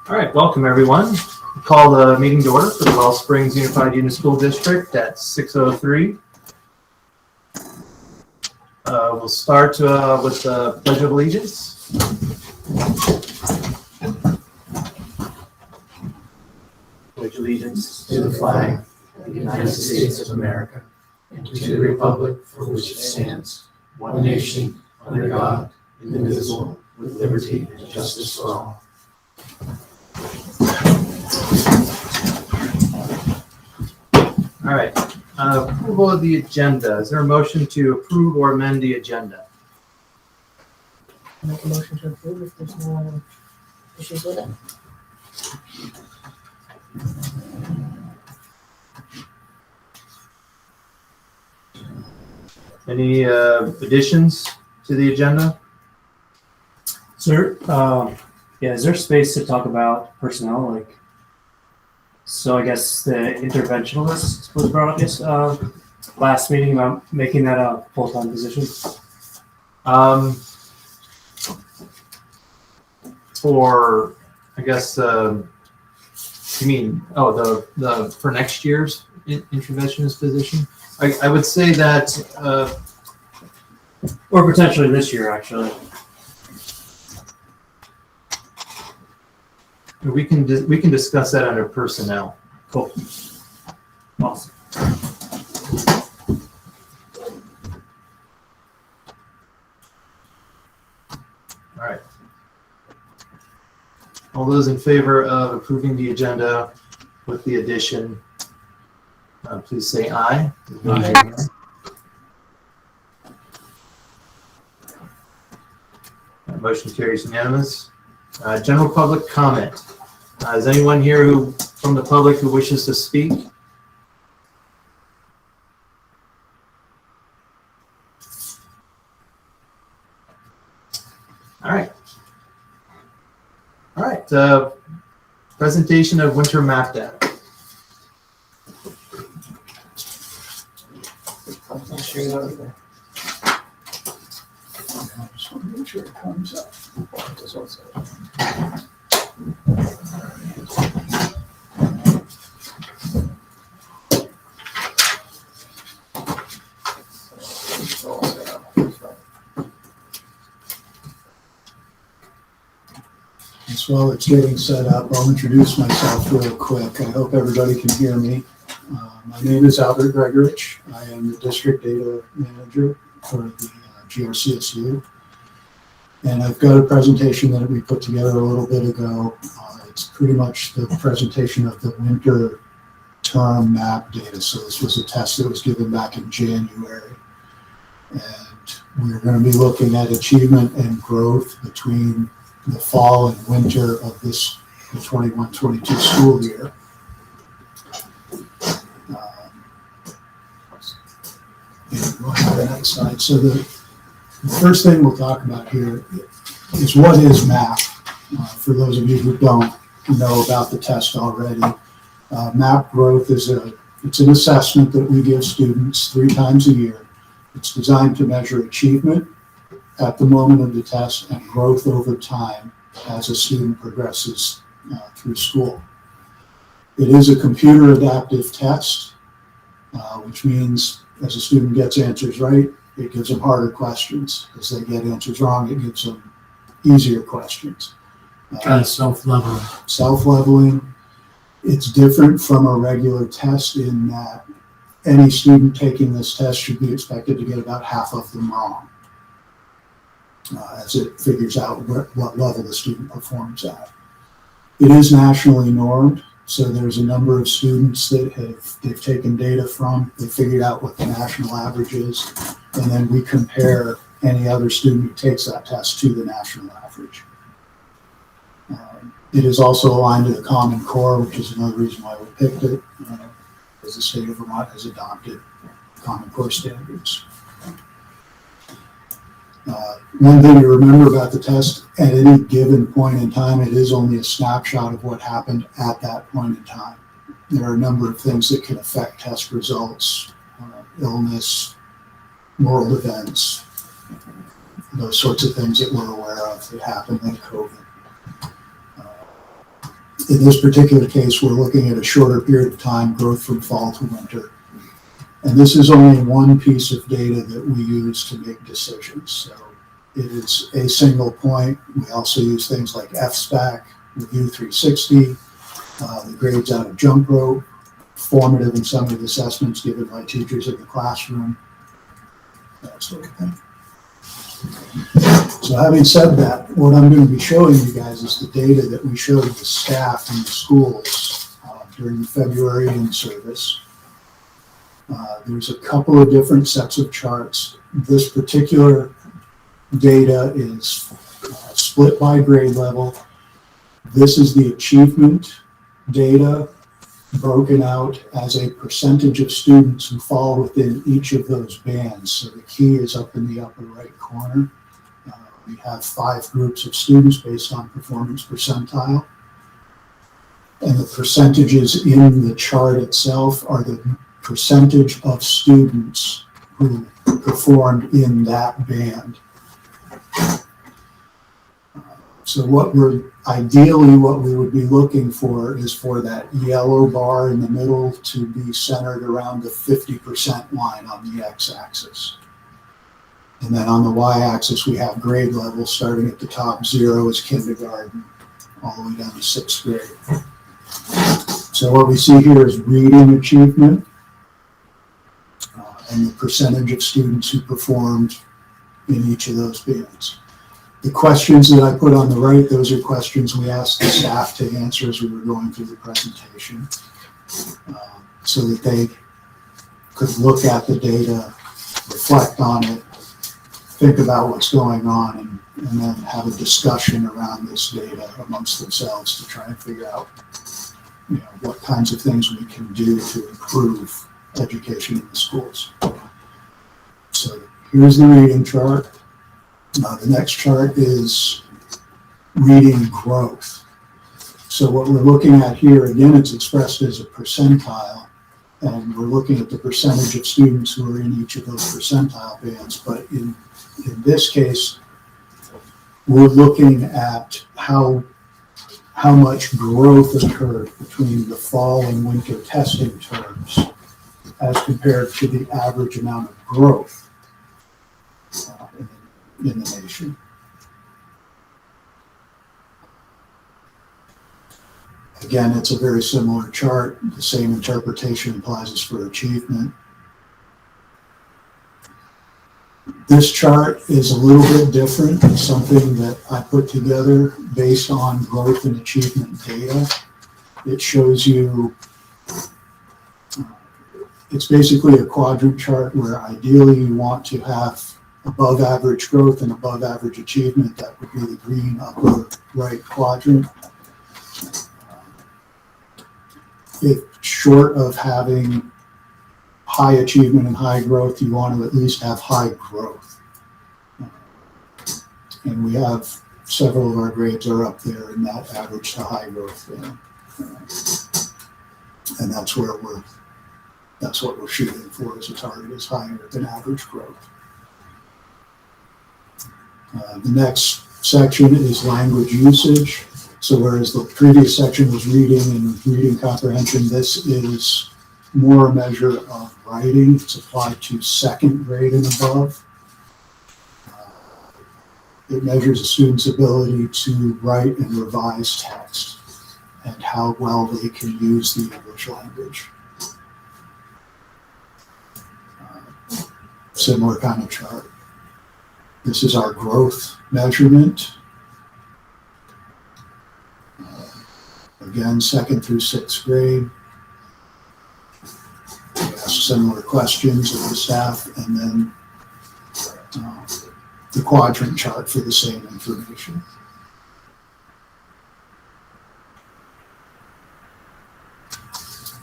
All right, welcome everyone. We call the meeting to order for the Wells Springs Unified Unit School District at 6:03. We'll start with the Pledge of Allegiance. Pledge allegiance to the flag of the United States of America and to the republic for which it stands, one nation, under God, indivisible, with liberty and justice for all. All right, approval of the agenda. Is there a motion to approve or amend the agenda? Make a motion to approve if there's no issues with it. Any additions to the agenda? Sir, yeah, is there space to talk about personnel? Like, so I guess the interventionalist was brought up this last meeting about making that a full-time position. For, I guess, you mean, the for next year's interventionist position? I would say that, Or potentially this year, actually. we can discuss that under personnel. Cool. Awesome. All right. All those in favor of approving the agenda with the addition, please say aye. Aye. Motion carries unanimous. General public comment. Is anyone here from the public who wishes to speak? All right. All right. Presentation of winter map data. I'm sure you know that. I just want to make sure it comes up. As well, it's getting set up. I'll introduce myself real quick. I hope everybody can hear me. My name is Albert Gregorich. I am the District Data Manager for the GRCSU. And I've got a presentation that we put together a little bit ago. It's pretty much the presentation of the winter term map data. So this was a test that was given back in January. And we're going to be looking at achievement and growth between the fall and winter of the 21-22 school year. Going to the next slide. So the first thing we'll talk about here is what is MAP. For those of you who don't know about the test already, MAP growth is it's an assessment that we give students 3 times a year. It's designed to measure achievement at the moment of the test and growth over time as a student progresses through school. It is a computer adaptive test, which means as a student gets answers right, it gives them harder questions. As they get answers wrong, it gives them easier questions. Kind of self-leveling. Self-leveling. It's different from a regular test in that any student taking this test should be expected to get about half of them wrong, as it figures out what level the student performs at. It is nationally normed, so there's a number of students that they've taken data from, they figured out what the national average is, and then we compare any other student who takes that test to the national average. It is also aligned to the Common Core, which is another reason why we picked it, as the state of Vermont has adopted Common Core standards. One thing to remember about the test, at any given point in time, it is only a snapshot of what happened at that point in time. There are a number of things that can affect test results, illness, world events, those sorts of things that we're aware of that happen like COVID. In this particular case, we're looking at a shorter period of time, growth from fall to winter. And this is only one piece of data that we use to make decisions. So it is a single point. We also use things like FSPAC, Review 360, the grades out of jump rope, formative and summative assessments given by teachers in the classroom, that sort of thing. So having said that, what I'm going to be showing you guys is the data that we showed the staff in the schools during the February in-service. There's a couple of different sets of charts. This particular data is split by grade level. This is the achievement data broken out as a percentage of students who fall within each of those bands. So the key is up in the upper right corner. We have 5 groups of students based on performance percentile. And the percentages in the chart itself are the percentage of students who performed in that band. So what we would be looking for is for that yellow bar in the middle to be centered around the 50% line on the x-axis. And then on the y-axis, we have grade levels starting at the top. 0 is kindergarten, all the way down to 6th grade. So what we see here is reading achievement and the percentage of students who performed in each of those bands. The questions that I put on the right, those are questions we asked the staff to answer as we were going through the presentation, so that they could look at the data, reflect on it, think about what's going on, and then have a discussion around this data amongst themselves to try and figure out, what kinds of things we can do to improve education in the schools. So here's the reading chart. The next chart is reading growth. So what we're looking at here, again, it's expressed as a percentile, and we're looking at the percentage of students who are in each of those percentile bands. But in this case, we're looking at how much growth occurred between the fall and winter testing terms as compared to the average amount of growth in the nation. Again, it's a very similar chart. The same interpretation applies as for achievement. This chart is a little bit different. It's something that I put together based on growth and achievement data. It shows you, it's basically a quadrant chart where ideally you want to have above average growth and above average achievement. That would be the green upper right quadrant. If short of having high achievement and high growth, you want to at least have high growth. And we have several of our grades are up there in that average to high growth band. And that's what we're shooting for as a target, is higher than average growth. The next section is language usage. So whereas the previous section was reading and reading comprehension, this is more a measure of writing. It's applied to 2nd grade and above. It measures a student's ability to write and revise text and how well they can use the English language. Similar kind of chart. This is our growth measurement. Again, 2nd through 6th grade. We ask similar questions of the staff, and then the quadrant chart for the same information.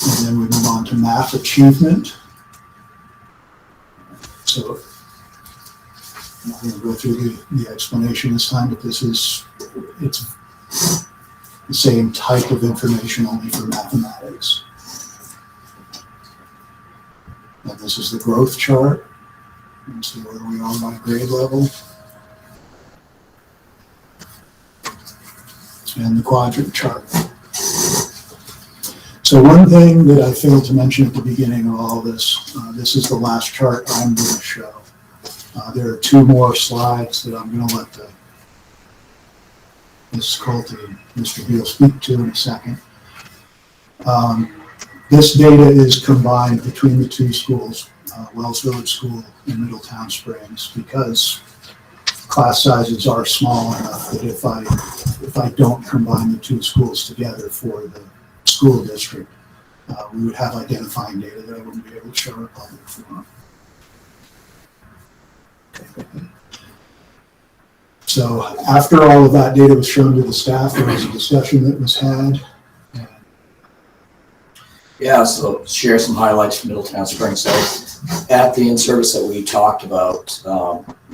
And then we move on to math achievement. So I'm not going to go through the explanation this time, but it's the same type of information, only for mathematics. And this is the growth chart. And see where we are by grade level. And the quadrant chart. So one thing that I failed to mention at the beginning of all this, this is the last chart I'm going to show. There are 2 more slides that I'm going to let Ms. Coulty and Mr. Beal speak to in a second. This data is combined between the 2 schools, Wells Village School and Middletown Springs, because class sizes are small enough that if I don't combine the 2 schools together for the school district, we would have identifying data that I wouldn't be able to show a public forum. So after all of that data was shown to the staff, there was a discussion that was had. Yeah, so share some highlights from Middletown Springs. So at the in-service that we talked about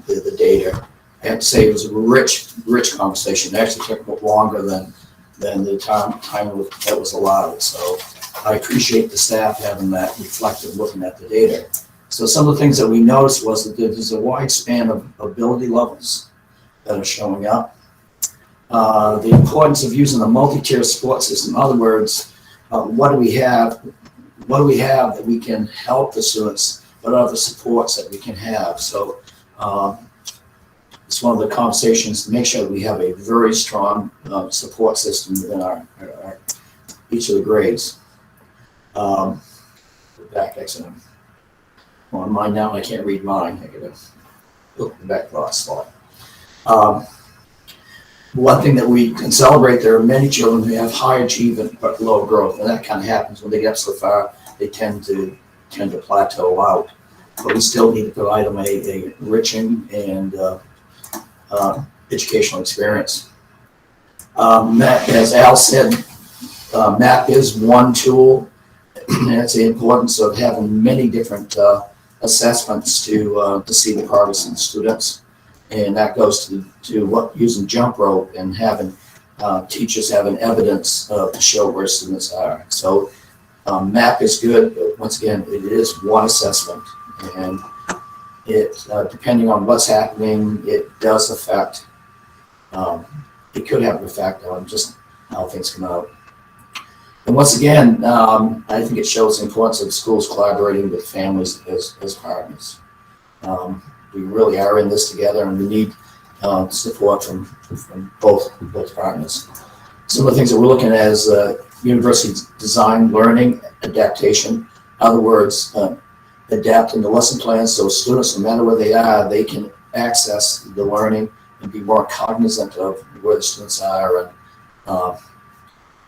the data, I have to say it was a rich conversation. It actually took longer than the time that was allotted. So I appreciate the staff having that reflective looking at the data. So some of the things that we noticed was that there's a wide span of ability levels that are showing up. The importance of using a multi-tier support system. In other words, what do we have that we can help the students? What are the supports that we can have? So it's one of the conversations to make sure that we have a very strong support system within our each of the grades. Back, excellent. On mine now, I can't read mine. I gotta look back to the last slide. One thing that we can celebrate, there are many children who have high achievement but low growth, and that kind of happens when they get up so far. They tend to plateau out, but we still need to provide them a enriching and educational experience. As Al said, MAP is one tool, and it's the importance of having many different assessments to see the progress of the students. And that goes to what using jump rope and having teachers having evidence to show where students are. So MAP is good, but once again, it is one assessment, and it depending on what's happening, it does affect. It could have an effect on just how things come out. And once again, I think it shows the importance of schools collaborating with families as partners. We really are in this together, and we need support from both partners. Some of the things that we're looking at is university design, learning, adaptation. In other words, adapting the lesson plans so students, no matter where they are, they can access the learning and be more cognizant of where the students are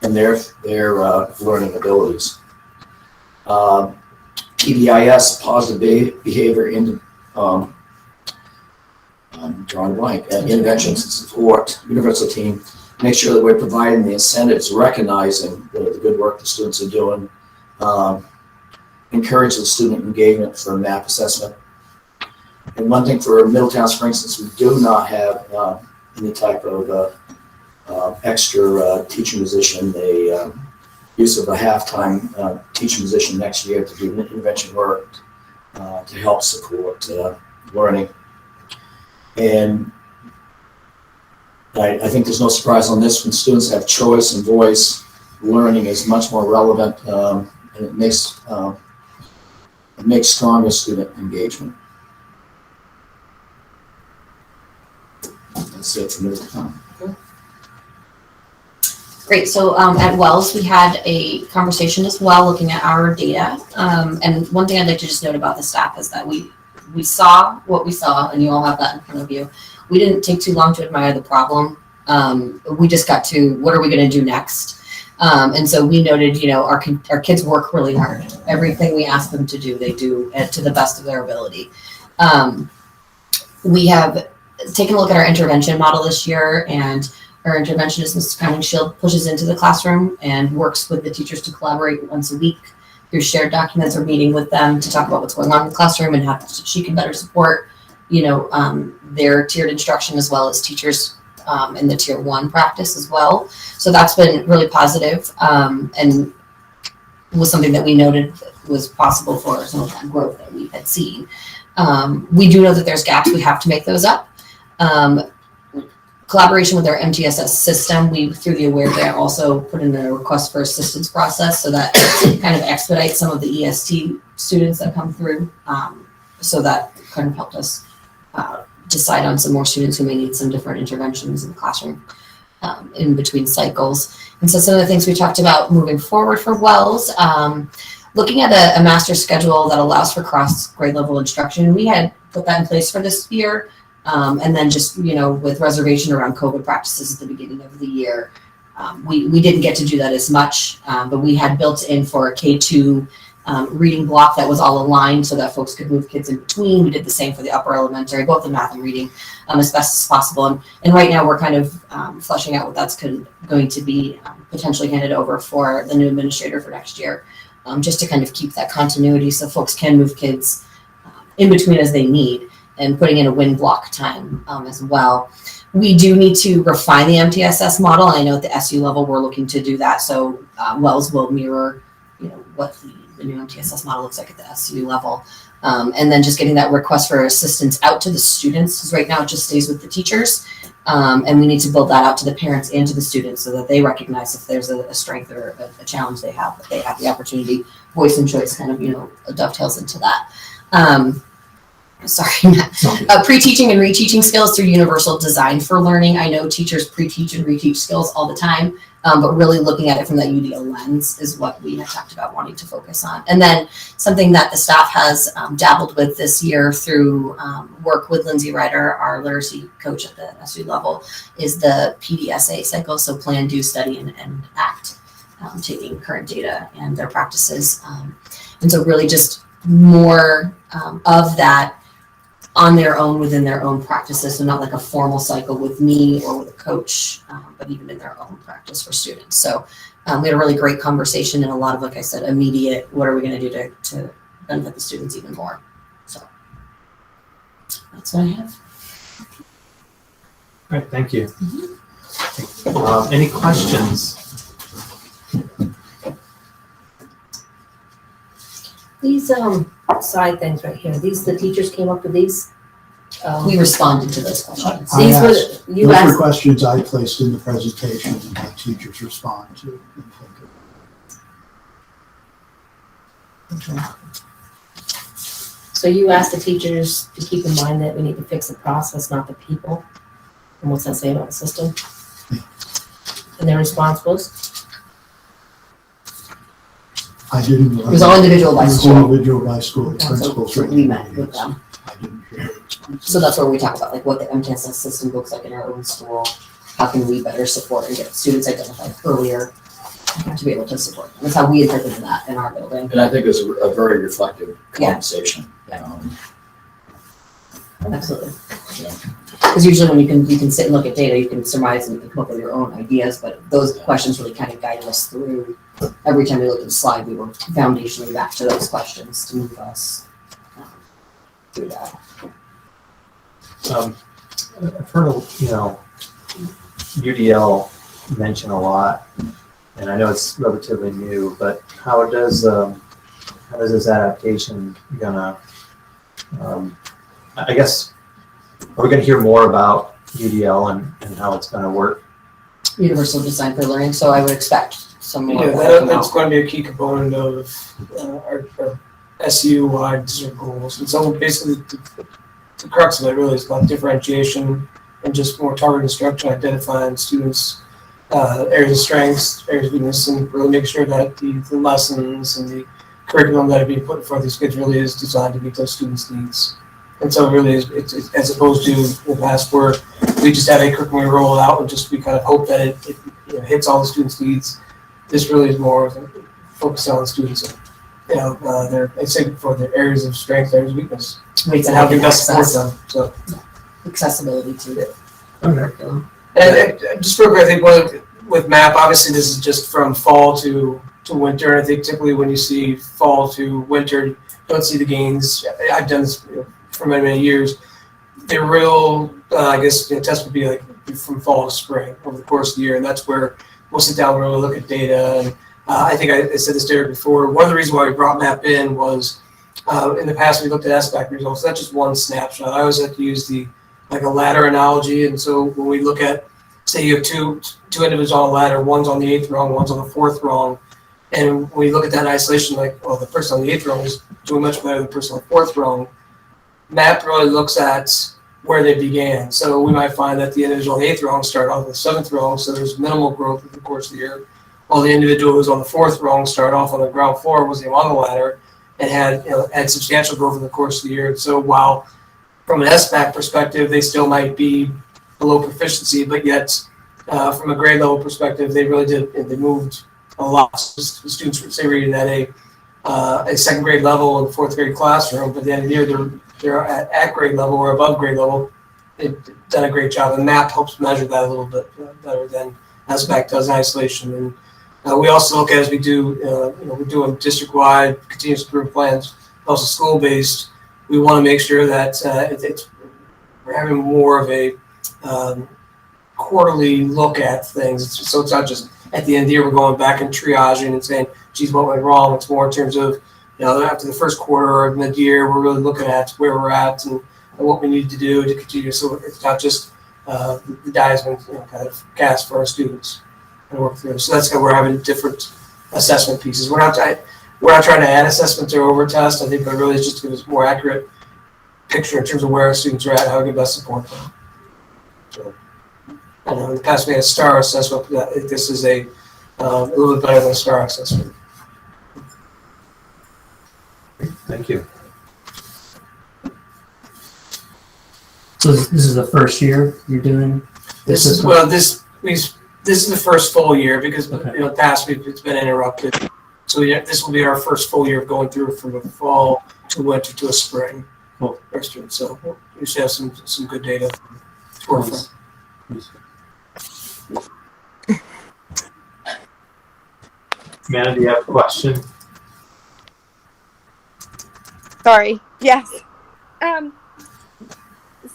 and their learning abilities. PBIS, positive behavior in I'm drawing a blank, interventions and support, universal team, make sure that we're providing the incentives, recognizing the good work the students are doing, encourage the student engagement for MAP assessment. And one thing for Middletown Springs, since we do not have any type of extra teaching position, the use of a half-time teaching position next year to do intervention work to help support learning. And I think there's no surprise on this. When students have choice and voice, learning is much more relevant, and it makes stronger student engagement. That's it for Middletown. Great. So at Wells, we had a conversation as well, looking at our data. And one thing I'd like to just note about the staff is that we saw what we saw, and you all have that in front of you. We didn't take too long to admire the problem. We just got to what are we going to do next? And so we noted, our kids work really hard. Everything we ask them to do, they do to the best of their ability. We have taken a look at our intervention model this year, and our interventionist, Mrs. Crowning-Shield, pushes into the classroom and works with the teachers to collaborate once a week through shared documents or meeting with them to talk about what's going on in the classroom and how she can better support, their tiered instruction as well as teachers in the tier 1 practice as well. So that's been really positive, and was something that we noted was possible for some of that growth that we had seen. We do know that there's gaps. We have to make those up. collaboration with our MTSS system, we, through the Aware Grant, also put in a request for assistance process, so that kind of expedites some of the EST students that come through. So that kind of helped us decide on some more students who may need some different interventions in the classroom in between cycles. And so some of the things we talked about moving forward for WELS, looking at a master schedule that allows for cross grade level instruction. We had put that in place for this year. And then just, with reservation around COVID practices at the beginning of the year, we didn't get to do that as much, but we had built in for a K2 reading block that was all aligned so that folks could move kids in between. We did the same for the upper elementary, both in math and reading, as best as possible. And right now we're kind of fleshing out what that's going to be potentially handed over for the new administrator for next year, just to kind of keep that continuity so folks can move kids in between as they need, and putting in a win block time as well. We do need to refine the MTSS model. I know at the SU level we're looking to do that, so WELS will mirror what the new MTSS model looks like at the SU level. And then just getting that request for assistance out to the students, because right now it just stays with the teachers. And we need to build that out to the parents and to the students so that they recognize if there's a strength or a challenge they have, that they have the opportunity. Voice and choice kind of dovetails into that. Pre-teaching and reteaching skills through universal design for learning. I know teachers pre-teach and reteach skills all the time, but really looking at it from that UDL lens is what we have talked about wanting to focus on. And then something that the staff has dabbled with this year through work with Lindsay Ryder, our literacy coach at the SU level, is the PDSA cycle, so plan, do, study, and act, taking current data and their practices. And so really just more of that on their own, within their own practices, so not like a formal cycle with me or with a coach, but even in their own practice for students. So we had a really great conversation and a lot of, like I said, immediate, what are we going to do to benefit the students even more? So that's what I have. All right, thank you. Any questions? These side things right here, the teachers came up with these? We responded to those questions. Those were questions I placed in the presentation and my teachers respond to. So you asked the teachers to keep in mind that we need to fix the process, not the people. And what's that say about the system? And their response was? I didn't. It was all individual by school. Individual by school. Principals. So we met with them. I didn't hear it. So that's where we talk about like what the MTSS system looks like in our own school. How can we better support and get students identified earlier to be able to support them? That's how we interpreted that in our building. And I think it was a very reflective conversation. Yeah. Absolutely. Because usually when you can sit and look at data, you can surmise and come up with your own ideas, but those questions really kind of guided us through. Every time we looked at the slide, we were foundationally back to those questions to move us through that. I've heard UDL mentioned a lot, and I know it's relatively new, but how does this adaptation gonna, I guess, are we gonna hear more about UDL and how it's gonna work? Universal design for learning, so I would expect some more. Yeah, that's going to be a key component of our SU-wide goals. And so basically the crux of it really is about differentiation and just more targeted instruction, identifying students' areas of strengths, areas of weakness, and really make sure that the lessons and the curriculum that are being put in front of these kids really is designed to meet those students' needs. And so it really is, it's as opposed to the past where we just have a curriculum, we roll it out and just we kind of hope that it hits all the students' needs. This really is more focused on students, for their areas of strength, areas of weakness, and how we best support them. So accessibility to it. Okay. And just real quick, I think with MAP, obviously this is just from fall to winter. I think typically when you see fall to winter, you don't see the gains. I've done this for many, many years. The real, test would be like from fall to spring over the course of the year, and that's where we'll sit down and really look at data. And I think I said this to Derek before. One of the reasons why we brought MAP in was in the past we looked at SBAC results. That's just one snapshot. I always like to use the like a ladder analogy. And so when we look at, say you have two individuals on a ladder, one's on the 8th rung, one's on the 4th rung, and when we look at that in isolation, like, well, the person on the 8th rung is doing much better than the person on the 4th rung. MAP really looks at where they began. So we might find that the individual on the 8th rung started off with the 7th rung, so there's minimal growth over the course of the year, while the individual who's on the 4th rung started off on the ground floor, wasn't even on the ladder, and had substantial growth over the course of the year. And so while from an SBAC perspective, they still might be below proficiency, but yet from a grade level perspective, they really they moved a lot. So students would say reading at a second grade level in the 4th grade classroom, but at the end of the year, they're at grade level or above grade level. They've done a great job, and MAP helps measure that a little bit better than SBAC does in isolation. And we also look at, as we do, we're doing district-wide continuous improvement plans, also school-based. We want to make sure that we're having more of a quarterly look at things. So it's not just at the end of the year we're going back and triaging and saying, geez, what went wrong? It's more in terms of, after the first quarter or mid-year, we're really looking at where we're at and what we need to do to continue. So it's not just the die has been kind of cast for our students and work through. So that's how we're having different assessment pieces. We're not trying to add assessment or over test, I think, but really it's just to give us a more accurate picture in terms of where our students are at, how we can best support them. So, in the past we had a STAR assessment, but I think this is a little bit better than a STAR assessment. Thank you. So this is the first year you're doing This is the first full year because Okay. in the past it's been interrupted. So this will be our first full year of going through from a fall to winter to a spring. Cool. So we should have some good data to work from. Amanda, do you have a question? Sorry. Yes.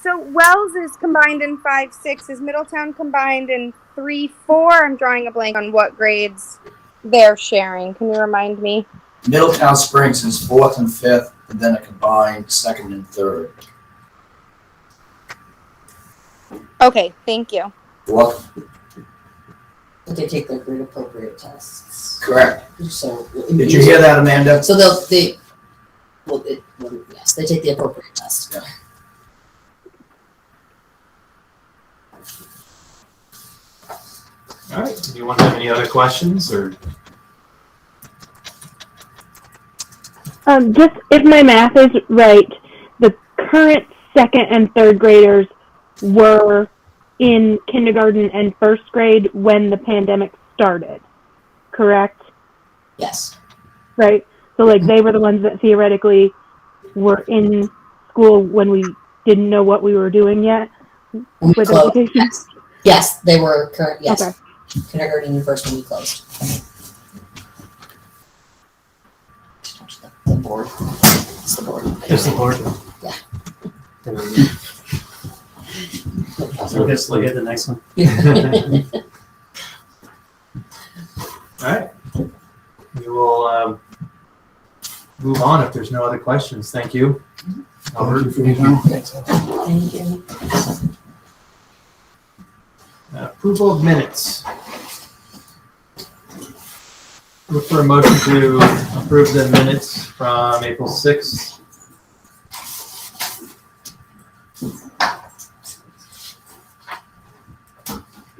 So Wells is combined in 5-6. Is Middletown combined in 3-4? I'm drawing a blank on what grades they're sharing. Can you remind me? Middletown Springs is 4th and 5th, and then a combined 2nd and 3rd. Okay, thank you. What? They take their grade appropriate tests. Correct. So Did you hear that, Amanda? So they take the appropriate test. Yeah. All right. Do you want to have any other questions or? Just if my math is right, the current 2nd and 3rd graders were in kindergarten and 1st grade when the pandemic started, correct? Yes. Right? So like they were the ones that theoretically were in school when we didn't know what we were doing yet with education? Yes, they were current. Yes. Okay. Kindergarten and 1st when we closed. Touch the board. It's the board. Just the board? Yeah. So just look at the next one. All right. We will move on if there's no other questions. Thank you. Albert. Thank you. Approval of minutes. Look for a motion to approve the minutes from April 6th.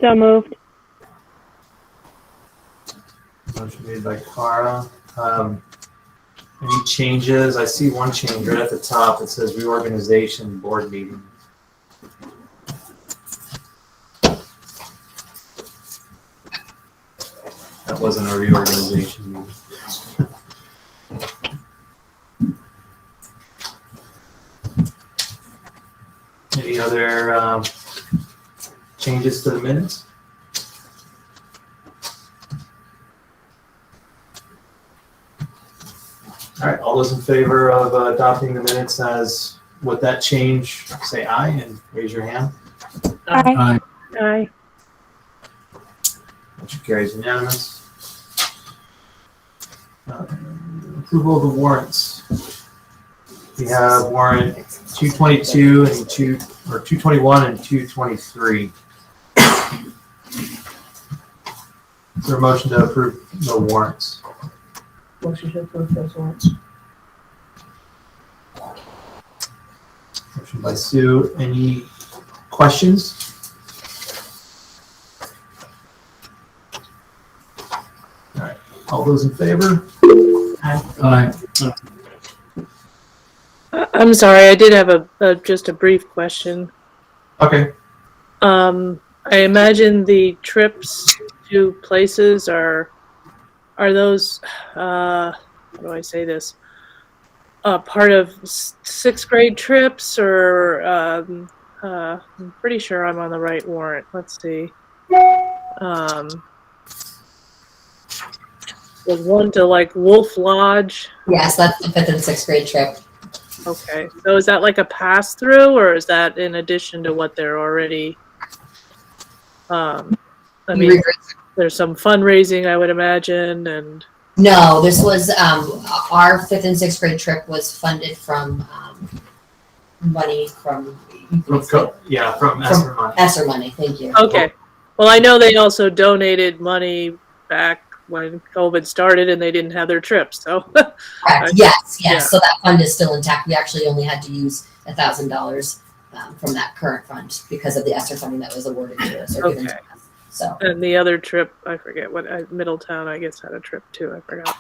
So moved. Motion made by Cara. Any changes? I see one change right at the top. It says reorganization board meeting. That wasn't a reorganization meeting. Any other changes to the minutes? All right, all those in favor of adopting the minutes as with that change, say aye and raise your hand. Aye. Aye. Motion carries unanimous. Approval of the warrants. We have warrant 222 and or 221 and 223. Is there a motion to approve the warrants? Motion to approve those warrants. Motion by Sue. Any questions? All right. All those in favor? Aye. I'm sorry, I did have just a brief question. Okay. I imagine the trips to places are those, how do I say this? Part of sixth grade trips, or I'm pretty sure I'm on the right warrant. Let's see. The one to like Wolf Lodge. Yes, that's the 5th and 6th grade trip. Okay, so is that like a pass through, or is that in addition to what they're already? I mean, there's some fundraising, I would imagine, and No, this was our 5th and 6th grade trip was funded from money from From Esser money. ESSER money. Thank you. okay. Well, I know they also donated money back when COVID started, and they didn't have their trips. So Correct. Yes. Yeah. So that fund is still intact. We actually only had to use $1,000 from that current fund because of the ESSER funding that was awarded to us or given to Okay. us. So and the other trip, I forget what Middletown, I guess, had a trip too. I forgot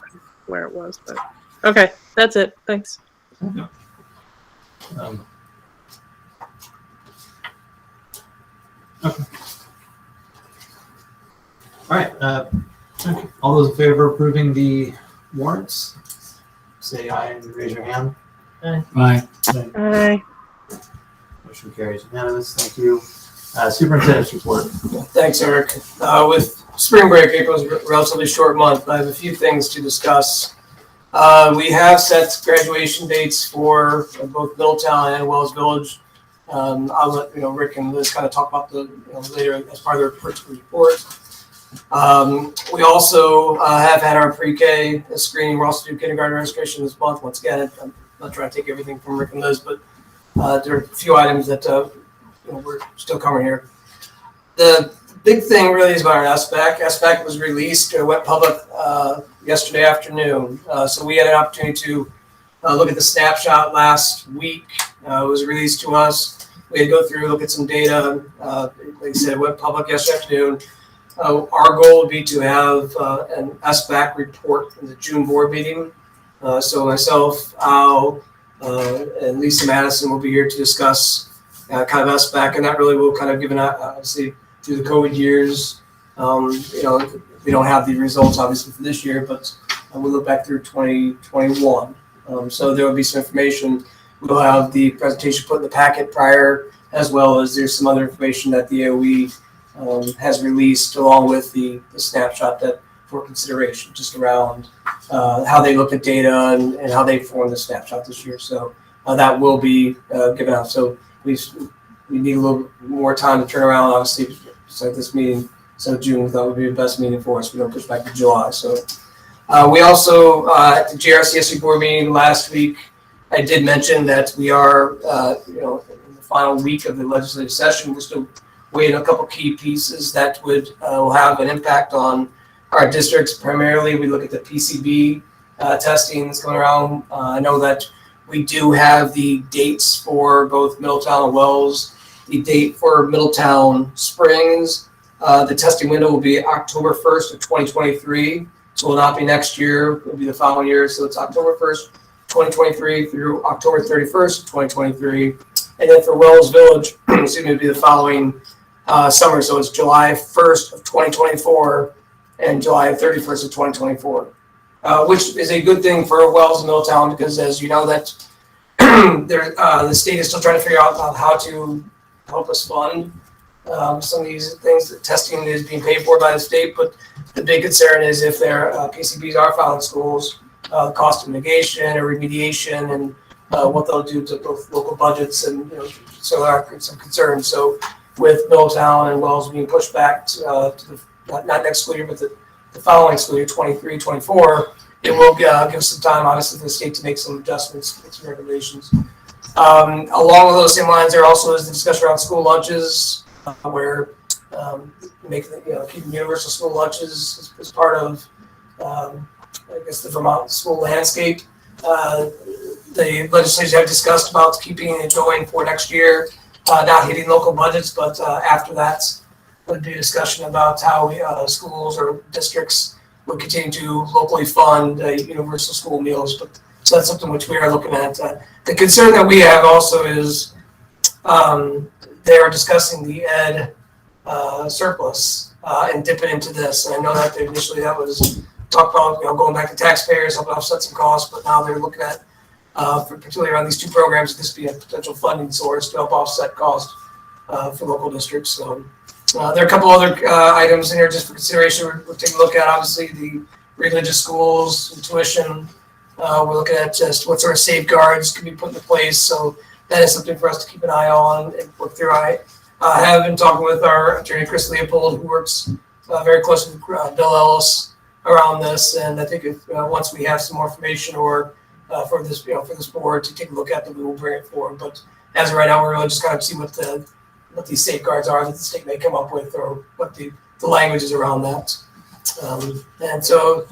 where it was, but okay, that's it. Thanks. Okay. All right. Okay. All those in favor of approving the warrants, say aye and raise your hand. Aye. Hi. Motion carries unanimous. Thank you. Superintendent's report. Thanks, Eric. With spring break, April's a relatively short month, but I have a few things to discuss. We have set graduation dates for both Middletown and Wells Village. I'll let Rick and Liz kind of talk about the later as part of their report. We also have had our pre-K screening. We're also doing kindergarten registration this month. Once again, I'm not trying to take everything from Rick and Liz, but there are a few items that we're still covering here. The big thing really is about our SBAC. SBAC was released, went public yesterday afternoon. So we had an opportunity to look at the snapshot last week. It was released to us. We had to go through, look at some data. Like I said, it went public yesterday afternoon. Our goal would be to have an SBAC report in the June board meeting. So myself, Al, and Lisa Madison will be here to discuss kind of SBAC, and that really will kind of give an obviously through the COVID years. We don't have the results obviously for this year, but we'll look back through 2021. So there will be some information. We'll have the presentation put in the packet prior, as well as there's some other information that the AOE has released along with the snapshot that for consideration, just around how they look at data and how they form the snapshot this year. So that will be given out. So we need a little more time to turn around. Obviously, so this meeting, so June we thought would be the best meeting for us. We don't push back to July. So we also at the JRCSU board meeting last week, I did mention that we are in the final week of the legislative session. We're still waiting a couple key pieces that will have an impact on our districts. Primarily, we look at the PCB testing that's going around. I know that we do have the dates for both Middletown and Wells. The date for Middletown Springs, the testing window will be October 1st of 2023. So it will not be next year, it will be the following year. So it's October 1st, 2023 through October 31st, 2023. And then for Wells Village, excuse me, it will be the following summer. So it's July 1st of 2024 and July 31st of 2024. Which is a good thing for Wells and Middletown, because as you know that the state is still trying to figure out how to help us fund some of these things. The testing is being paid for by the state, but the big concern is if their PCBs are found in schools, the cost of mitigation or remediation and what they'll do to both local budgets, and so there are some concerns. So with Middletown and Wells being pushed back to not next school year, but the following school year, 23-24, it will give us some time, obviously, for the state to make some adjustments, make some regulations. Along those same lines, there also is the discussion around school lunches, where keeping universal school lunches is part of, I guess, the Vermont school landscape. The legislators have discussed about keeping it going for next year, not hitting local budgets, but after that would be a discussion about how schools or districts would continue to locally fund universal school meals. But so that's something which we are looking at. The concern that we have also is they are discussing the ed surplus and dipping into this. And I know that initially that was talked about, going back to taxpayers, helping offset some costs, but now they're looking at, particularly around these two programs, this be a potential funding source to help offset costs for local districts. So there are a couple other items in here just for consideration. We're taking a look at, obviously, the religious schools, tuition. We're looking at just what sort of safeguards can be put into place. So that is something for us to keep an eye on and work through. I have been talking with our attorney, Chris Leopold, who works very closely with Bill Ellis around this. And I think if once we have some more information or for this board to take a look at, then we will bring it forward. But as of right now, we're really just kind of see what these safeguards are that the state may come up with, or what the language is around that. And so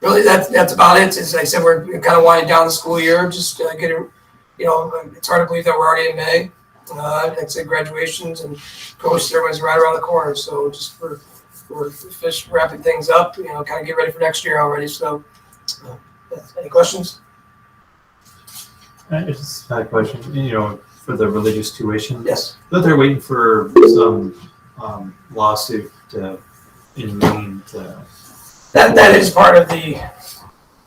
really that's about it. As I said, we're kind of winding down the school year, just getting, it's hard to believe that we're already in May. I'd say graduations and college ceremonies right around the corner. So just we're just wrapping things up, kind of get ready for next year already. So any questions? I just had a question, for the religious tuition. Yes. But they're waiting for some lawsuit in Maine to. That is part of the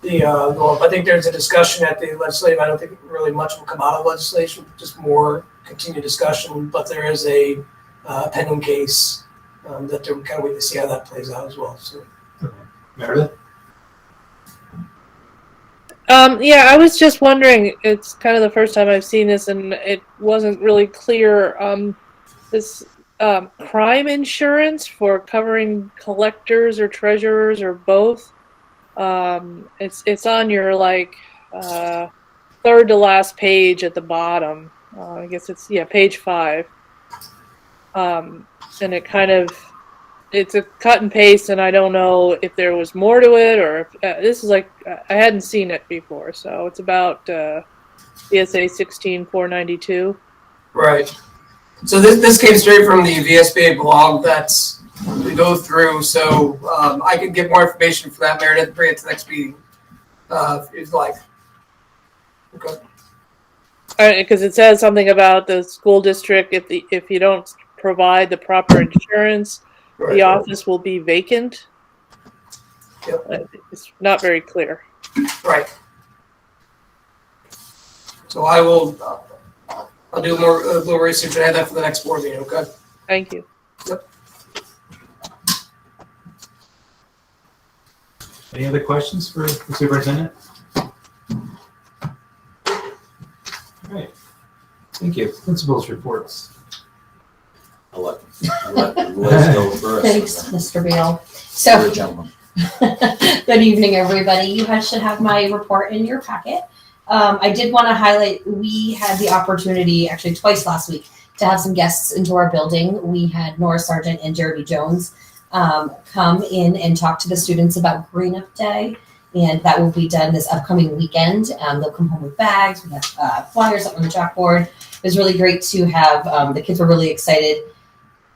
I think there's a discussion at the legislative. I don't think really much will come out of legislation, just more continued discussion. But there is a pending case that they're kind of waiting to see how that plays out as well. So, Meredith? Yeah, I was just wondering, it's kind of the first time I've seen this and it wasn't really clear. This crime insurance for covering collectors or treasurers or both. It's on your third to last page at the bottom. I guess it's page 5. And it kind of, it's a cut and paste, and I don't know if there was more to it or if, this is I hadn't seen it before. So it's about VSA 16492. right. So this came straight from the VSBA blog that's we go through. So I can get more information for that, Meredith, and bring it to the next meeting if you'd like. Okay. All right, because it says something about the school district. If you don't provide the proper insurance, Right. the office will be vacant. Yep. It's not very clear. Right. So I will. I'll do a little research and add that for the next board meeting. Okay. Thank you. Yep. Any other questions for the superintendent? All right. Thank you. Principals reports. I'll let Liz go first. Thanks, Mr. Beal. So, You're a gentleman. good evening, everybody. You should have my report in your packet. I did want to highlight, we had the opportunity, actually twice last week, to have some guests into our building. We had Nora Sargent and Jeremy Jones come in and talk to the students about Green Up Day, and that will be done this upcoming weekend. They'll come home with bags. We have flyers up on the chalkboard. It was really great to have, the kids were really excited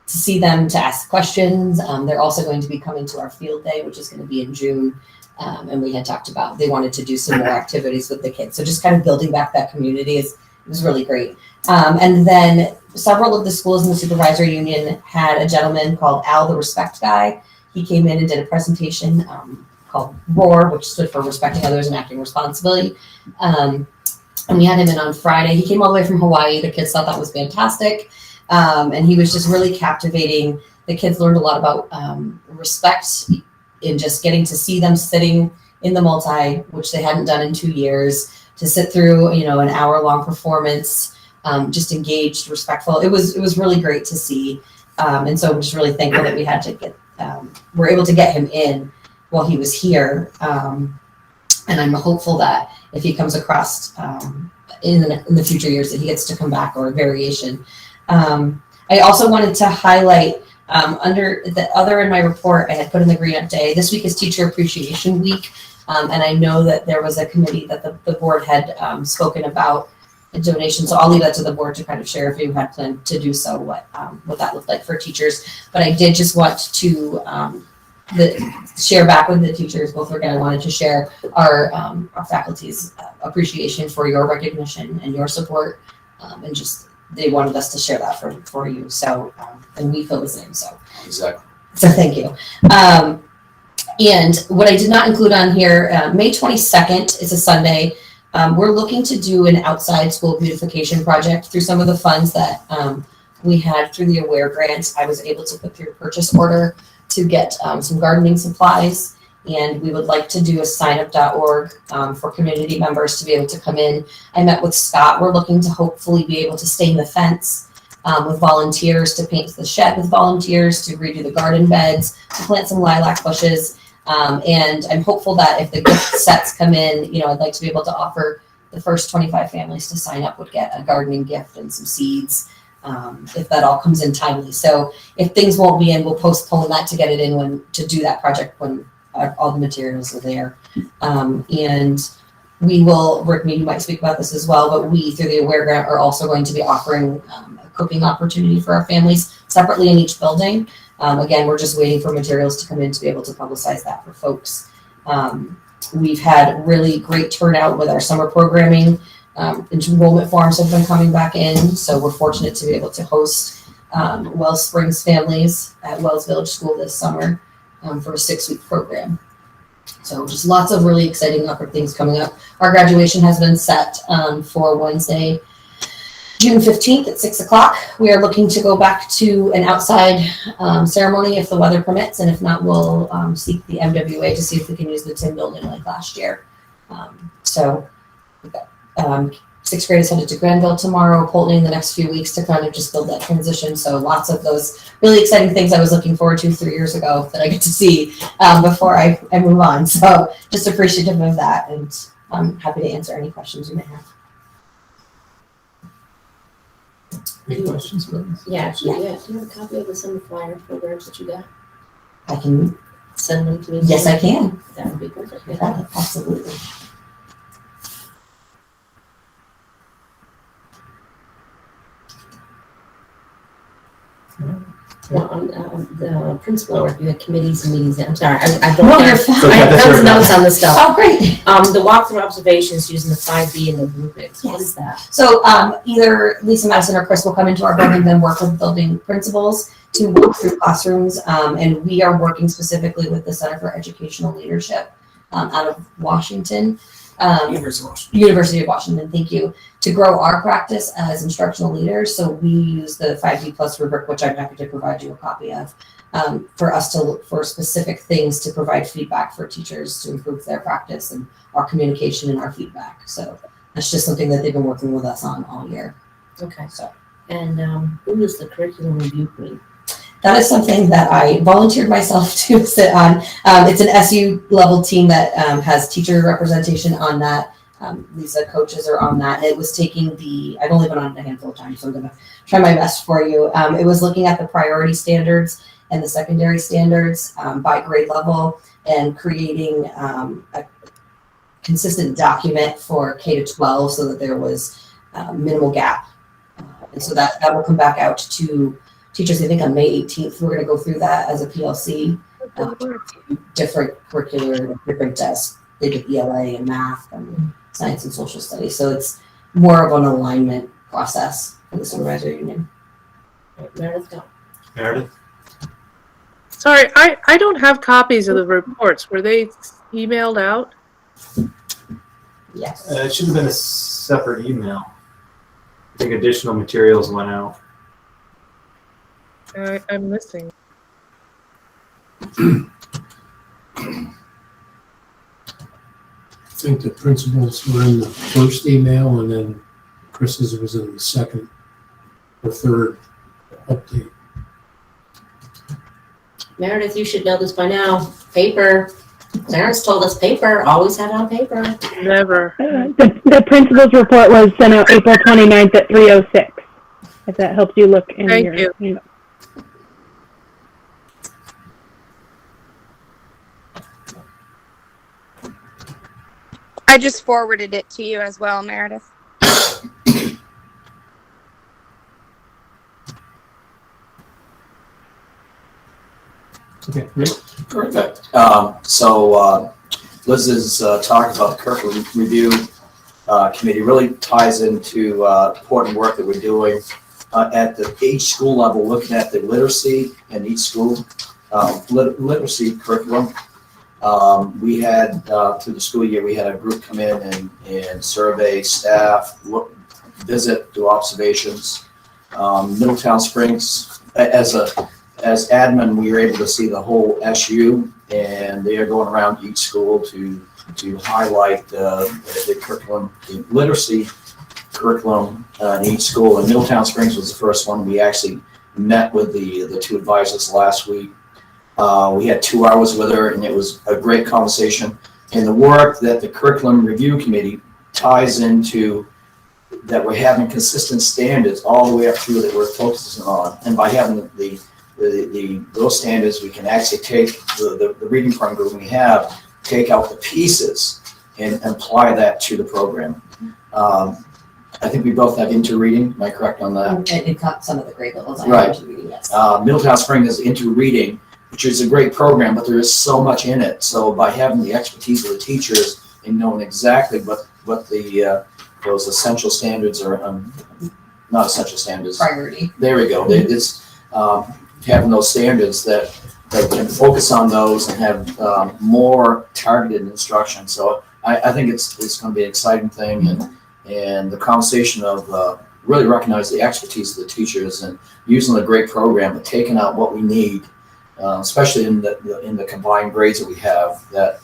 to see them, to ask questions. They're also going to be coming to our field day, which is going to be in June. And we had talked about, they wanted to do some more activities with the kids. So just kind of building back that community was really great. And then several of the schools in the supervisory union had a gentleman called Al, the Respect Guy. He came in and did a presentation called ROAR, which stood for Respecting Others and Acting Responsibly. And we had him in on Friday. He came all the way from Hawaii. The kids thought that was fantastic. And he was just really captivating. The kids learned a lot about respect in just getting to see them sitting in the multi, which they hadn't done in 2 years, to sit through, an hour-long performance, just engaged, respectful. It was really great to see. And so I'm just really thankful that we had to we're able to get him in while he was here. And I'm hopeful that if he comes across in the future years that he gets to come back, or a variation. I also wanted to highlight under the other in my report, I had put in the green up day. This week is Teacher Appreciation Week. And I know that there was a committee that the board had spoken about a donation. So I'll leave that to the board to kind of share if you had planned to do so, what that looked like for teachers. But I did just want to share back with the teachers, both again, I wanted to share our faculty's appreciation for your recognition and your support. And just, they wanted us to share that for you. So, and we feel the same, so. Exactly. So thank you. And what I did not include on here, May 22nd is a Sunday. We're looking to do an outside school beautification project through some of the funds that we had through the AWARE grant. I was able to put through a purchase order to get some gardening supplies. And we would like to do a signup.org for community members to be able to come in. I met with Scott. We're looking to hopefully be able to stain the fence with volunteers, to paint the shed with volunteers, to redo the garden beds, to plant some lilac bushes. And I'm hopeful that if the gift sets come in, I'd like to be able to offer the first 25 families to sign up would get a gardening gift and some seeds, if that all comes in timely. So if things won't be in, we'll postpone that to get it in to do that project when all the materials are there. And we will, Rick, maybe you might speak about this as well, but we, through the AWARE grant, are also going to be offering a cooking opportunity for our families separately in each building. Again, we're just waiting for materials to come in to be able to publicize that for folks. We've had really great turnout with our summer programming. Enrollment forms have been coming back in, so we're fortunate to be able to host Wells Springs families at Wells Village School this summer for a 6-week program. So just lots of really exciting upper things coming up. Our graduation has been set for Wednesday, June 15th at 6 o'clock. We are looking to go back to an outside ceremony if the weather permits, and if not, we'll seek the MWA to see if we can use the Tim building like last year. So we've got 6th grade is headed to Granville tomorrow, Poultney in the next few weeks to kind of just build that transition. So lots of those really exciting things I was looking forward to 3 years ago that I get to see before I move on. So just appreciative of that, and I'm happy to answer any questions you may have. Any questions, please? Yeah, actually, yeah. Do you have a copy of the summer flyer programs that you got? I can, Send them to me. yes, I can. That would be perfect. Yeah, absolutely. Well, on the principal work, you had committees and meetings. I'm sorry, I don't. No, you're fine. I have tons of notes on this stuff. Oh, great. The walkthrough observations using the 5B and the rubrics. What Yes. is that? So either Lisa Madison or Chris will come into our building, then work with building principals to walk through classrooms. And we are working specifically with the Center for Educational Leadership out of Washington. University of Washington, thank you, to grow our practice as instructional leaders. So we use the 5D plus rubric, which I'm happy to provide you a copy of, for us to look for specific things to provide feedback for teachers to improve their practice and our communication and our feedback. So that's just something that they've been working with us on all year. Okay. So. And who is the curriculum review committee? That is something that I volunteered myself to sit on. It's an SU level team that has teacher representation on that. Lisa coaches are on that. It was taking I've only been on it a handful of times, so I'm going to try my best for you. It was looking at the priority standards and the secondary standards by grade level and creating a consistent document for K to 12 so that there was minimal gap. And so that will come back out to teachers, I think on May 18th. We're going to go through that as a PLC, different curricular, different tests. They did ELA and math and science and social studies. So it's more of an alignment process for the supervisory union. Meredith, go. Meredith? Sorry, I don't have copies of the reports. Were they emailed out? Yes. It should have been a separate email. I think additional materials went out. I'm missing. I think the principals were in the first email, and then Chris's was in the second or third update. Meredith, you should know this by now. Paper. Clarence told us paper, always have it on paper. Never. The principal's report was sent out April 29th at 3:06. If that helps you look in Thank your. you. I just forwarded it to you as well, Meredith. Okay, great. Perfect. Liz has talked about the curriculum review committee. Really ties into important work that we're doing at each school level, looking at the literacy in each school, literacy curriculum. We had through the school year, we had a group come in and survey staff, visit, do observations. Middletown Springs, as admin, we were able to see the whole SU, and they are going around each school to highlight the curriculum, the literacy curriculum in each school. And Middletown Springs was the first one. We actually met with the two advisors last week. We had 2 hours with her, and it was a great conversation. And the work that the curriculum review committee ties into, that we're having consistent standards all the way up through that we're focusing on. And by having those standards, we can actually take the reading program we have, take out the pieces and apply that to the program. I think we both have inter-reading. Am I correct on that? It caught some of the grade levels. Right. Yes. Middletown Springs is inter-reading, which is a great program, but there is so much in it. So by having the expertise of the teachers and knowing exactly what those essential standards are, not essential standards. Priority. There we go. It's having those standards that can focus on those and have more targeted instruction. So I think it's going to be an exciting thing, and the conversation of really recognize the expertise of the teachers and using the great program, but taking out what we need, especially in the combined grades that we have. That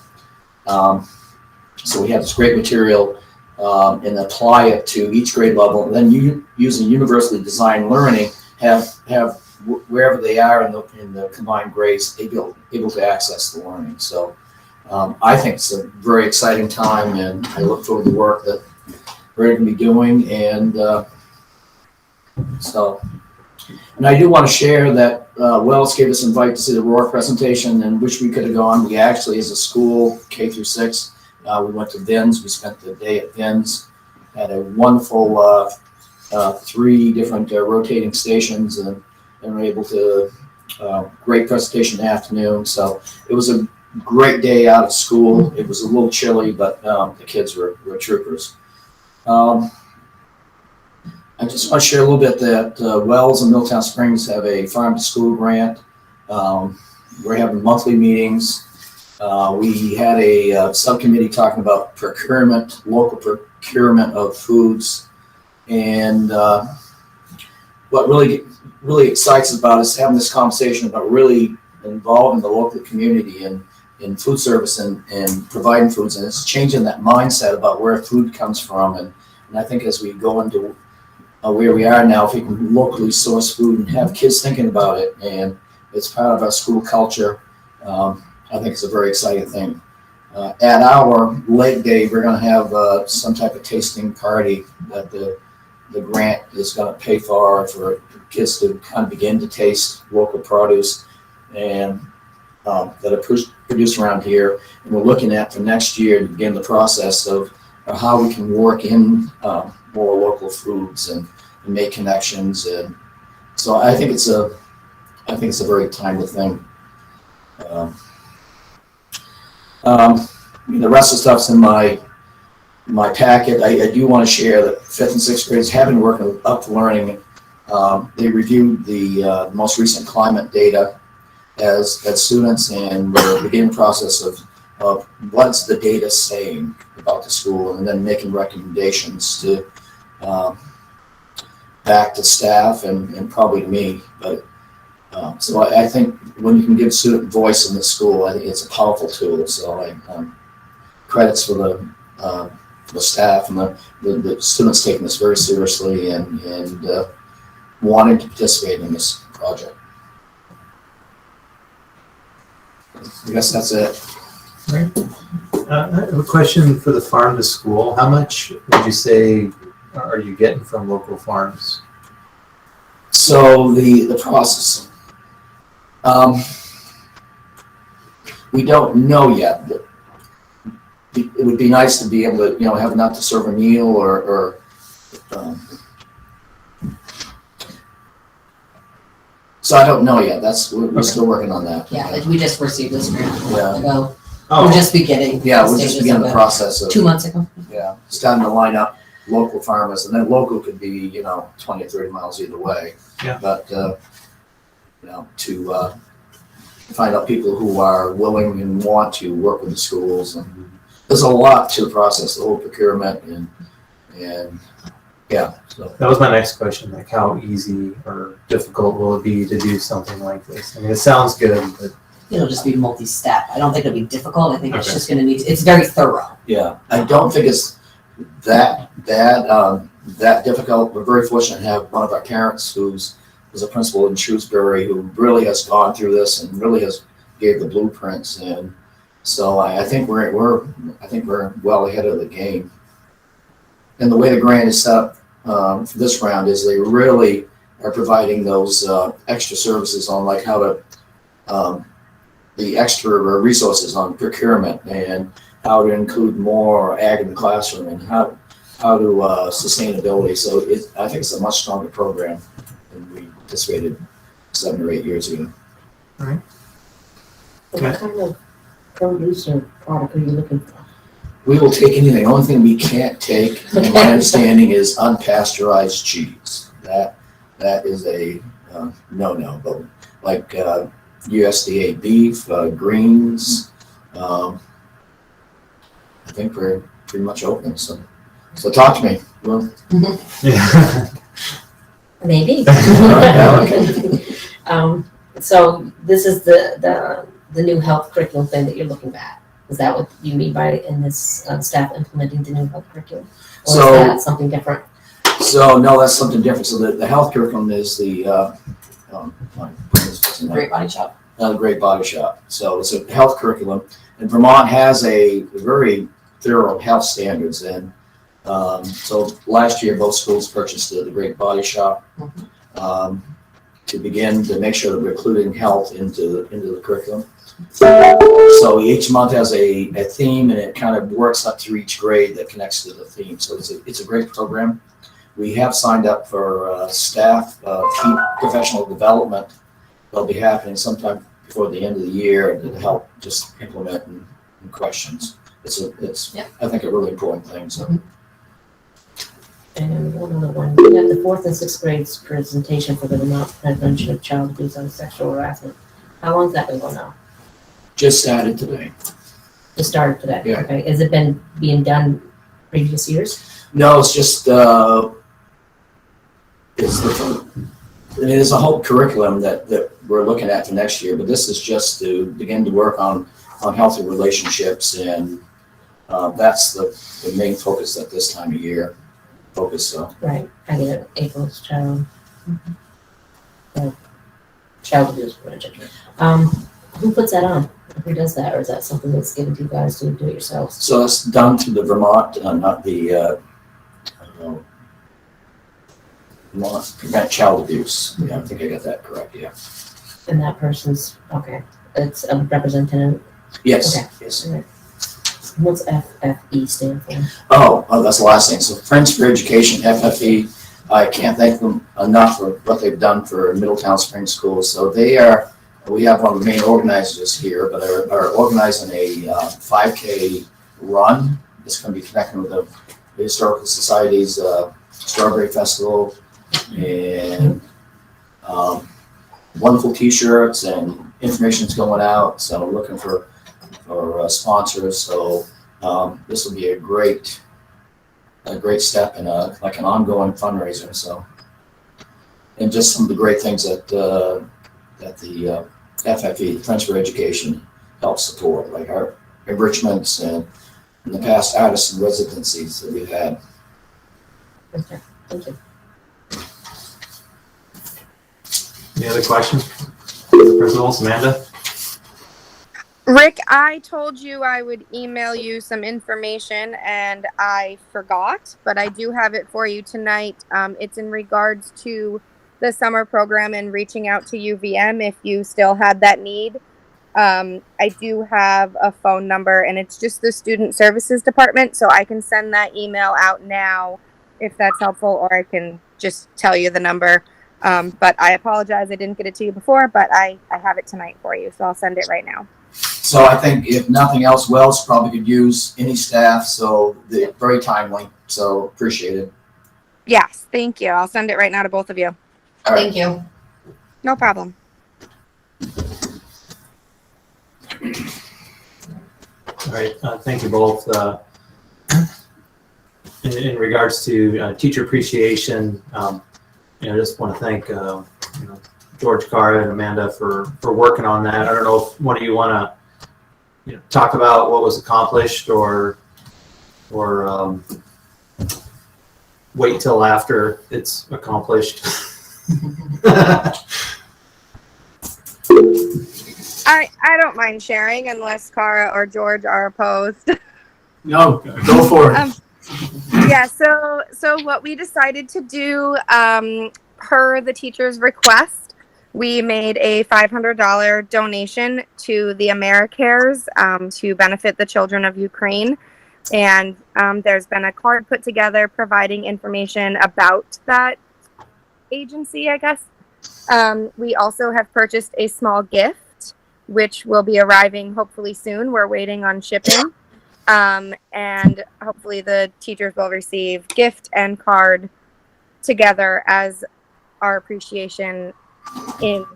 so we have this great material and apply it to each grade level, and then using universally designed learning, have wherever they are in the combined grades, they be able to access the learning. So I think it's a very exciting time, and I look forward to the work that we're going to be doing. And and I do want to share that Wells gave us an invite to see the Roar presentation, and wish we could have gone. We actually, as a school, K through 6, we went to VINS. We spent the day at VINS, had a wonderful 3 different rotating stations, and were able to, great presentation in the afternoon. So it was a great day out of school. It was a little chilly, but the kids were troopers. I just want to share a little bit that Wells and Middletown Springs have a farm to school grant. We're having monthly meetings. We had a subcommittee talking about procurement, local procurement of foods. And what really excites us about is having this conversation about really involving the local community in food service and providing foods. And it's changing that mindset about where food comes from. And I think as we go into where we are now, if we can locally source food and have kids thinking about it, and it's part of our school culture, I think it's a very exciting thing. At our lake day, we're going to have some type of tasting party that the grant is going to pay for kids to kind of begin to taste local produce and that are produced around here. And we're looking at for next year to begin the process of how we can work in more local foods and make connections. And so I think it's a very timely thing. The rest of the stuff's in my packet. I do want to share that 5th and 6th graders have been working up to learning. They reviewed the most recent climate data as students, and we're beginning the process of what's the data saying about the school, and then making recommendations to back to staff and probably to me. But so I think when you can give student voice in the school, I think it's a powerful tool. So credits for the staff and the students taking this very seriously and wanting to participate in this project. I guess that's it. I have a question for the farm to school. How much would you say are you getting from local farms? So the processing, we don't know yet. But it would be nice to be able to, have enough to serve a meal or so I don't know yet. We're still working on that. Yeah, like we just received this grant a Yeah. month ago. Oh, We're just beginning. Yeah, we're stages just beginning of the it. process of 2 months ago. Yeah, starting to line up local farmers, and then local could be, 20 or 30 miles either way. Yeah. But, to find out people who are willing and want to work with the schools, and there's a lot to the process, the whole procurement and yeah, so. that was my next question. Like, how easy or difficult will it be to do something like this? I mean, it sounds good, but It'll just be multi-step. I don't think it'll be difficult. I think it's Okay. just gonna need, it's very thorough. Yeah, I don't think it's that difficult. We're very fortunate to have one of our parents who's a principal in Shrewsbury who really has gone through this and really has gave the blueprints, and so I think we're well ahead of the game. And the way the grant is set up for this round is they really are providing those extra services on like how to the extra resources on procurement and how to include more ag in the classroom and how to sustainability. So I think it's a much stronger program than we anticipated 7 or 8 years ago. What kind of produce or product are you looking for? We will take anything. The only thing we can't take, in my understanding, is unpasteurized cheese. That is a no-no. But like USDA beef, greens, I think we're pretty much open. So talk to me. Well, yeah. Maybe. Yeah, okay. So this is the new health curriculum thing that you're looking at. Is that what you mean by in this staff implementing the new health curriculum? Or So- is that something different? So no, that's something different. So the health curriculum is the Great body shop. Great Body Shop. So it's a health curriculum, and Vermont has a very thorough health standards. And so last year, both schools purchased the Great Body Shop to begin to make sure that we're including health into the curriculum. So each month has a theme, and it kind of works up through each grade that connects to the theme. So it's a great program. We have signed up for staff key professional development. They'll be happening sometime before the end of the year to help just implement and questions. It's Yeah. I think a really important thing. So And one other one, you have the 4th and 6th grades presentation for the Vermont Prevention of Child Abuse and Sexual Harassment. How long has that been going on? just started today. It started today. Yeah. Okay. Has it been being done previous years? No, it's just it is a whole curriculum that we're looking at for next year, but this is just to begin to work on healthy relationships, and that's the main focus at this time of year. So Right. I get it. April's child. Child abuse prevention. Who puts that on? Who does that? Or is that something that's given to you guys to do it yourselves? So it's done through the Vermont, not the Vermont Prevent Child Abuse. Yeah, I think I got that correct. Yeah. And that person's, okay. It's a representative. Yes. Okay. Yes. All right. What's FFE stand for? Oh, that's the last thing. So Friends for Education, FFE, I can't thank them enough for what they've done for Middletown Spring Schools. So we have one of the main organizers here, but are organizing a 5K run. It's going to be connecting with the Historical Society's Strawberry Festival, and wonderful T-shirts and information's going out. So we're looking for sponsors. So this will be a great step in like an ongoing fundraiser. So, and just some of the great things that the FFE, Friends for Education, helps support, like our enrichments and in the past artists and residencies that we've had. Okay. Thank you. Any other questions? The principals, Amanda? Rick, I told you I would email you some information and I forgot, but I do have it for you tonight. It's in regards to the summer program and reaching out to UVM if you still had that need. I do have a phone number and it's just the Student Services Department, so I can send that email out now if that's helpful, or I can just tell you the number. But I apologize I didn't get it to you before, but I have it tonight for you, so I'll send it right now. So I think if nothing else, Wells probably could use any staff, so they're very timely, so appreciate it. Yes, thank you. I'll send it right now to both of you. All right. Thank you. No problem. All right, thank you both. In regards to teacher appreciation, just want to thank George, Cara, and Amanda for working on that. I don't know if one of you want to talk about what was accomplished, or wait till after it's accomplished. I don't mind sharing unless Cara or George are opposed. No, go for it. Yeah, so what we decided to do, per the teacher's request, we made a $500 donation to the AmeriCares to benefit the children of Ukraine. And there's been a card put together providing information about that agency, I guess. We also have purchased a small gift, which will be arriving hopefully soon. We're waiting on shipping. And hopefully the teachers will receive gift and card together as our appreciation, in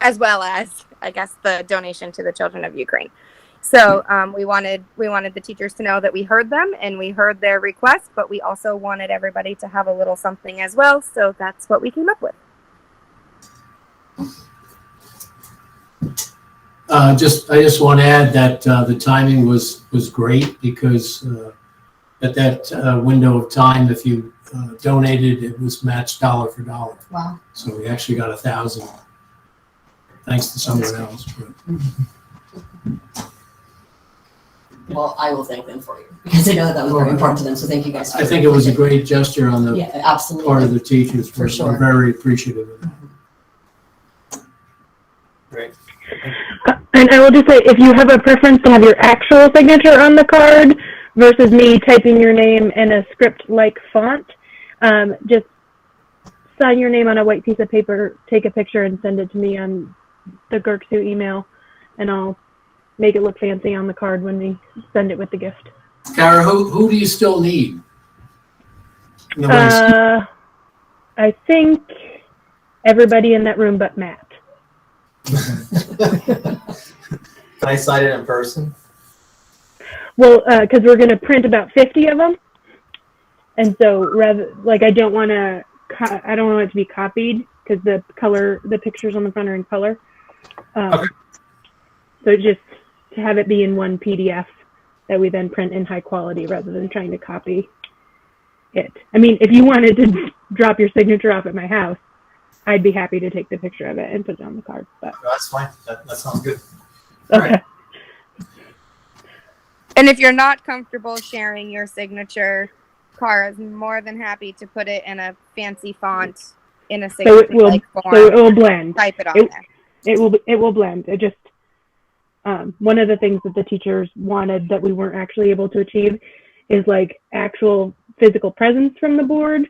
as well as, I guess, the donation to the children of Ukraine. So we wanted the teachers to know that we heard them and we heard their request, but we also wanted everybody to have a little something as well. So that's what we came up with. I just want to add that the timing was great, because at that window of time, if you donated, it was matched dollar for dollar. Wow. So we actually got 1,000, thanks to someone else. Well, I will thank them for you because I know that was very important to them. So thank you guys. I think it was a great gesture on the Yeah, absolutely. part of the teachers. For sure. We're very appreciative of that. Great. And I will just say, if you have a preference to have your actual signature on the card versus me typing your name in a script-like font, just sign your name on a white piece of paper, take a picture, and send it to me on the Gerksu email, and I'll make it look fancy on the card when we send it with the gift. Cara, who do you still need? I think everybody in that room but Matt. Can I sign it in person? Well, because we're going to print about 50 of them, and so I don't want it to be copied because the pictures on the front are in color. Okay. So just to have it be in one PDF that we then print in high quality rather than trying to copy it. I mean, if you wanted to drop your signature off at my house, I'd be happy to take the picture of it and put it on the card. But No, that's fine. That sounds good. okay. And if you're not comfortable sharing your signature, Cara is more than happy to put it in a fancy font in a signature-like form. So it will blend. Type it on there. It will blend. It just one of the things that the teachers wanted that we weren't actually able to achieve is like actual physical presence from the board.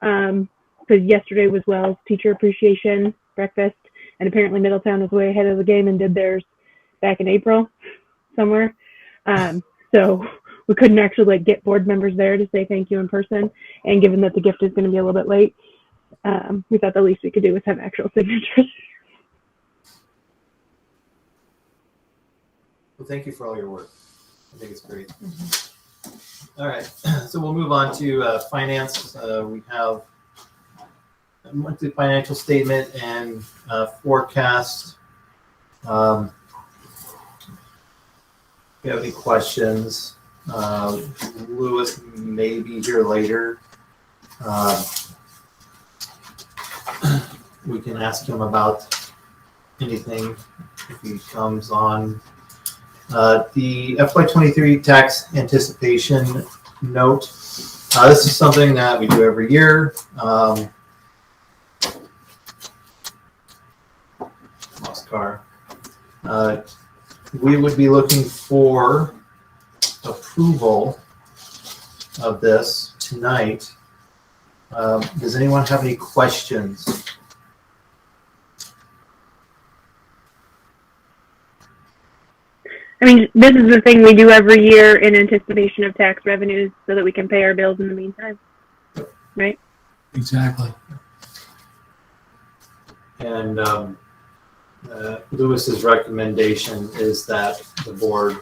Because yesterday was Wells Teacher Appreciation Breakfast, and apparently Middletown was way ahead of the game and did theirs back in April somewhere. So we couldn't actually get board members there to say thank you in person. And given that the gift is going to be a little bit late, we thought the least we could do was have actual signatures. Well, thank you for all your work. I think it's great. All right, so we'll move on to finance. We have a monthly financial statement and forecast. If you have any questions, Lewis may be here later. We can ask him about anything if he comes on. The FY23 tax anticipation note. This is something that we do every year. Lost car. We would be looking for approval of this tonight. Does anyone have any questions? I mean, this is the thing we do every year in anticipation of tax revenues so that we can pay our bills in the meantime. Right? Exactly. And Lewis's recommendation is that the board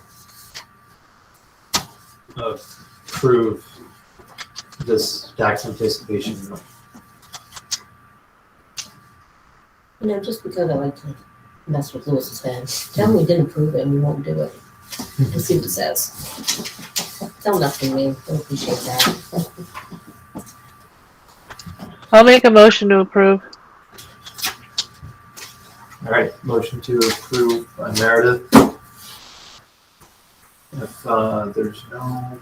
approve this tax anticipation note. You know, just because I like to mess with Lewis's head, tell him we didn't approve it and we won't do it. And see what it says. Tell him that's from me. I appreciate that. I'll make a motion to approve. All right, motion to approve by Meredith. If there's no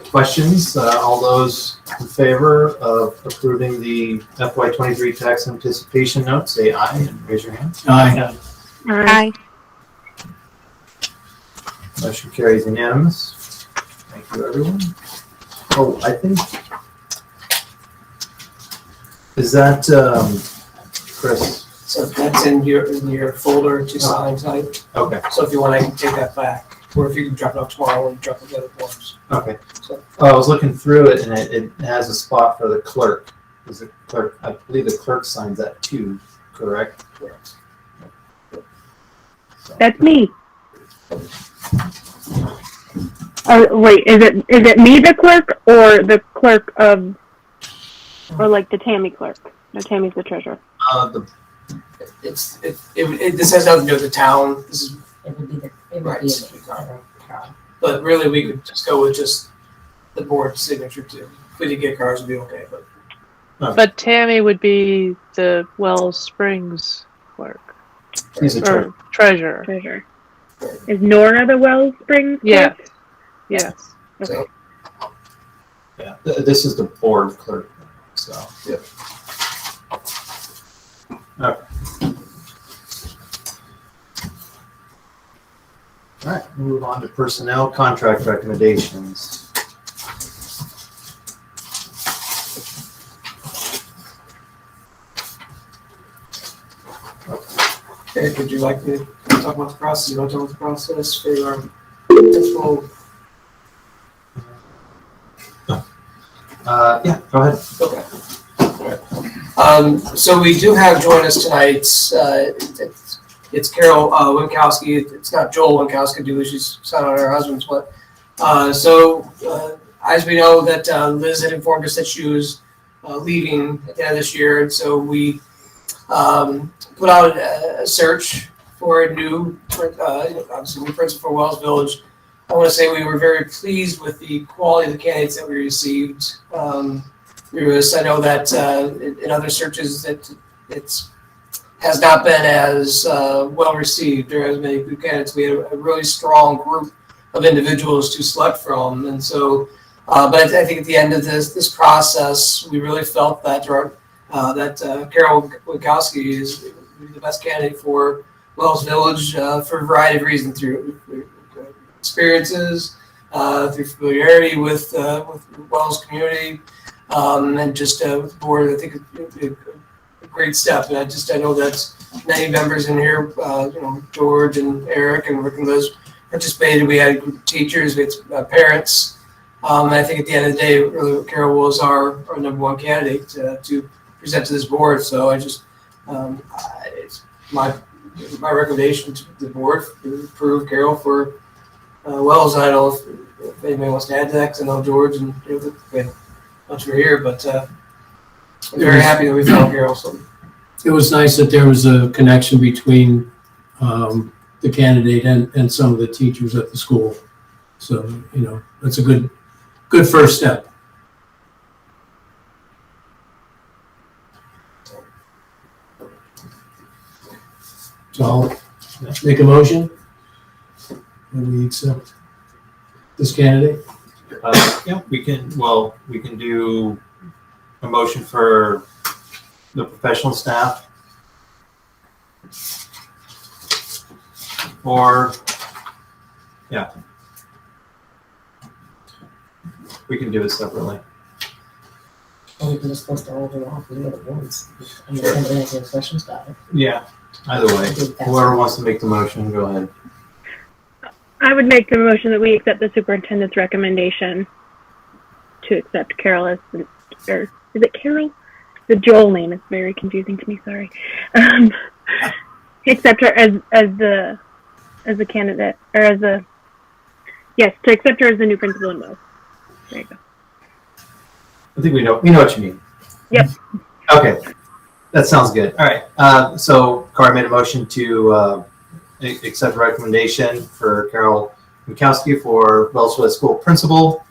questions, all those in favor of approving the FY23 tax anticipation note, say aye and raise your hand. Aye. Aye. Motion carries unanimous. Thank you, everyone. Oh, I think, is that, Chris? So that's in your folder to sign tonight. Okay, So if you want, I can take that back, or if you can drop it off tomorrow and drop it the other forms. okay. So Oh, I was looking through it and it has a spot for the clerk. Is the clerk, I believe the clerk signs that too, correct? correct. That's me. Oh, wait, is it me, the clerk, or the clerk of, or like the Tammy clerk? No, Tammy's the treasurer. This has nothing to do with the town. This is It would be the, it would right. be the, But really, we could just go with just the board signature too. If we did get cars, it'd be okay. But But Tammy would be the Wells Springs clerk He's a or treasurer. Treasurer. Is Nora the Wells Springs Yes. clerk? Yes. so Yeah, this is the board clerk, so. Yep. Okay. All right, move on to personnel contract recommendations. okay, would you like me to talk about the process? You want to talk about the process for our principal? Yeah, go ahead. Okay. So we do have join us tonight. It's Carol Winkowski. It's not Joel Winkowski, do she's son on her husband's, but as we know that Liz had informed us that she was leaving at the end of this year, and so we put out a search for a new, obviously new principal for Wells Village. I want to say we were very pleased with the quality of the candidates that we received. I know that in other searches that it's has not been as well received or as many good candidates. We had a really strong group of individuals to select from, and so. But I think at the end of this process, we really felt that Carol Winkowski is the best candidate for Wells Village for a variety of reasons, through experiences, through familiarity with Wells community, and just the board. I think a great step. And I know that many members in here, George and Eric and Rick and Liz participated. We had teachers, we had parents. And I think at the end of the day, really, Carol was our number one candidate to present to this board. So I just, it's my recommendation to the board to approve Carol for Wells. I don't know if anybody wants to add to that, because I know George and once we're here, but I'm very happy that we found Carol. So It was nice that there was a connection between the candidate and some of the teachers at the school. So, that's a good first step. So I'll make a motion and we accept this candidate. Yeah, we can do a motion for the professional staff. Or, yeah. We can do it separately. Or we can just post all of them off and do it at once. I mean, if anybody has any questions about it. Yeah, either way. Whoever wants to make the motion, go ahead. I would make the motion that we accept the superintendent's recommendation to accept Carol as, or is it Carol? The Joel name is very confusing to me, sorry. Accept her as a candidate, or to accept her as the new principal in Wells. There you go. I think we know what you mean. Yep. Okay, that sounds good. All right. So Cara made a motion to accept recommendation for Carol Mikowski for Wellsville School Principal.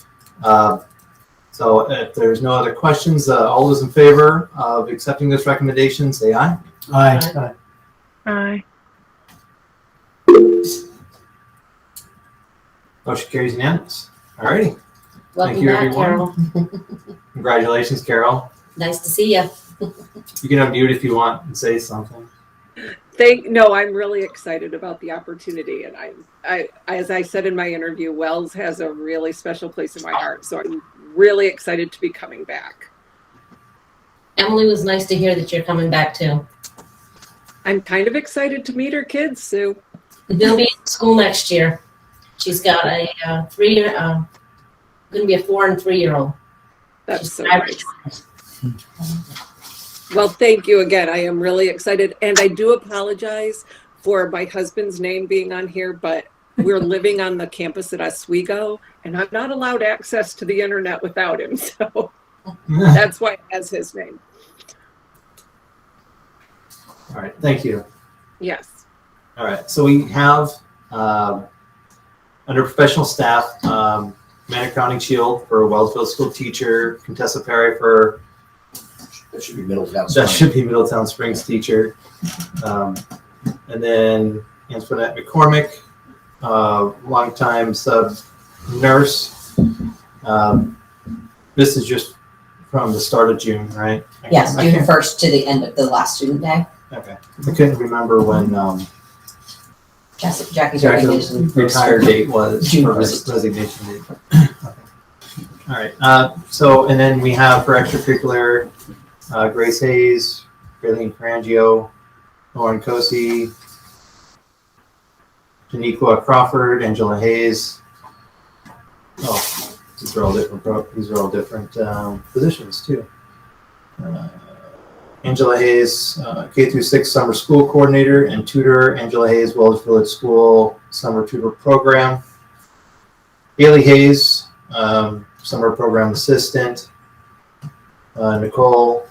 So if there's no other questions, all those in favor of accepting this recommendation, say aye. Aye. Aye. Motion carries unanimous. All righty. Welcome Thank you, back, everyone. Carol. Congratulations, Carol. Nice to see you. You can unmute if you want and say something. I'm really excited about the opportunity, and I as I said in my interview, Wells has a really special place in my heart, so I'm really excited to be coming back. Emily, was nice to hear that you're coming back too. I'm kind of excited to meet her kids, Sue. They'll be in school next year. She's got a 3-year, going to be a 4 and 3-year-old. That's so nice. Well, thank you again. I am really excited, and I do apologize for my husband's name being on here, but we're living on the campus at Oswego, and I'm not allowed access to the internet without him, so that's why it has his name. All right. Thank you. Yes. All right. So we have under professional staff, Manor County Shield for Wellsville school teacher, Contessa Perry for That should be Middletown. that should be Middletown Springs teacher, and then Antoinette McCormick, longtime sub nurse. This is just from the start of June, right? Yes, I June can't- 1st to the end of the last student day. Okay. I couldn't remember when Jackie's Jackie's recommendation. retire date was, June or 1st. resignation date. Okay. All right. So, and then we have for extracurricular, Grace Hayes, Raylene Carangio, Lauren Cosi, Janiqua Crawford, Angela Hayes. Oh, these are all different positions too. Angela Hayes, K through 6 summer school coordinator and tutor. Angela Hayes, Wells Village School summer tutor program. Haley Hayes, summer program assistant. Nicole.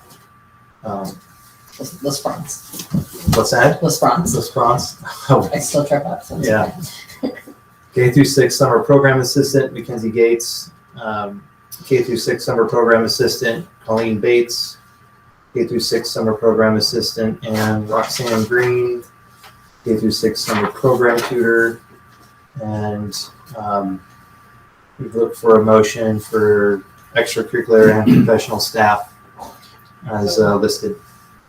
Los Bronx. What's that? Los Bronx. Los Bronx. Oh, I still trip up. So it's Yeah. okay. K through 6 summer program assistant, Mackenzie Gates. K through 6 summer program assistant, Colleen Bates. K through 6 summer program assistant, and Roxanne Green. K through 6 summer program tutor. And we've looked for a motion for extracurricular and professional staff as listed.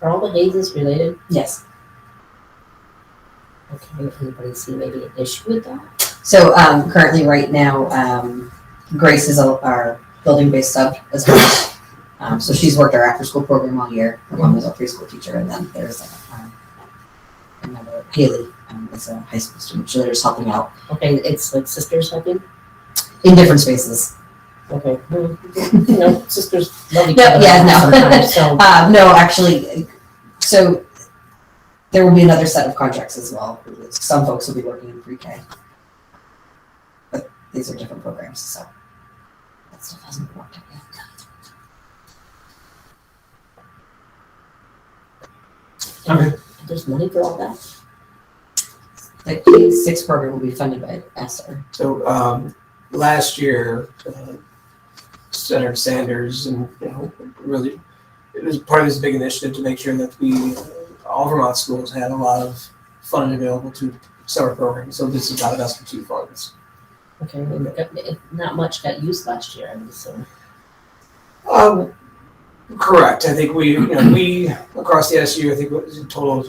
Are all the Hazes related? Yes. Okay, anybody see maybe an issue with that? So currently, right now, Grace is our building-based sub as well. So she's worked our after-school program all year, along with our preschool teacher, and then there's another Haley is a high school student. So they're just helping out Okay, it's like sisters helping? in different spaces. Okay. Sisters love each No, other. yeah, no. sometimes, so, No, actually, so there will be another set of contracts as well. Some folks will be working in pre-K, but these are different programs, so that stuff hasn't worked out yet. Okay. there's money for all that? The K-6 program will be funded by ESSER. So last year, Senator Sanders and really it was part of this big initiative to make sure that all Vermont schools had a lot of funding available to summer programs. So this is not investment to funds. Okay, well, not much got used last year, I would assume. Correct. I think we across the SU, I think it was in total,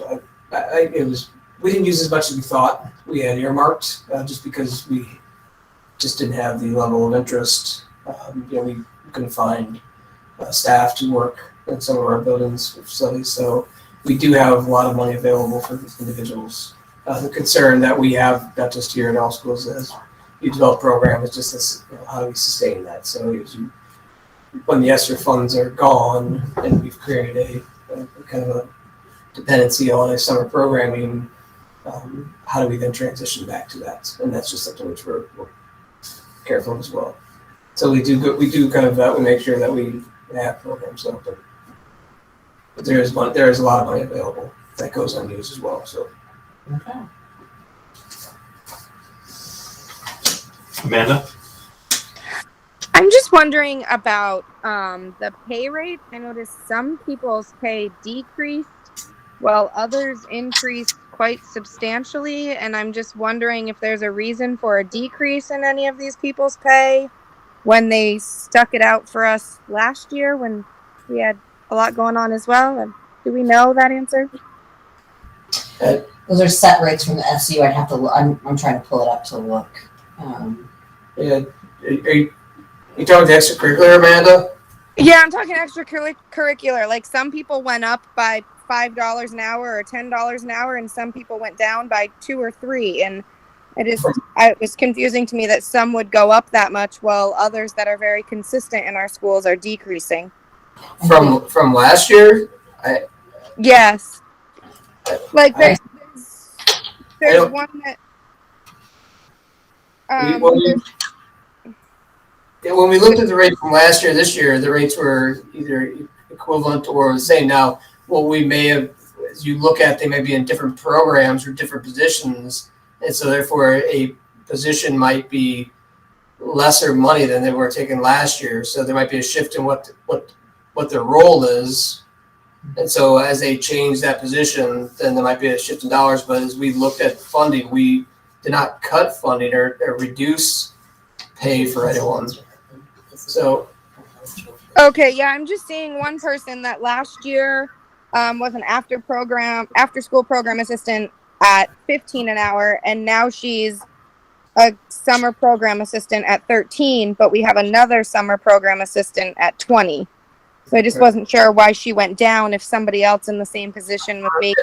we didn't use as much as we thought we had earmarked, just because we just didn't have the level of interest. We couldn't find staff to work in some of our buildings or facilities, so we do have a lot of money available for individuals. The concern that we have, not just here in all schools, as you develop program, is just this, how do we sustain that? So when the ESSER funds are gone and we've created a kind of a dependency on a summer programming, how do we then transition back to that? And that's just something which we're careful of as well. So we do kind of we make sure that we have programs open. But there is a lot of money available that goes unused as well. So Okay. Amanda? I'm just wondering about the pay rate. I noticed some people's pay decreased while others increased quite substantially. And I'm just wondering if there's a reason for a decrease in any of these people's pay when they stuck it out for us last year when we had a lot going on as well. And do we know that answer? Those are set rates from the SU. I'd have to look. I'm trying to pull it up to look. yeah, are you talking the extracurricular, Amanda? Yeah, I'm talking extracurricular. Like some people went up by $5 an hour or $10 an hour, and some people went down by $2 or $3. And it was confusing to me that some would go up that much while others that are very consistent in our schools are decreasing. From last year? Yes. Like there's one that. When we looked at the rate from last year, this year, the rates were either equivalent or the same. Now, what we may have, as you look at, they may be in different programs or different positions, and so therefore a position might be lesser money than they were taking last year. So there might be a shift in what their role is, and so as they change that position, then there might be a shift in dollars. But as we looked at funding, we did not cut funding or reduce pay for anyone. So, okay, yeah, I'm just seeing one person that last year was an after school program assistant at $15 an hour, and now she's a summer program assistant at $13, but we have another summer program assistant at $20. So I just wasn't sure why she went down if somebody else in the same position would make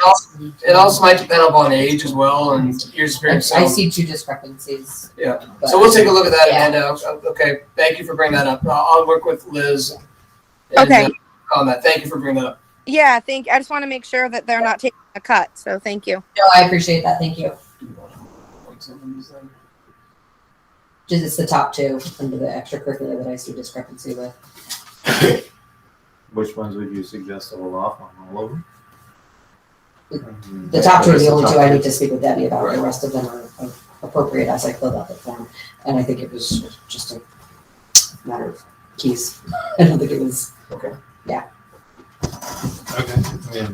it also might depend upon age as well and years experience. I see two discrepancies. Yeah. So we'll take a look at that, Yeah. Amanda. Okay. Thank you for bringing that up. I'll work with Liz. Okay. On that. Thank you for bringing that up. Yeah, I just want to make sure that they're not taking a cut. So thank you. No, I appreciate that. Thank you. Just it's the top two under the extracurricular that I see discrepancy with. Which ones would you suggest to hold off on? All of them? The top two are the only two I need to speak with Debbie about. The rest of them are appropriate as I filled out the form. And I think it was just a matter of keys. I don't think it was. Okay. Yeah. Okay.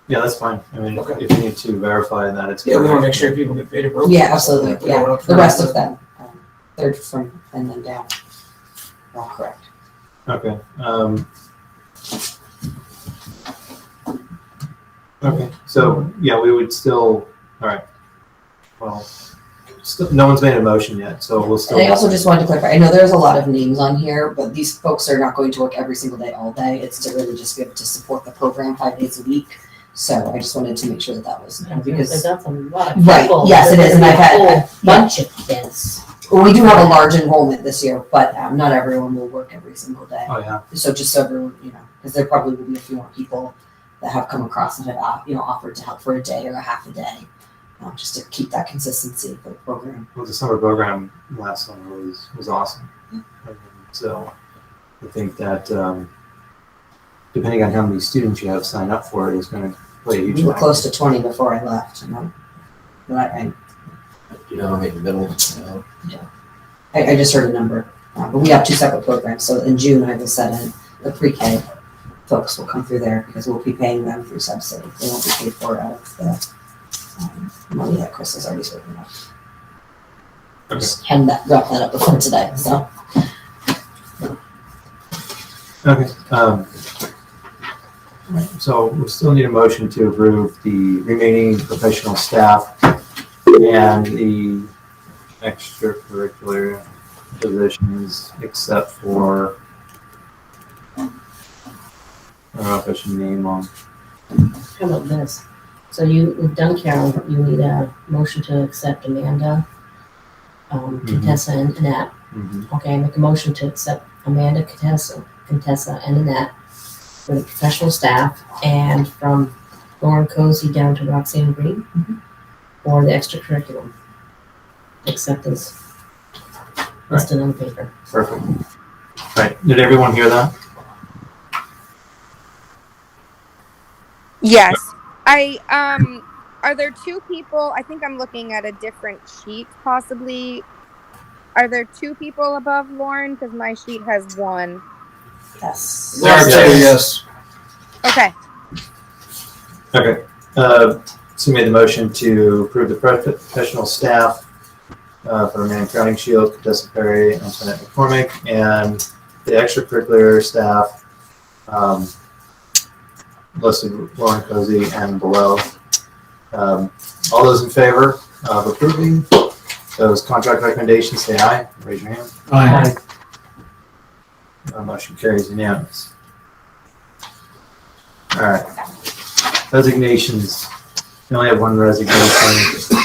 Yeah, that's fine. I mean, Okay. if you need to verify that it's. Yeah, we want to make sure people get paid appropriately. Yeah, absolutely. Yeah. The rest of them, third from and then down. All correct. Okay. Okay. So yeah, we would still. All right. Well, no one's made a motion yet, so we'll still. And I also just wanted to clarify. I know there's a lot of names on here, but these folks are not going to work every single day, all day. It's to really just be able to support the program 5 days a week. So I just wanted to make sure that was because That's a lot of right. people. Yes, it is, and I've had a bunch of kids. well, we do have a large enrollment this year, but not everyone will work every single day. Oh yeah. So just so everyone, because there probably will be a few more people that have come across and have offered to help for a day or a half a day, just to keep that consistency for the program. Well, the summer program last summer was awesome. So I think that depending on how many students you have signed up for it is going to play a huge We were role. close to 20 before I left. Right. In the middle. I just heard a number, but we have two separate programs. So in June, I will set in the pre-K folks will come through there because we'll be paying them through subsidy. They won't be paid for out of the money that Chris has already spoken about. Okay. Just wrap that up before today, so. Okay. Right, so we still need a motion to approve the remaining professional staff and the extracurricular positions, except for, I don't know if I should name them. How about this? So you've done Carol, you need a motion to accept Amanda, Contessa, and Annette. Mhm. Okay, make a motion to accept Amanda, Contessa, and Annette for the professional staff, and from Lauren Cozy down to Roxanne Green for the extracurriculum acceptance listed on the paper. Perfect. Right, did everyone hear that? Yes. Are there two people? I think I'm looking at a different sheet, possibly. Are there two people above Lauren? Because my sheet has one. Yes. There are two, yes. Okay. Okay. So made the motion to approve the professional staff for Man Crowning Shield, Contessa Perry, Antoinette McCormick, and the extracurricular staff listed Lauren Cozy and below. All those in favor of approving those contract recommendations, say aye. Raise your hand. Aye. Motion carries unanimous. All right. Resignations. We only have one resignation.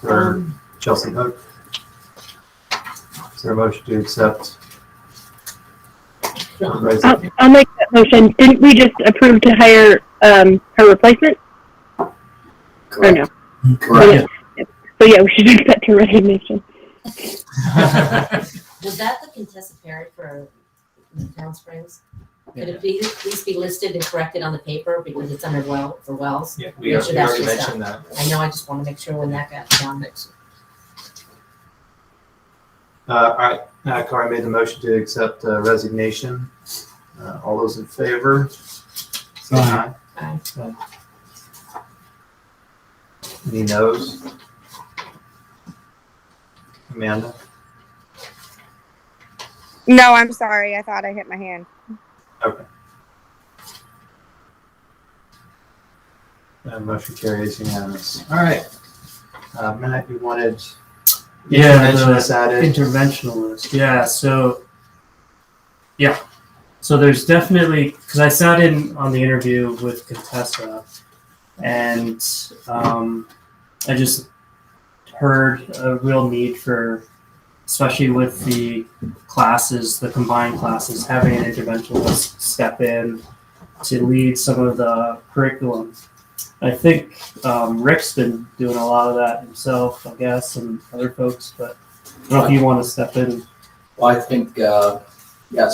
For Chelsea Hook. Is there a motion to accept? Resignation? I'll make that motion. Didn't we just approve to hire her replacement? Or no? Correct. So yeah, we should accept her resignation. Was that the Contessa Perry for Town Springs? Could it be, at least be listed and corrected on the paper because it's under for Wells? Yeah, we Make sure that's already just mentioned that. I know, I just want to make sure when that got done. All right, Corey made the motion to accept resignation. All those in favor? Say aye. Aye. Any noes? Amanda? No, I'm sorry. I thought I hit my hand. Okay. Motion carries unanimous. All right. Matt, you wanted interventionist added? Interventionalist. Yeah. So there's definitely, because I sat in on the interview with Contessa, and I just heard a real need for, especially with the classes, the combined classes, having an interventionist step in to lead some of the curriculum. I think Rick's been doing a lot of that himself, I guess, and other folks, but I don't know if you want to step in. Well, I think, so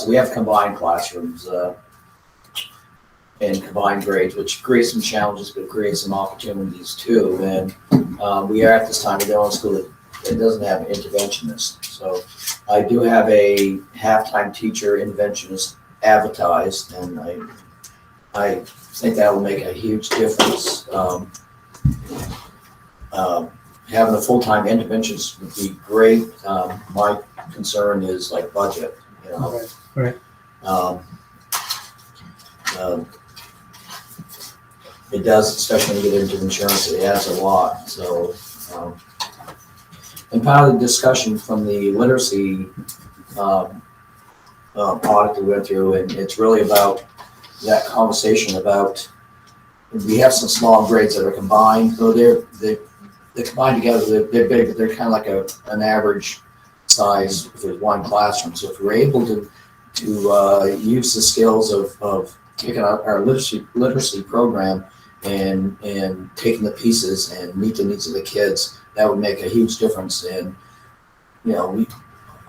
we have combined classrooms and combined grades, which creates some challenges, but creates some opportunities too. And we are at this time of the only school that doesn't have an interventionist. So I do have a half-time teacher interventionist advertised, and I think that will make a huge difference. Having a full-time interventionist would be great. My concern is like budget, you know. Right. It does, especially when you get into insurance, it adds a lot. So, and part of the discussion from the literacy audit that we went through, and it's really about that conversation about, we have some small grades that are combined, though they're combined together, they're big, but they're kind of like an average size for one classroom. So if we're able to use the skills of taking our literacy program and taking the pieces and meet the needs of the kids, that would make a huge difference. And a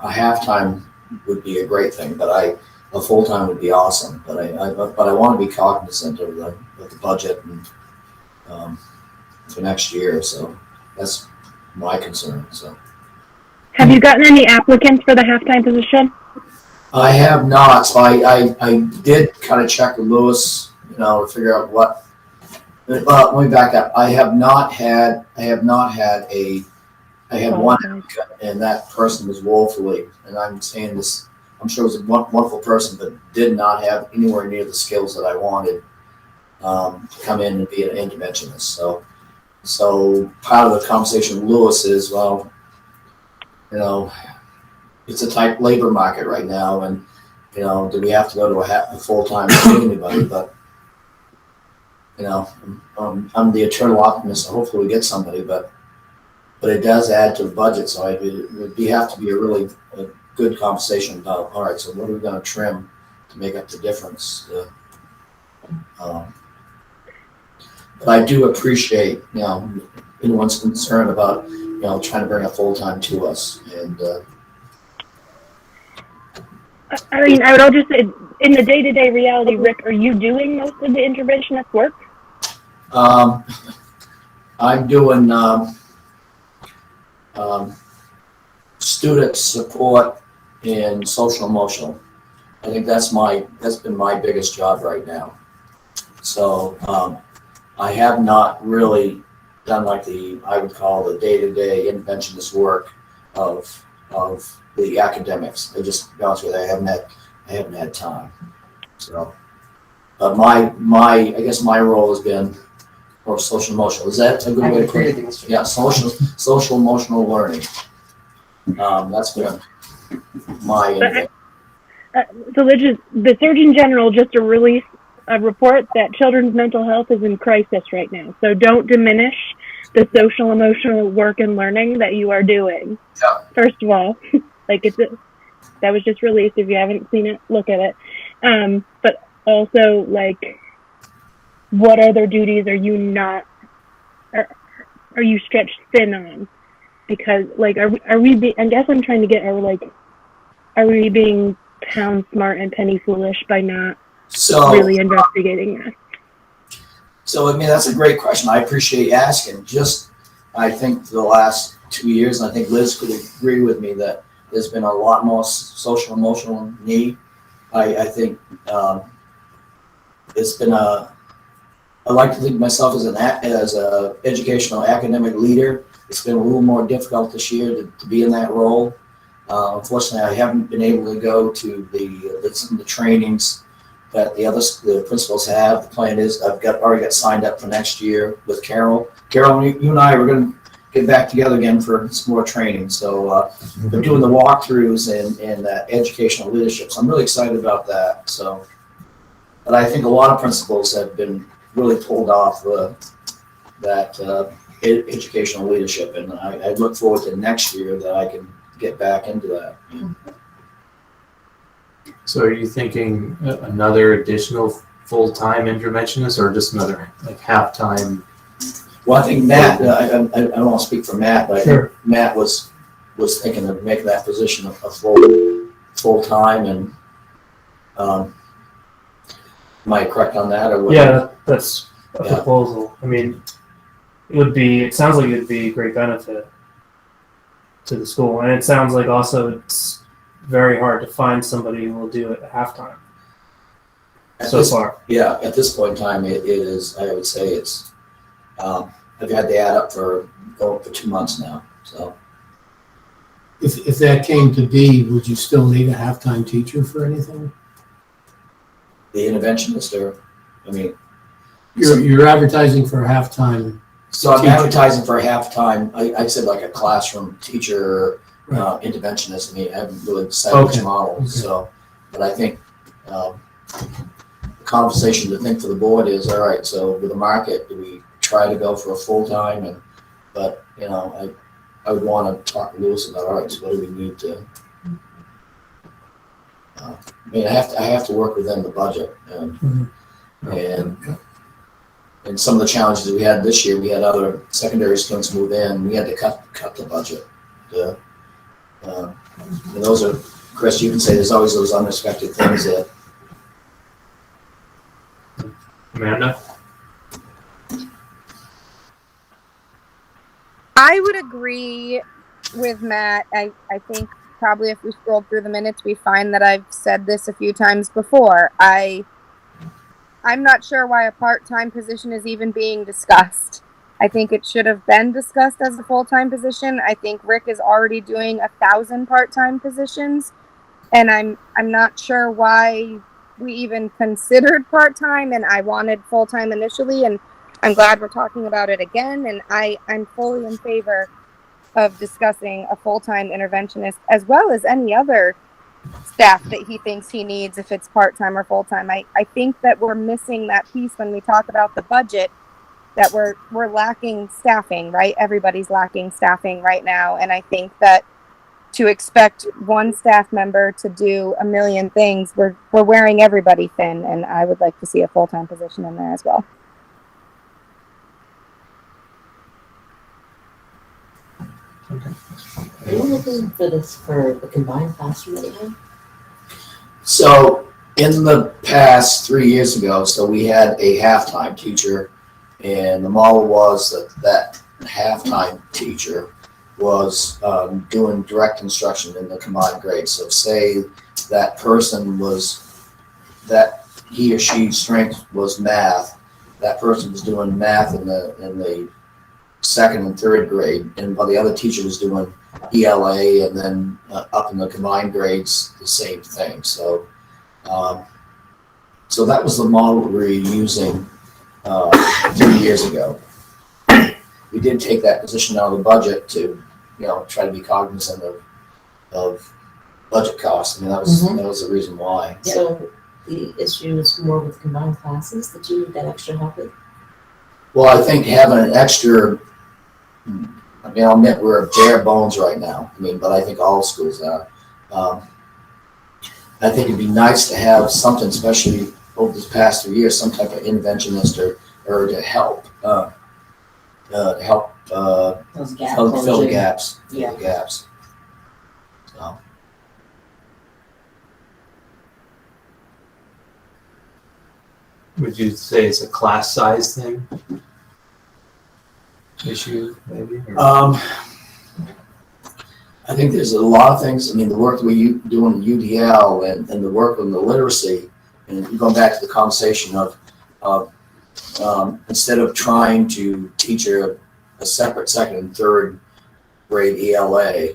halftime would be a great thing, but a full time would be awesome. But I want to be cognizant of the budget and for next year. So that's my concern. So. Have you gotten any applicants for the halftime position? I have not. So I did kind of check with Lewis to figure out what. Let me back up. I had one applicant, and that person was woefully, and I'm saying this, I'm sure it was a wonderful person, but did not have anywhere near the skills that I wanted to come in and be an interventionist. So part of the conversation with Lewis is, well, it's a tight labor market right now, and do we have to go to a full-time anybody? But I'm the eternal optimist. So hopefully we get somebody, but it does add to the budget. So it would have to be a really good conversation about, all right, so what are we going to trim to make up the difference? But I do appreciate, anyone's concerned about, trying to bring a full-time to us. And I mean, I would all just say, in the day-to-day reality, Rick, are you doing most of the interventionist work? I'm doing student support and social emotional. I think that's been my biggest job right now. So I have not really done like I would call the day-to-day interventionist work of the academics. I just, to be honest with you, I haven't had time. So, but I guess my role has been more social emotional. Is that a good way to put it? Yeah, social emotional learning. That's been my. So the Surgeon General just released a report that children's mental health is in crisis right now. So don't diminish the social emotional work and learning that you are doing. Yeah. First of all, that was just released. If you haven't seen it, look at it. But also, what other duties are you not? Are you stretched thin on? Because are we? I guess I'm trying to get are we being pound smart and penny foolish by not really investigating that? So, I mean, that's a great question. I appreciate you asking. I think for the last 2 years, and I think Liz could agree with me that there's been a lot more social emotional need. I think it's been I like to think of myself as a educational academic leader. It's been a little more difficult this year to be in that role. Unfortunately, I haven't been able to go to the trainings that the principals have. The plan is I've already got signed up for next year with Carol. Carol, you and I are going to get back together again for some more training. So we're doing the walkthroughs and educational leadership. So I'm really excited about that. So, but I think a lot of principals have been really pulled off that educational leadership, and I look forward to next year that I can get back into that. So are you thinking another additional full-time interventionist, or just another half-time? Well, I think Matt, I don't want to speak for Matt, but I think Matt was thinking of making that position a full-time, and am I correct on that? Or yeah, that's a proposal. I mean, it sounds like it would be a great benefit to the school, and it sounds like also it's very hard to find somebody who will do it at halftime so far. Yeah, at this point in time, it is, I would say it's, I've had the ad up for 2 months now, so. If that came to be, would you still need a halftime teacher for anything? The interventionist, or, I mean. You're advertising for a halftime. So I'm advertising for a halftime, I said like a classroom teacher, interventionist. I mean, I haven't really decided which model, so, but I think the conversation to think for the board is, all right, so with the market, do we try to go for a full-time? But I would want to talk to Lewis about, all right, so what do we need to, I mean, I have to work within the budget, and some of the challenges we had this year, we had other secondary students move in. We had to cut the budget. And those are, Chris, you can say there's always those unexpected things that. Amanda? I would agree with Matt. I think probably if we scroll through the minutes, we find that I've said this a few times before. I I'm not sure why a part-time position is even being discussed. I think it should have been discussed as a full-time position. I think Rick is already doing 1,000 part-time positions, and I'm not sure why we even considered part-time, and I wanted full-time initially, and I'm glad we're talking about it again, and I'm fully in favor of discussing a full-time interventionist as well as any other staff that he thinks he needs, if it's part-time or full-time. I think that we're missing that piece when we talk about the budget, that we're lacking staffing, right? Everybody's lacking staffing right now. And I think that to expect one staff member to do a million things, we're wearing everybody thin. And I would like to see a full-time position in there as well. Are you looking for this for the combined classroom that you have? So in the past 3 years ago, so we had a halftime teacher, and the model was that halftime teacher was doing direct instruction in the combined grades. So say that person that he or she's strength was math, that person was doing math in the second and third grade, and while the other teacher was doing ELA, and then up in the combined grades, the same thing. So, so that was the model we were using 3 years ago. We did take that position out of the budget to, try to be cognizant of budget costs. I mean, that was the reason why. So the issue is more with combined classes that you need that extra help with? Well, I think having an extra, I'll admit we're bare bones right now. But I think all schools are. I think it'd be nice to have something, especially over this past 3 years, some type of interventionist or to help Those gaps. fill the gaps. Yeah. Fill the gaps. So. Would you say it's a class size thing? Issue, maybe? Or? I think there's a lot of things. The work that we do in the UDL and the work on the literacy, and going back to the conversation of instead of trying to teach a separate second and third grade ELA,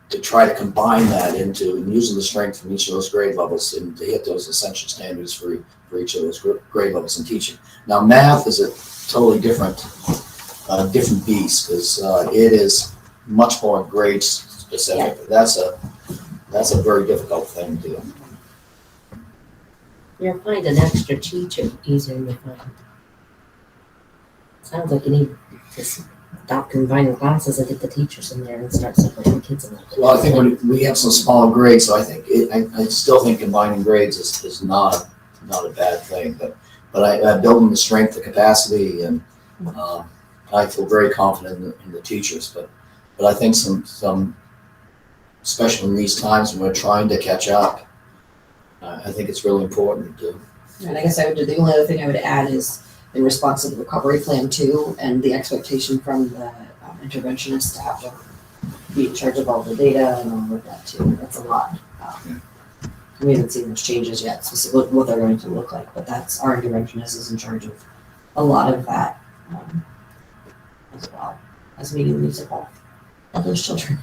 to try to combine that into using the strength from each of those grade levels and to hit those essential standards for each of those grade levels in teaching. Now, math is a totally different beast, because it is much more grade specific. Yeah. That's a very difficult thing to do. You'll find an extra teacher easier to find. Sounds like you need to stop combining classes and get the teachers in there and start separating kids in there. Well, I think when we have some small grades, so I think I still think combining grades is not a bad thing. But I building the strength, the capacity, and I feel very confident in the teachers. But I think some, especially in these times when we're trying to catch up, I think it's really important to. And I guess the only other thing I would add is in response to the recovery plan too, and the expectation from the interventionist staff to be in charge of all the data and all of that too. That's a lot. We haven't seen those changes yet, specifically what they're going to look like, but that's our interventionist is in charge of a lot of that as well as meeting the needs of all of those children.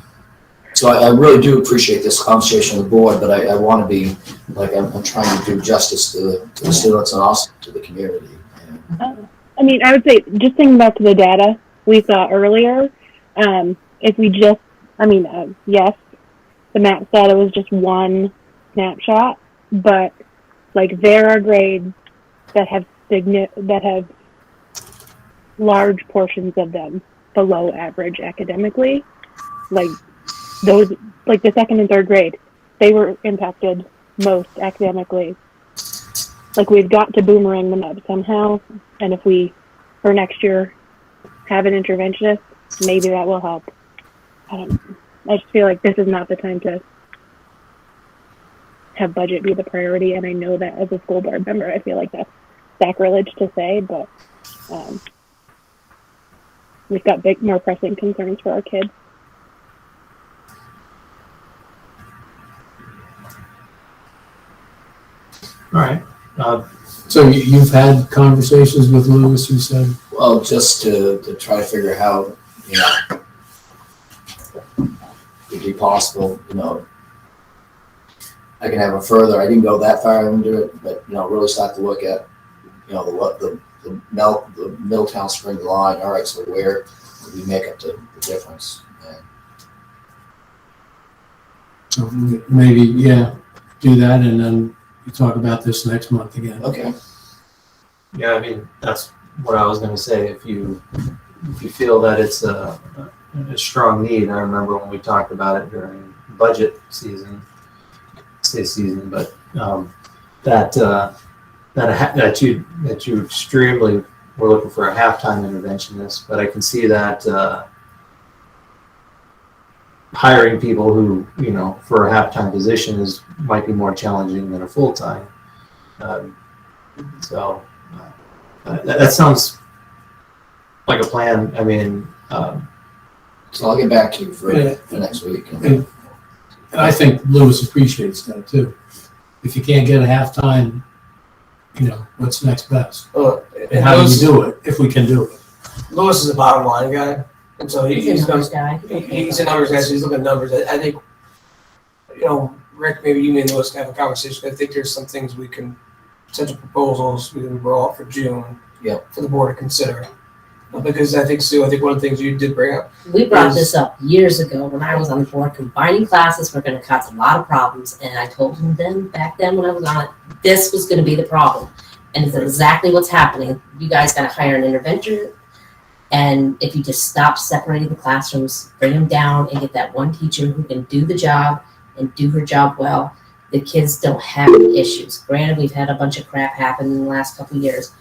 So I really do appreciate this conversation on the board, but I want to be I'm trying to do justice to the students and also to the community. I would say, just thinking back to the data we saw earlier, if we just, yes, the MAPS data was just one snapshot, but there are grades that have large portions of them below average academically, those, the second and third grade, they were impacted most academically. We've got to boomerang them up somehow, and if we, for next year, have an interventionist, maybe that will help. I just feel like this is not the time to have budget be the priority, and I know that as a school board member, I feel like that's sacrilege to say, but we've got more pressing concerns for our kids. All right. So you've had conversations with Lewis, you said? Well, just to try to figure how, you know, it'd be possible, you know, I can have a further, I didn't go that far into it, but, you know, really start to look at, you know, the Middletown Spring line. All right, so where do we make up the difference? And So maybe, yeah, do that and then you talk about this next month again. okay, Yeah, I mean, that's what I was gonna say. If you feel that it's a strong need, I remember when we talked about it during budget season, but that you extremely were looking for a halftime interventionist, but I can see that hiring people who, you know, for a halftime position might be more challenging than a full-time. So that sounds like a plan. I mean, so I'll get back to you for next week. And I think Lewis appreciates that too. If you can't get a halftime, you know, what's next best? And how do you do it, if we can do it? Lewis is a bottom line guy, and so He's a numbers guy. he's a numbers guy, so he's looking at numbers. I think, you know, Rick, maybe you and Lewis can have a conversation. I think there's some things we can, potential proposals we can roll out for June. Yep. For the board to consider. Because I think, Sue, one of the things you did bring up. We brought this up years ago when I was on the board. Combining classes were going to cause a lot of problems, and I told them then, back then when I was on it, this was going to be the problem. And it's exactly what's happening. You guys got to hire an interventor, and if you just stop separating the classrooms, bring them down, and get that one teacher who can do the job and do her job well, the kids don't have any issues. Granted, we've had a bunch of crap happen in the last couple of years,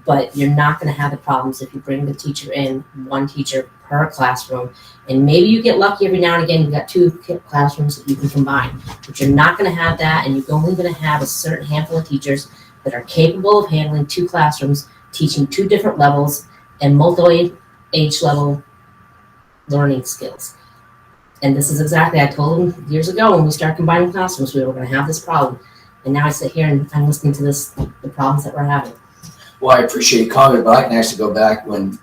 but you're not going to have the problems if you bring the teacher in, one teacher per classroom. And maybe you get lucky every now and again, you've got two classrooms that you can combine. But you're not going to have that, and you're only going to have a certain handful of teachers that are capable of handling two classrooms, teaching two different levels and multi-age level learning skills. And this is exactly, I told them years ago when we started combining classrooms, we were going to have this problem. And now I sit here and I'm listening to the problems that we're having. well, I appreciate your comment, but I can actually go back when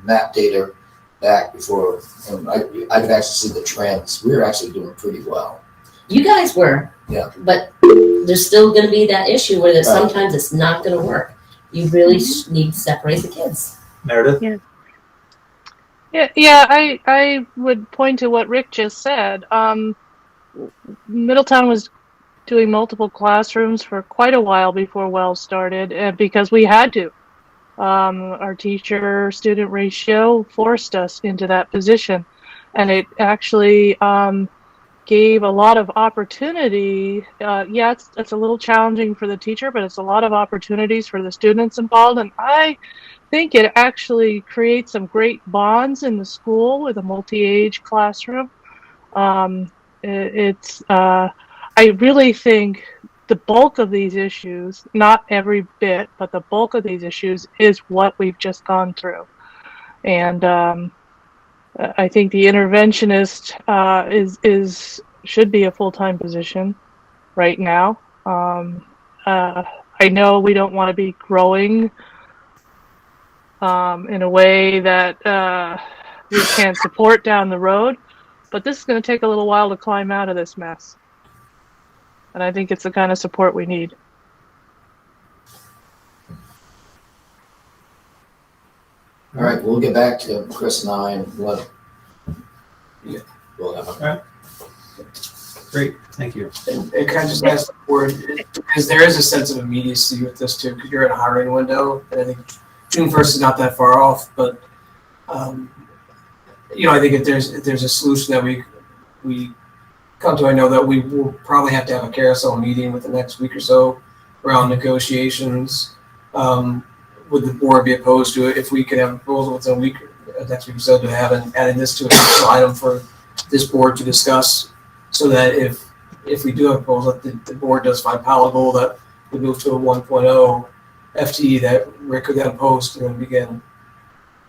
map data back before, and I could actually see the trends. We were actually doing pretty well. You guys were. Yeah. But there's still going to be that issue where sometimes it's not going to work. You really need to separate the kids. Meredith? Yeah, I would point to what Rick just said. Middletown was doing multiple classrooms for quite a while before Wells started, because we had to. Our teacher-student ratio forced us into that position, and it actually gave a lot of opportunity. It's a little challenging for the teacher, but it's a lot of opportunities for the students involved, and I think it actually creates some great bonds in the school with a multi-age classroom. I really think the bulk of these issues, not every bit, but the bulk of these issues is what we've just gone through. And I think the interventionist should be a full-time position right now. I know we don't want to be growing in a way that we can support down the road, but this is going to take a little while to climb out of this mess. And I think it's the kind of support we need. All right, we'll get back to Chris and I and we'll have All right. Great, thank you. And can I just ask the board, because there is a sense of immediacy with this too, because you're in a hiring window, and I think June 1st is not that far off, but I think if there's a solution that we come to, I know that we will probably have to have a carousel meeting with the next week or so around negotiations. Would the board be opposed to it if we could have a proposal within a week, next week or so, to have adding this to an additional item for this board to discuss, so that if we do have a proposal that the board does find palatable, that we move to a 1.0 FTE that Rick could then post and then begin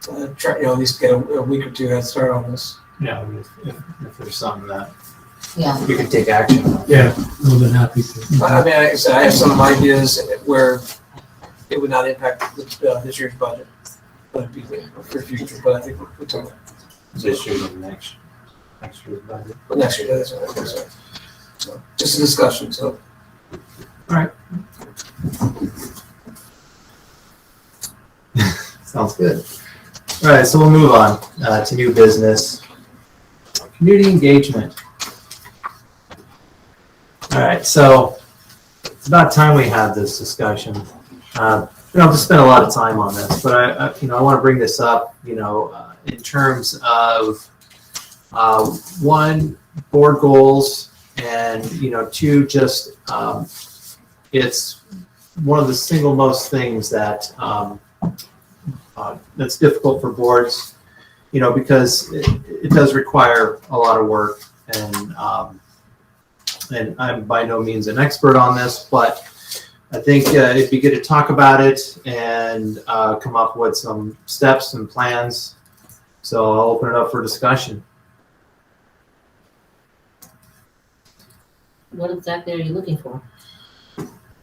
at least get a week or two head start on this. Yeah, I mean, if there's something that Yeah. we can take action on. Yeah, more than happy to. I mean, like I said, I have some ideas where it would not impact this year's budget. But it'd be for future, but I think we're talking This year and next year's budget. about next year, that's what I think, so, just a discussion, so. Sounds good. All right, so we'll move on to new business. Community engagement. All right, so it's about time we had this discussion. We don't have to spend a lot of time on this, but I want to bring this up, in terms of one, board goals, and two, just it's one of the single most things that that's difficult for boards, because it does require a lot of work, and I'm by no means an expert on this, but I think it'd be good to talk about it and come up with some steps and plans. So I'll open it up for discussion. What exactly are you looking for?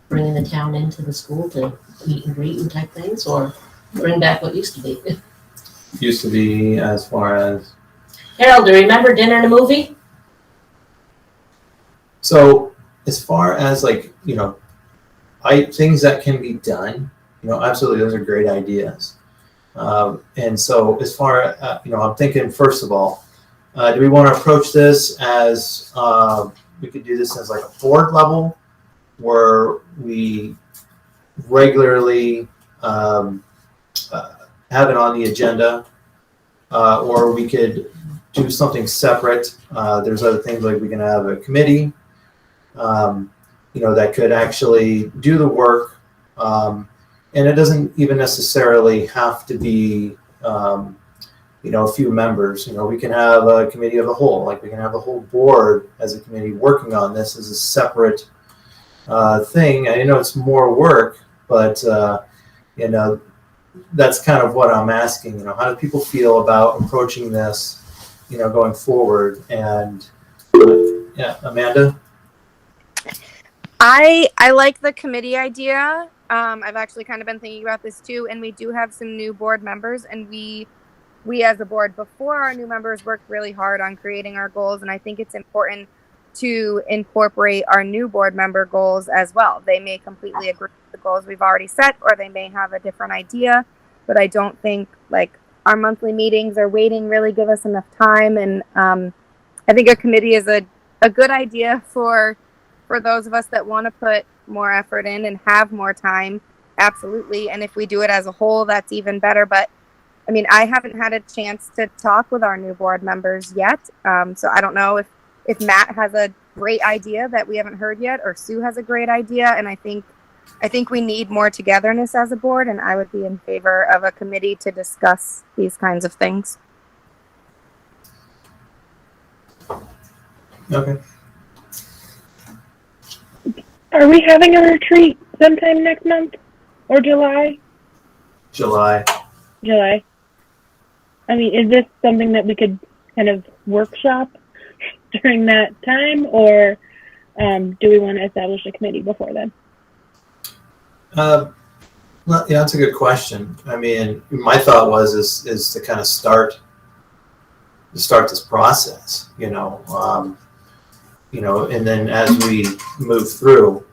Bringing the town into the school to meet and greet and type things, or bring back what used to be? Used to be, as far as, Harold, do you remember dinner and a movie? so as far as things that can be done, absolutely, those are great ideas. And so as far, I'm thinking, first of all, do we want to approach this as, we could do this as like a board level, where we regularly have it on the agenda, or we could do something separate. There's other things, like we can have a committee, that could actually do the work. And it doesn't even necessarily have to be, a few members. We can have a committee of the whole, like we can have the whole board as a committee working on this as a separate thing. I know it's more work, but, that's kind of what I'm asking. How do people feel about approaching this, going forward? And yeah, Amanda? I like the committee idea. I've actually kind of been thinking about this too, and we do have some new board members, and we as a board, before our new members, worked really hard on creating our goals, and I think it's important to incorporate our new board member goals as well. They may completely agree with the goals we've already set, or they may have a different idea, but I don't think our monthly meetings or waiting really give us enough time, and I think a committee is a good idea for those of us that want to put more effort in and have more time. Absolutely. And if we do it as a whole, that's even better. But I mean, I haven't had a chance to talk with our new board members yet. So I don't know if Matt has a great idea that we haven't heard yet, or Sue has a great idea. And I think we need more togetherness as a board, and I would be in favor of a committee to discuss these kinds of things. Okay. Are we having a retreat sometime next month or July? July. I mean, is this something that we could kind of workshop during that time, or do we want to establish a committee before then? Well, yeah, that's a good question. I mean, my thought is to kind of start this process, and then as we move through,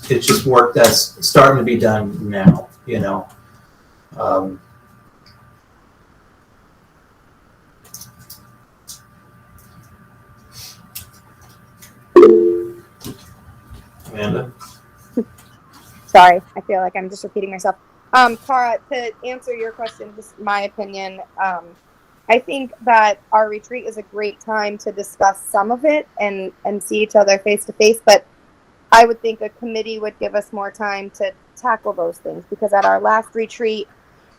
it's just work that's starting to be done now, Amanda? Sorry, I feel like I'm just repeating myself. Cara, to answer your question, just my opinion, I think that our retreat is a great time to discuss some of it and see each other face to face, but I would think a committee would give us more time to tackle those things, because at our last retreat,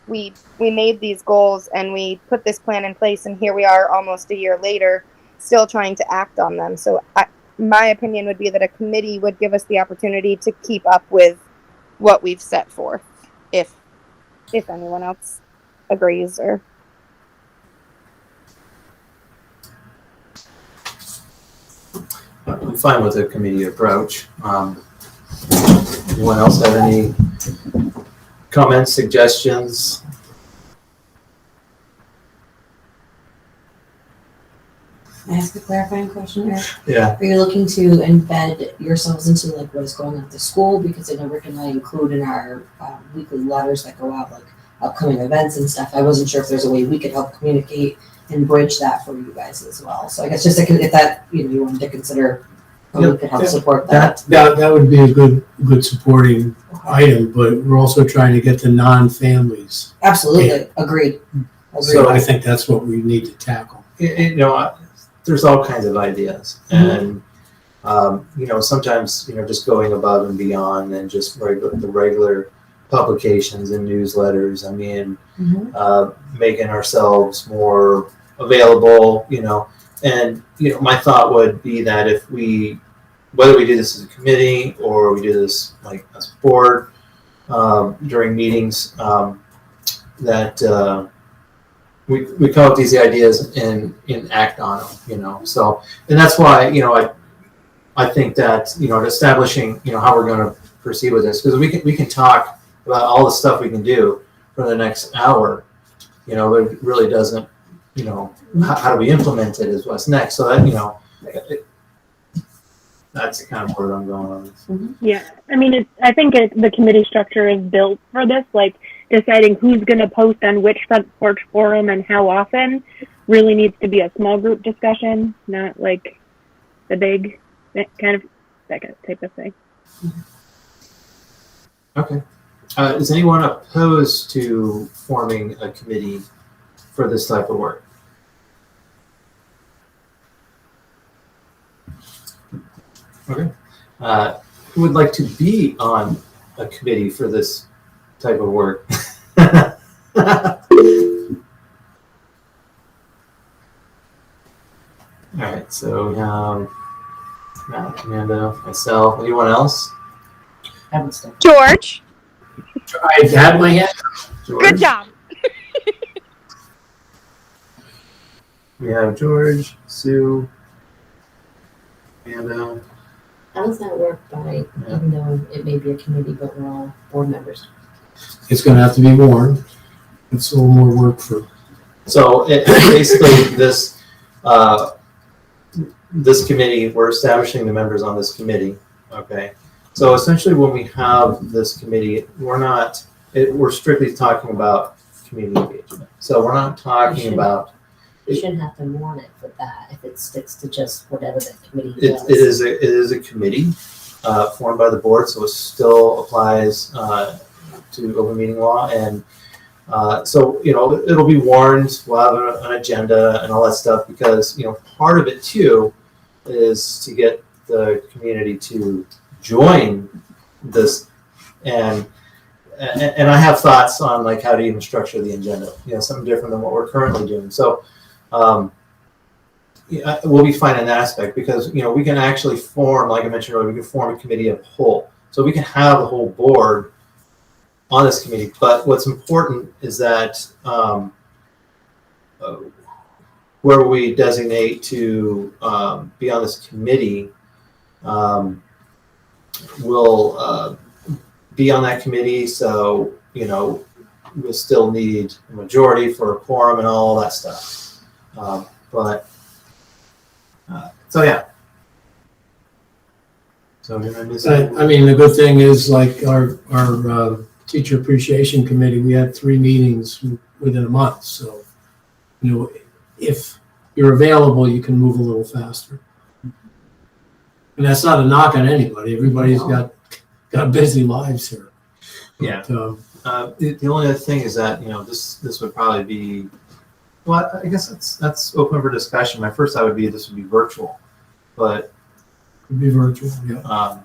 we made these goals and we put this plan in place, and here we are almost a year later still trying to act on them. So my opinion would be that a committee would give us the opportunity to keep up with what we've set forth, if anyone else agrees. Or I'm fine with the committee approach. Anyone else have any comments, suggestions? Can I ask a clarifying question, Eric? Yeah. Are you looking to embed yourselves into like what is going on at the school? Because I know Rick and I include in our weekly letters that go out like upcoming events and stuff. I wasn't sure if there's a way we could help communicate and bridge that for you guys as well. So I guess just if that you wanted to consider how we could help support that. That would be a good supporting item, but we're also trying to get the non-families. Absolutely, agreed. So I think that's what we need to tackle. There's all kinds of ideas, and sometimes just going above and beyond and just the regular publications and newsletters. I mean, making ourselves more available. And my thought would be that if whether we do this as a committee or we do this like as a board during meetings, that we come up with these ideas and act on them, So, and that's why, I think that, establishing, how we're going to proceed with this, because we can talk about all the stuff we can do for the next hour, but it really doesn't, how do we implement it is what's next. So that, that's kind of where I'm going on this. Yeah, I mean, I think the committee structure is built for this, like deciding who's going to post on which front porch forum and how often really needs to be a small group discussion, not like the big that type of thing. Okay. Is anyone opposed to forming a committee for this type of work? Okay. Who would like to be on a committee for this type of work? All right, so we have Matt, Amanda, myself. Anyone else? George, I had my hand. George? good job. We have George, Sue, Amanda. How does that work even though it may be a committee, but we're all board members? It's going to have to be warned. It's a little more work for. So basically, this committee, we're establishing the members on this committee. Okay. So essentially, when we have this committee, we're strictly talking about community engagement. So we're not talking about. We shouldn't have to warn it for that if it sticks to just whatever the committee It is a committee formed by the board, so it still applies to open meeting law, and so it'll be warned. We'll have an agenda and all that stuff because part of it too is to get the community to join this, and I have thoughts on like how to even structure the agenda. Something different than what we're currently doing. So. We'll be fine in that aspect because we can actually form, like I mentioned earlier, we can form a committee of whole. So we can have the whole board on this committee. But what's important is that where we designate to be on this committee will be on that committee. So we'll still need a majority for a quorum and all that stuff. So yeah. So did I miss anything? I mean, the good thing is like our teacher appreciation committee, we had 3 meetings within a month. So, if you're available, you can move a little faster. And that's not a knock on anybody. Everybody's got busy lives here. Yeah. But, the only other thing is that this would probably be. Well, I guess that's open for discussion. My first thought would be this would be virtual, but could be virtual. Yeah.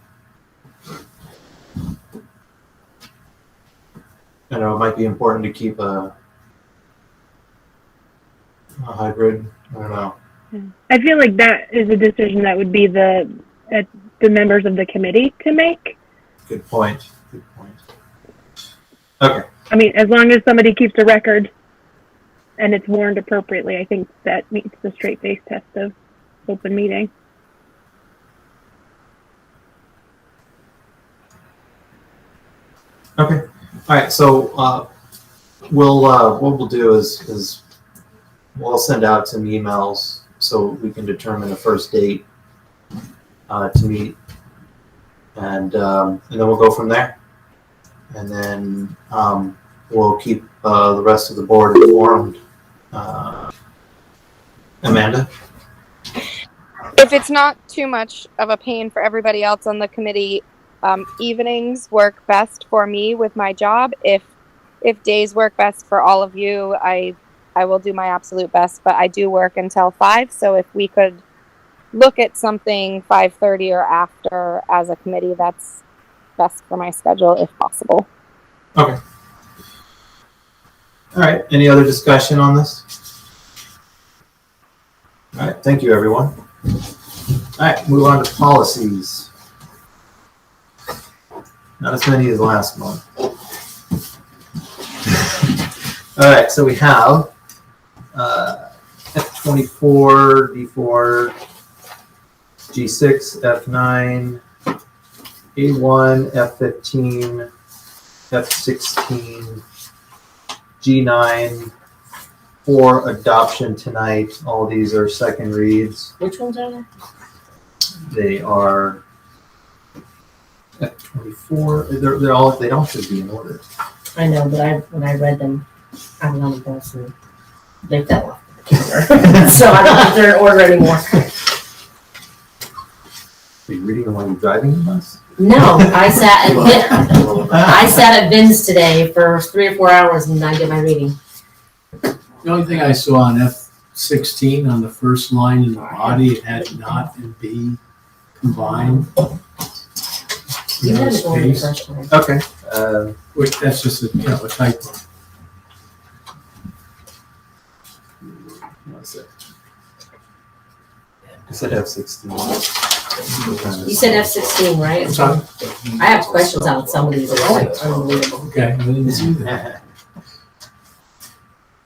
I know it might be important to keep a hybrid. I don't know. I feel like that is a decision that would be the members of the committee to make. Good point. Okay. I mean, as long as somebody keeps a record and it's warned appropriately, I think that meets the straight face test of open meeting. Okay. All right. So what we'll do is we'll send out some emails so we can determine a first date to meet, and then we'll go from there. And then we'll keep the rest of the board informed. Amanda? If it's not too much of a pain for everybody else on the committee, evenings work best for me with my job. If days work best for all of you, I will do my absolute best, but I do work until 5. So if we could look at something 5:30 or after as a committee, that's best for my schedule if possible. Okay. All right. Any other discussion on this? All right. Thank you, everyone. All right. Move on to policies. Not as many as last month. All right. So we have F24, D4, G6, F9, A1, F15, F16, G9 for adoption tonight. All these are second reads. Which ones are there? They are F24. They're all. They all should be in order. I know, but when I read them, I was on the bus and they fell off the camera. So I don't think they're in order anymore. Are you reading them while you're driving the bus? No, I sat at Vin's today for 3 or 4 hours and I did my reading. The only thing I saw on F16 on the first line in the body, it had not and be combined. You had it on the Space. first one. Okay. Which, that's just a typo. What's it? I said F16. You said F16, right? Sorry? I have questions on some of these. They're like unbelievable. Okay, I didn't see that.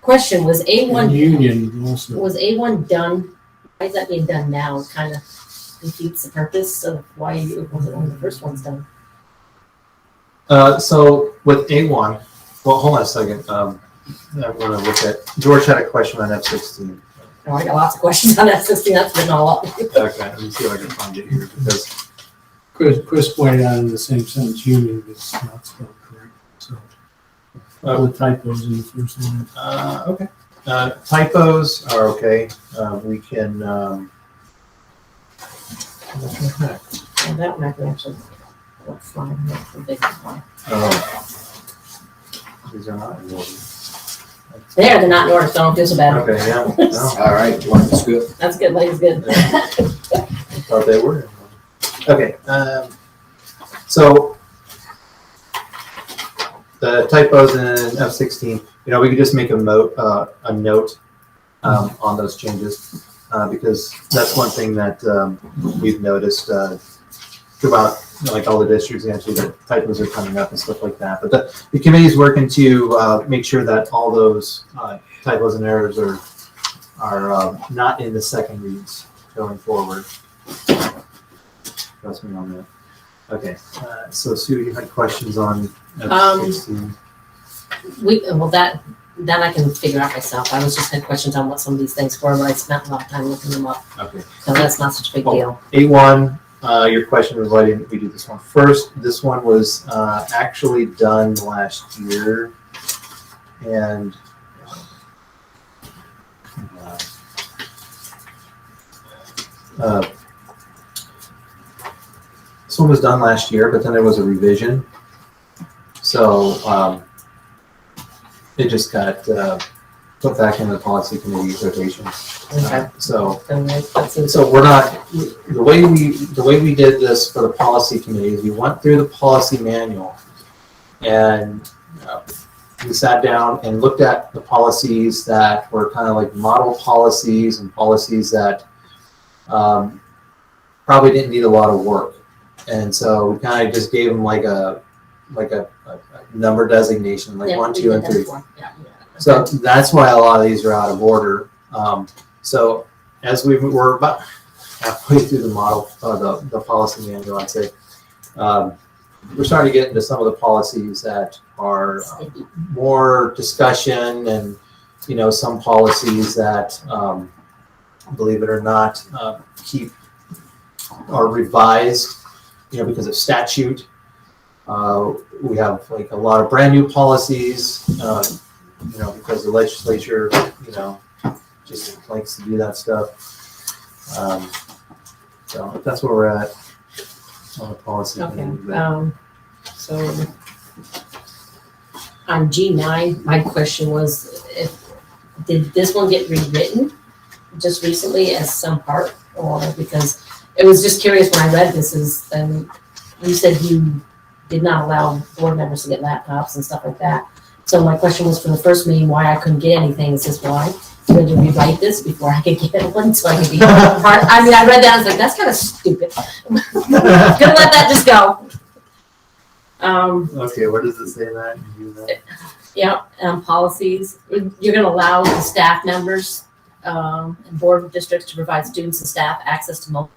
Question, was And A1 Union also. was A1 done? Why is that being done now? It kind of defeats the purpose of why it wasn't one of the first ones done. So with A1, well, hold on a second. I want to look at, George had a question on F16. Oh, I got lots of questions on F16. That's been all up. Okay, let me see if I can find it here because Chris pointed out in the same sentence, Union is not spelled correct. So all the typos in the first line. okay. Typos are okay. We can. And that one I can actually. That's fine. That's the big one. These are not in order. They're not in order, so don't feel so bad. Okay, yeah. No, All right, that's good. That's good. Like it's good. I thought they were. Okay. So the typos in F16, we could just make a note on those changes because that's one thing that we've noticed throughout like all the districts actually that typos are coming up and stuff like that. But the committee is working to make sure that all those typos and errors are not in the second reads going forward. Trust me on that. Okay, so Sue, you had questions on F16. That I can figure out myself. I was just had questions on what some of these things were, but I spent a lot of time looking them up. Okay. So that's not such a big deal. A1, your question was why didn't we do this one first? This one was actually done last year, and this one was done last year, but then there was a revision, so it just got put back in the policy committee rotation. Okay. So That's we're not, the way we did this for the policy committee is we went through the policy manual and we sat down and looked at the policies that were kind of like model policies and policies that probably didn't need a lot of work. And so we kind of just gave them like a number designation, like 1, 2, and 3. So that's why a lot of these are out of order. So as we're about halfway through the model, the policy manual, I'd say, we're starting to get into some of the policies that are more discussion, and some policies that, believe it or not, are revised, because of statute. We have like a lot of brand new policies, because the legislature, just likes to do that stuff. So that's where we're at on the policy. Okay, so on G9, my question was, did this one get rewritten just recently as some part, or because it was just curious when I read this you said you did not allow board members to get laptops and stuff like that. So my question was, for the first meeting, why I couldn't get anything. Is this why? So did we write this before I could get one so I could be part? I mean, I read that, I was like, that's kind of stupid. Gonna let that just go. Okay, where does it say that? Yeah, policies. You're gonna allow the staff members and board districts to provide students and staff access to mobile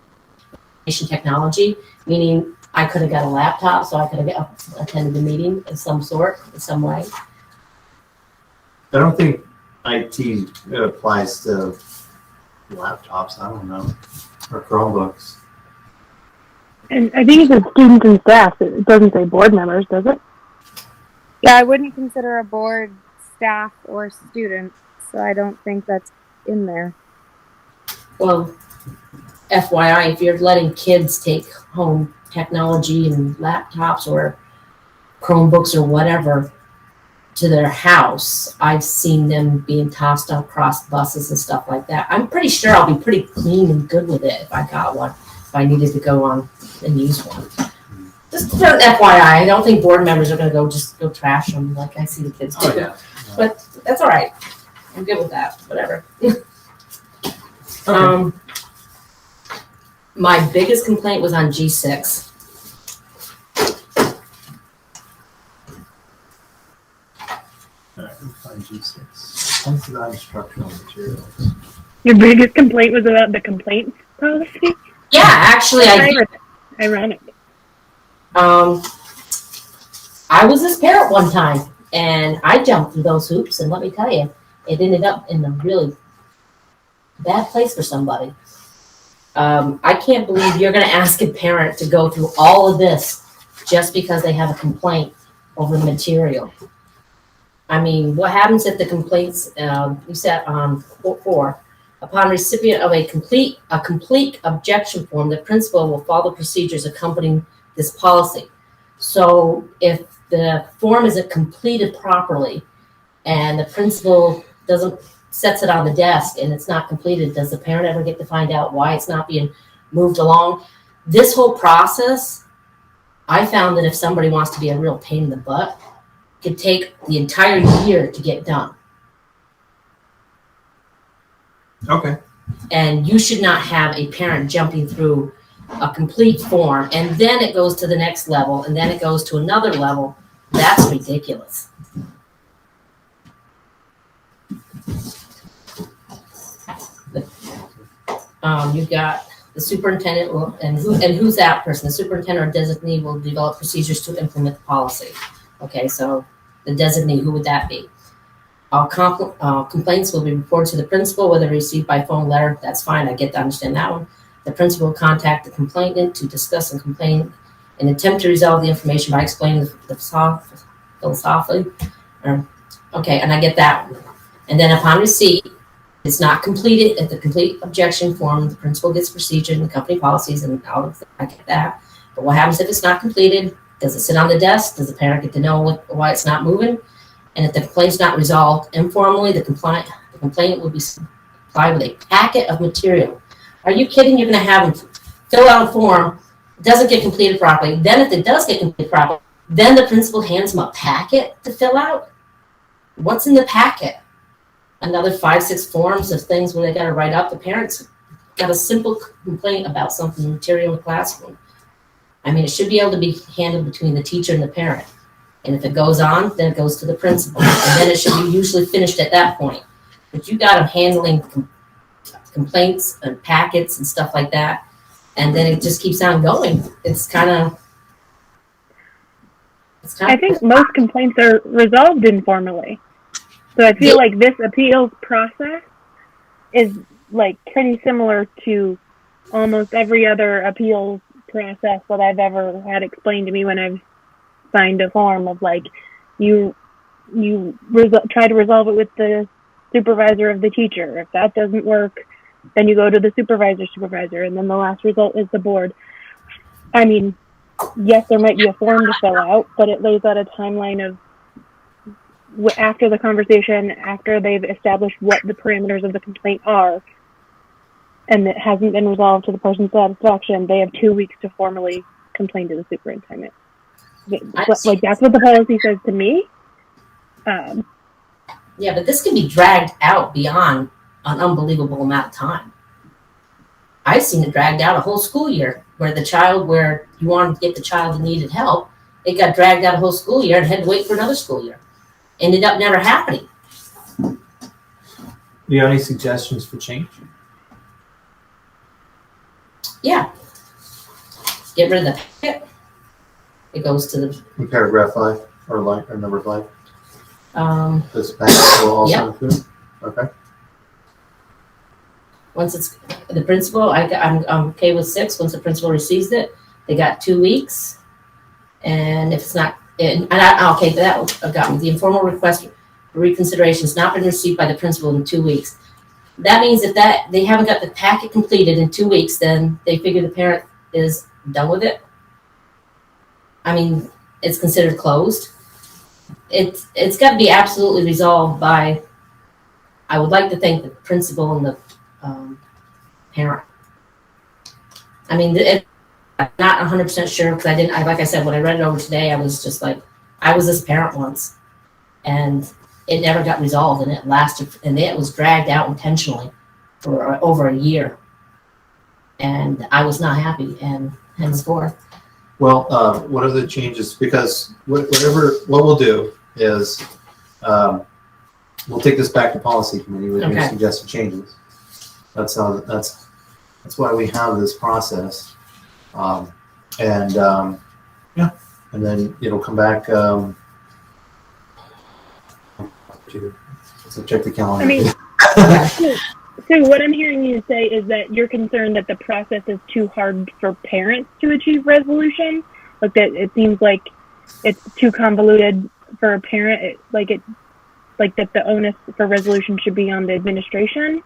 technology, meaning I could have got a laptop, so I could have attended the meeting in some way. I don't think IT applies to laptops. I don't know, or Chromebooks. And I think it says students and staff. It doesn't say board members, does it? Yeah, I wouldn't consider a board staff or student, so I don't think that's in there. Well, FYI, if you're letting kids take home technology and laptops or Chromebooks or whatever to their house, I've seen them being tossed across buses and stuff like that. I'm pretty sure I'll be pretty clean and good with it if I got one, if I needed to go on and use one. Just for FYI, I don't think board members are going to go trash them like I see the kids do. Oh, yeah. But that's all right. I'm good with that. Whatever. Okay. My biggest complaint was on G6. All right, we'll find G6. Points about instructional materials. Your biggest complaint was about the complaint policy? Yeah, actually, I Ironic. I was this parent one time, and I jumped through those hoops, and let me tell you, it ended up in a really bad place for somebody. I can't believe you're going to ask a parent to go through all of this just because they have a complaint over the material. I mean, what happens if the complaints, you said on 4, upon recipient of a complete objection form, the principal will follow procedures accompanying this policy. So if the form isn't completed properly and the principal sets it on the desk and it's not completed, does the parent ever get to find out why it's not being moved along? This whole process, I found that if somebody wants to be a real pain in the butt, it could take the entire year to get done. Okay. And you should not have a parent jumping through a complete form, and then it goes to the next level, and then it goes to another level. That's ridiculous. You've got the superintendent, and who's that person? The superintendent or designee will develop procedures to implement the policy. Okay, so the designee, who would that be? All complaints will be reported to the principal, whether received by phone or letter. That's fine. I get to understand that one. The principal will contact the complainant to discuss and complain and attempt to resolve the information by explaining the philosophically. Okay, and I get that one. And then upon receipt, it's not completed at the complete objection form. The principal gets procedure and the company policies, and I get that. But what happens if it's not completed? Does it sit on the desk? Does the parent get to know why it's not moving? And if the complaint's not resolved informally, the complainant will be supplied with a packet of material. Are you kidding? You're going to have them fill out a form, it doesn't get completed properly. Then if it does get completed properly, then the principal hands them a packet to fill out. What's in the packet? Another 5-6 forms of things where they got to write up. The parents got a simple complaint about something material in the classroom. I mean, it should be able to be handled between the teacher and the parent. And if it goes on, then it goes to the principal. And then it should be usually finished at that point. But you got them handling complaints and packets and stuff like that. And then it just keeps on going. It's kind of... It's I time. think most complaints are resolved informally. So I feel like this appeals process is like pretty similar to almost every other appeals process that I've ever had explained to me when I've signed a form of like you try to resolve it with the supervisor of the teacher. If that doesn't work, then you go to the supervisor, and then the last result is the board. I mean, yes, there might be a form to fill out, but it lays out a timeline of after the conversation, after they've established what the parameters of the complaint are, and it hasn't been resolved to the person's satisfaction, they have 2 weeks to formally complain to the superintendent. Like, that's what the policy says to me. Yeah, but this can be dragged out beyond an unbelievable amount of time. I've seen it dragged out a whole school year where you wanted to get the child that needed help, it got dragged out a whole school year and had to wait for another school year. Ended up never happening. Do you have any suggestions for change? Yeah. Get rid of the packet. It goes to the, In paragraph 5 or number 5? This packet will also Yeah. include? Okay. once it's the principal, I'm okay with 6. Once the principal receives it, they got 2 weeks. And if it's not, okay, that got me. The informal request for reconsideration has not been received by the principal in 2 weeks. That means if they haven't got the packet completed in 2 weeks, then they figure the parent is done with it. I mean, it's considered closed. It's got to be absolutely resolved by, I would like to think, the principal and the parent. I mean, I'm not 100% sure because like I said, when I read it over today, I was just like, I was this parent once, and it never got resolved, and it lasted, and it was dragged out intentionally for over a year, and I was not happy, and henceforth. Well, what are the changes? Because what we'll do is we'll take this back to policy committee with your suggested changes. That's why we have this process, and then it'll come back. So check the calendar. I mean, so what I'm hearing you say is that you're concerned that the process is too hard for parents to achieve resolution. Like that, it seems like it's too convoluted for a parent. Like that the onus for resolution should be on the administration.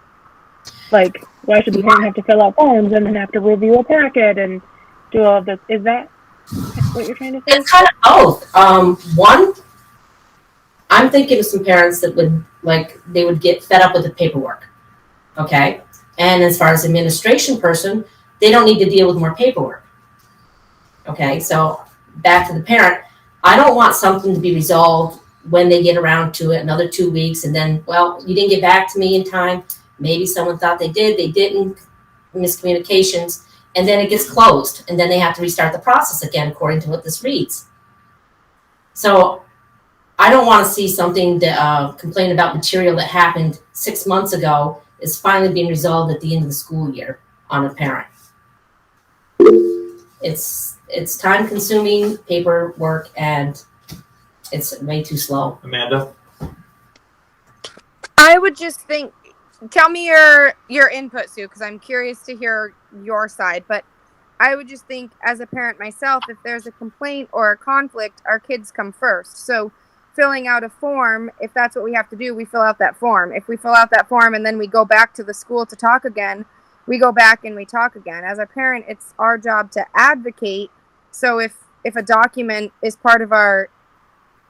Like, why should the parent have to fill out forms and then have to review a packet and do all of this? Is that what you're trying to say? It's kind of both. One, I'm thinking of some parents that they would get fed up with the paperwork. Okay. And as far as administration person, they don't need to deal with more paperwork. Okay. So back to the parent, I don't want something to be resolved when they get around to it, another 2 weeks, and then, well, you didn't get back to me in time. Maybe someone thought they did, they didn't, miscommunications, and then it gets closed, and then they have to restart the process again according to what this reads. So I don't want to see something to complain about material that happened 6 months ago is finally being resolved at the end of the school year on a parent. It's time-consuming paperwork, and it's way too slow. Amanda? I would just think, tell me your input, Sue, because I'm curious to hear your side. But I would just think, as a parent myself, if there's a complaint or a conflict, our kids come first. So filling out a form, if that's what we have to do, we fill out that form. If we fill out that form and then we go back to the school to talk again, we go back and we talk again. As a parent, it's our job to advocate. So if a document is part of our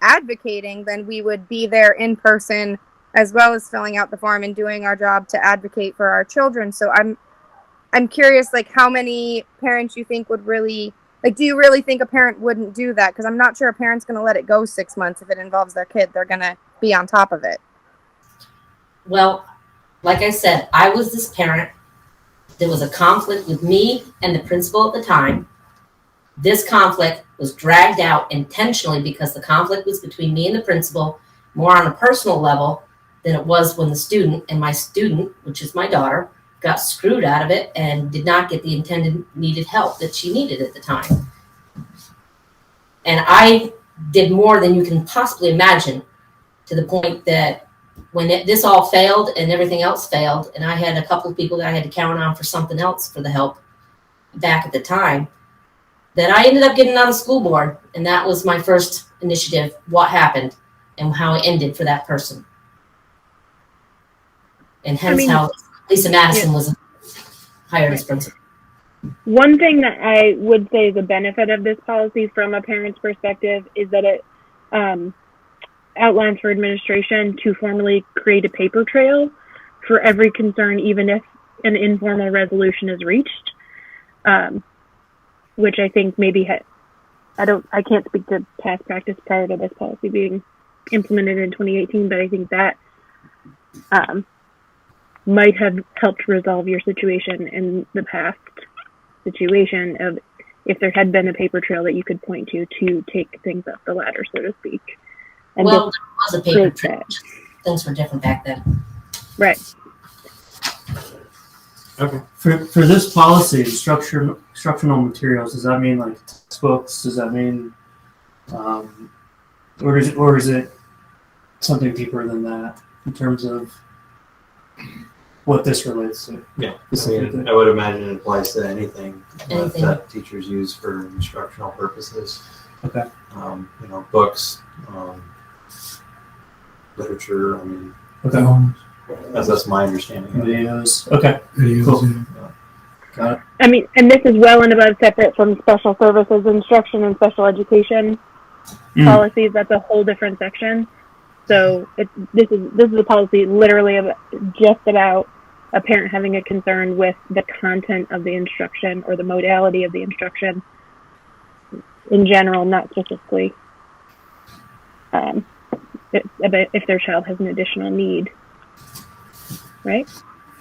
advocating, then we would be there in person as well as filling out the form and doing our job to advocate for our children. So I'm curious, like, how many parents you think would really, like, do you really think a parent wouldn't do that? Because I'm not sure a parent's going to let it go 6 months if it involves their kid. They're going to be on top of it. Well, like I said, I was this parent. There was a conflict with me and the principal at the time. This conflict was dragged out intentionally because the conflict was between me and the principal, more on a personal level than it was when the student, and my student, which is my daughter, got screwed out of it and did not get the intended needed help that she needed at the time. And did more than you can possibly imagine, to the point that when this all failed and everything else failed, and I had a couple of people that I had to count on for something else for the help back at the time, that I ended up getting on the school board, and that was my first initiative, what happened and how it ended for that person. And hence how Lisa Madison was hired as principal. One thing that I would say is a benefit of this policy from a parent's perspective is that it outlines for administration to formally create a paper trail for every concern, even if an informal resolution is reached, which I think maybe I can't speak to past practice prior to this policy being implemented in 2018, but I think that might have helped resolve your situation in the past situation of if there had been a paper trail that you could point to take things up the ladder, so to speak. And Well, there was a paper trail. that. Things were different back then. Right. Okay. For this policy, instructional materials, does that mean like textbooks? Does that mean, or is it something deeper than that in terms of what this relates to? Yeah, I mean, I would imagine it applies to anything that teachers use for instructional purposes. Okay. You know, books, literature. I mean, Okay. that's my understanding. of it. Videos. Okay. Videos, Cool. yeah. Got it. I mean, and this is well and above separate from special services instruction and special education policies. That's a whole different section. So this is a policy literally just about a parent having a concern with the content of the instruction or the modality of the instruction in general, not specifically if their child has an additional need, right?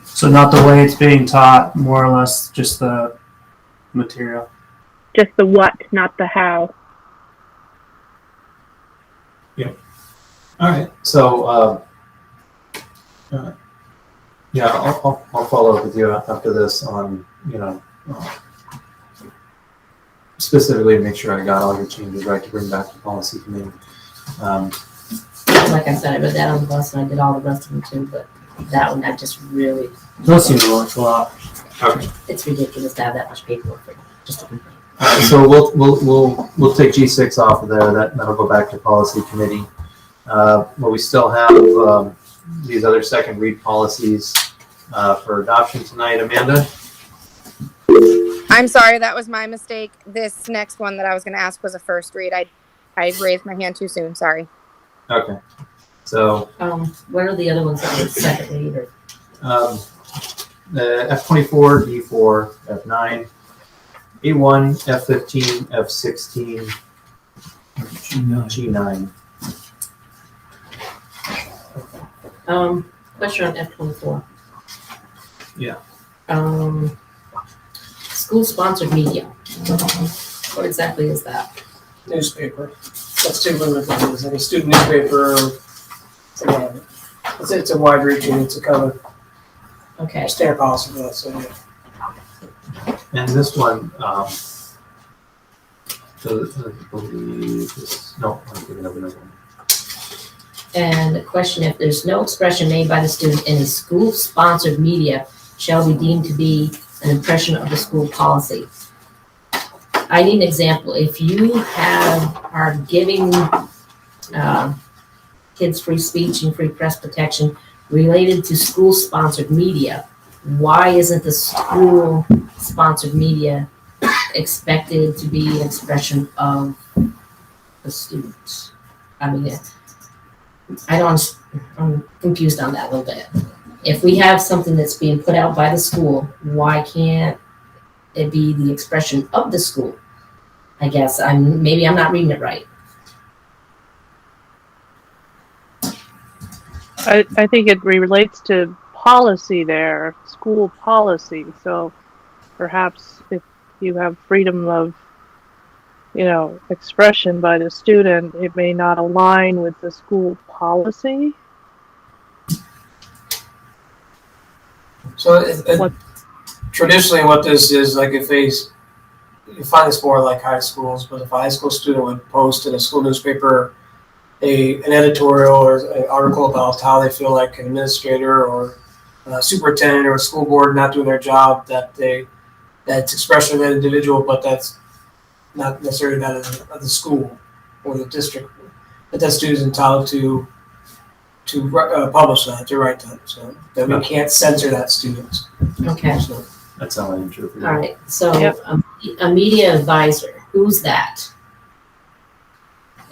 So not the way it's being taught, more or less just the material. Just the what, not the how. All right. So, yeah, I'll follow up with you after this on, you know, specifically to make sure I got all your changes right to bring back to policy committee. Like I said, I read that on the bus and I did all the rest of them too, but that one I just really, Those seem to work a lot. Okay. it's ridiculous to have that much paperwork for just a complaint. All right, so we'll take G6 off of there. That'll go back to policy committee. But we still have these other second read policies for adoption tonight. Amanda? I'm sorry, that was my mistake. This next one that I was going to ask was a first read. I raised my hand too soon. Sorry. Okay. So What are the other ones that were second read or? the F24, D4, F9, A1, F15, F16, G9. Question on F24. Yeah. School-sponsored media. What exactly is that? Newspaper. That's too limited. Is any student newspaper? It's a wide reaching. It's a kind of Okay. standard policy for that. So yeah. And this one, so I believe this, no, I'm giving up another one. And the question, if there's no expression made by the student in a school-sponsored media, shall be deemed to be an impression of the school policy. I need an example. If you are giving kids free speech and free press protection related to school-sponsored media, why isn't the school-sponsored media expected to be an expression of the students? I mean, I'm confused on that a little bit. If we have something that's being put out by the school, why can't it be the expression of the school? I guess maybe I'm not reading it right. I think it relates to policy there, school policy. So perhaps if you have freedom of, expression by the student, it may not align with the school policy. So traditionally, what this is like, if you find this more like high schools, but if a high school student would post in a school newspaper an editorial or an article about how they feel like an administrator or a superintendent or a school board not doing their job, that's expression of that individual, but that's not necessarily that of the school or the district, but that student is entitled to publish that, to write that, so that we can't censor that student. Okay, So, That's how I interpret it. all right, so Yep. a media advisor, who's that?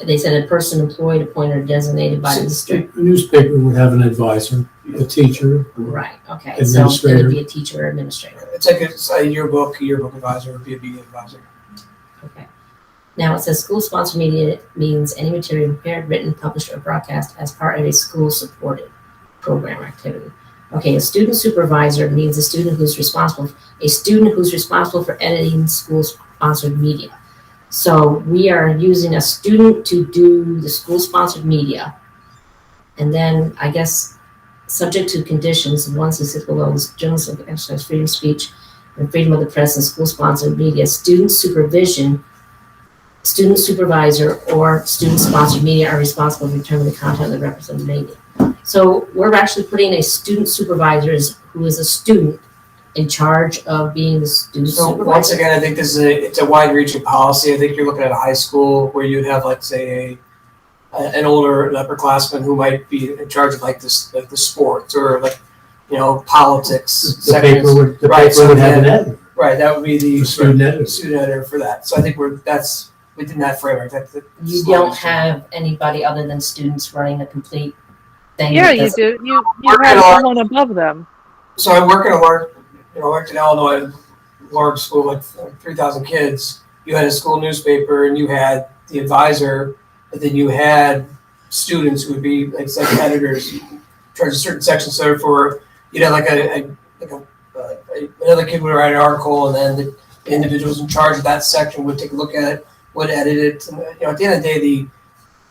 They said a person employed, appointed, or designated by the district. A newspaper would have an advisor, a teacher. Right, okay, so it Administrator. would be a teacher or administrator. it's like a yearbook advisor would be a media advisor. Okay. Now it says school-sponsored media means any material prepared, written, published, or broadcast as part of a school-supported program or activity. Okay, a student supervisor means a student who's responsible for editing school-sponsored media. So we are using a student to do the school-sponsored media. And then I guess subject to conditions, the ones listed below, the journalism, exercise, freedom of speech, and freedom of the press and school-sponsored media, student supervisor, or student-sponsored media are responsible for determining the content of the represented media. So we're actually putting a student supervisor who is a student in charge of being the student So supervisor. once again, I think it's a wide-reaching policy. I think you're looking at a high school where you'd have, like, say, an older upperclassman who might be in charge of like the sports or politics The paper sections. would, the Right, paper so would have an then- editor, Right, that would be the a student editor. student editor for that. So I think within that framework. You don't have anybody other than students running a complete thing. Yeah, that you doesn't- do. You Work have it on. someone above them. So I work in I worked in Illinois, large school, like 3,000 kids. You had a school newspaper and you had the advisor, but then you had students who would be like section editors, in charge of certain sections. So therefore, you'd have another kid would write an article, and then the individuals in charge of that section would take a look at it, would edit it. And, at the end of the day,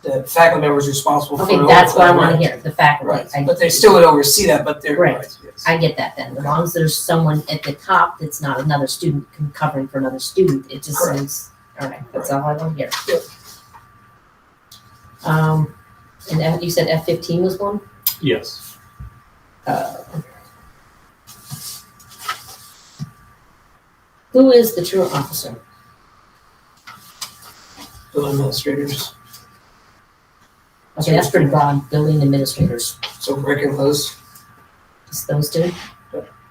the faculty member is responsible for Okay, it. that's what I want to hear, the faculty. Right, but they still would oversee that, but they're Right. yes. I get that then. As long as there's someone at the top that's not another student covering for another student, it just Correct. seems, all right, that's all I want to hear. Yep. And you said F-15 was one? Yes. Who is the truant officer? Building administrators. Okay, that's pretty broad, building administrators. So Rick and Liz. It's those two?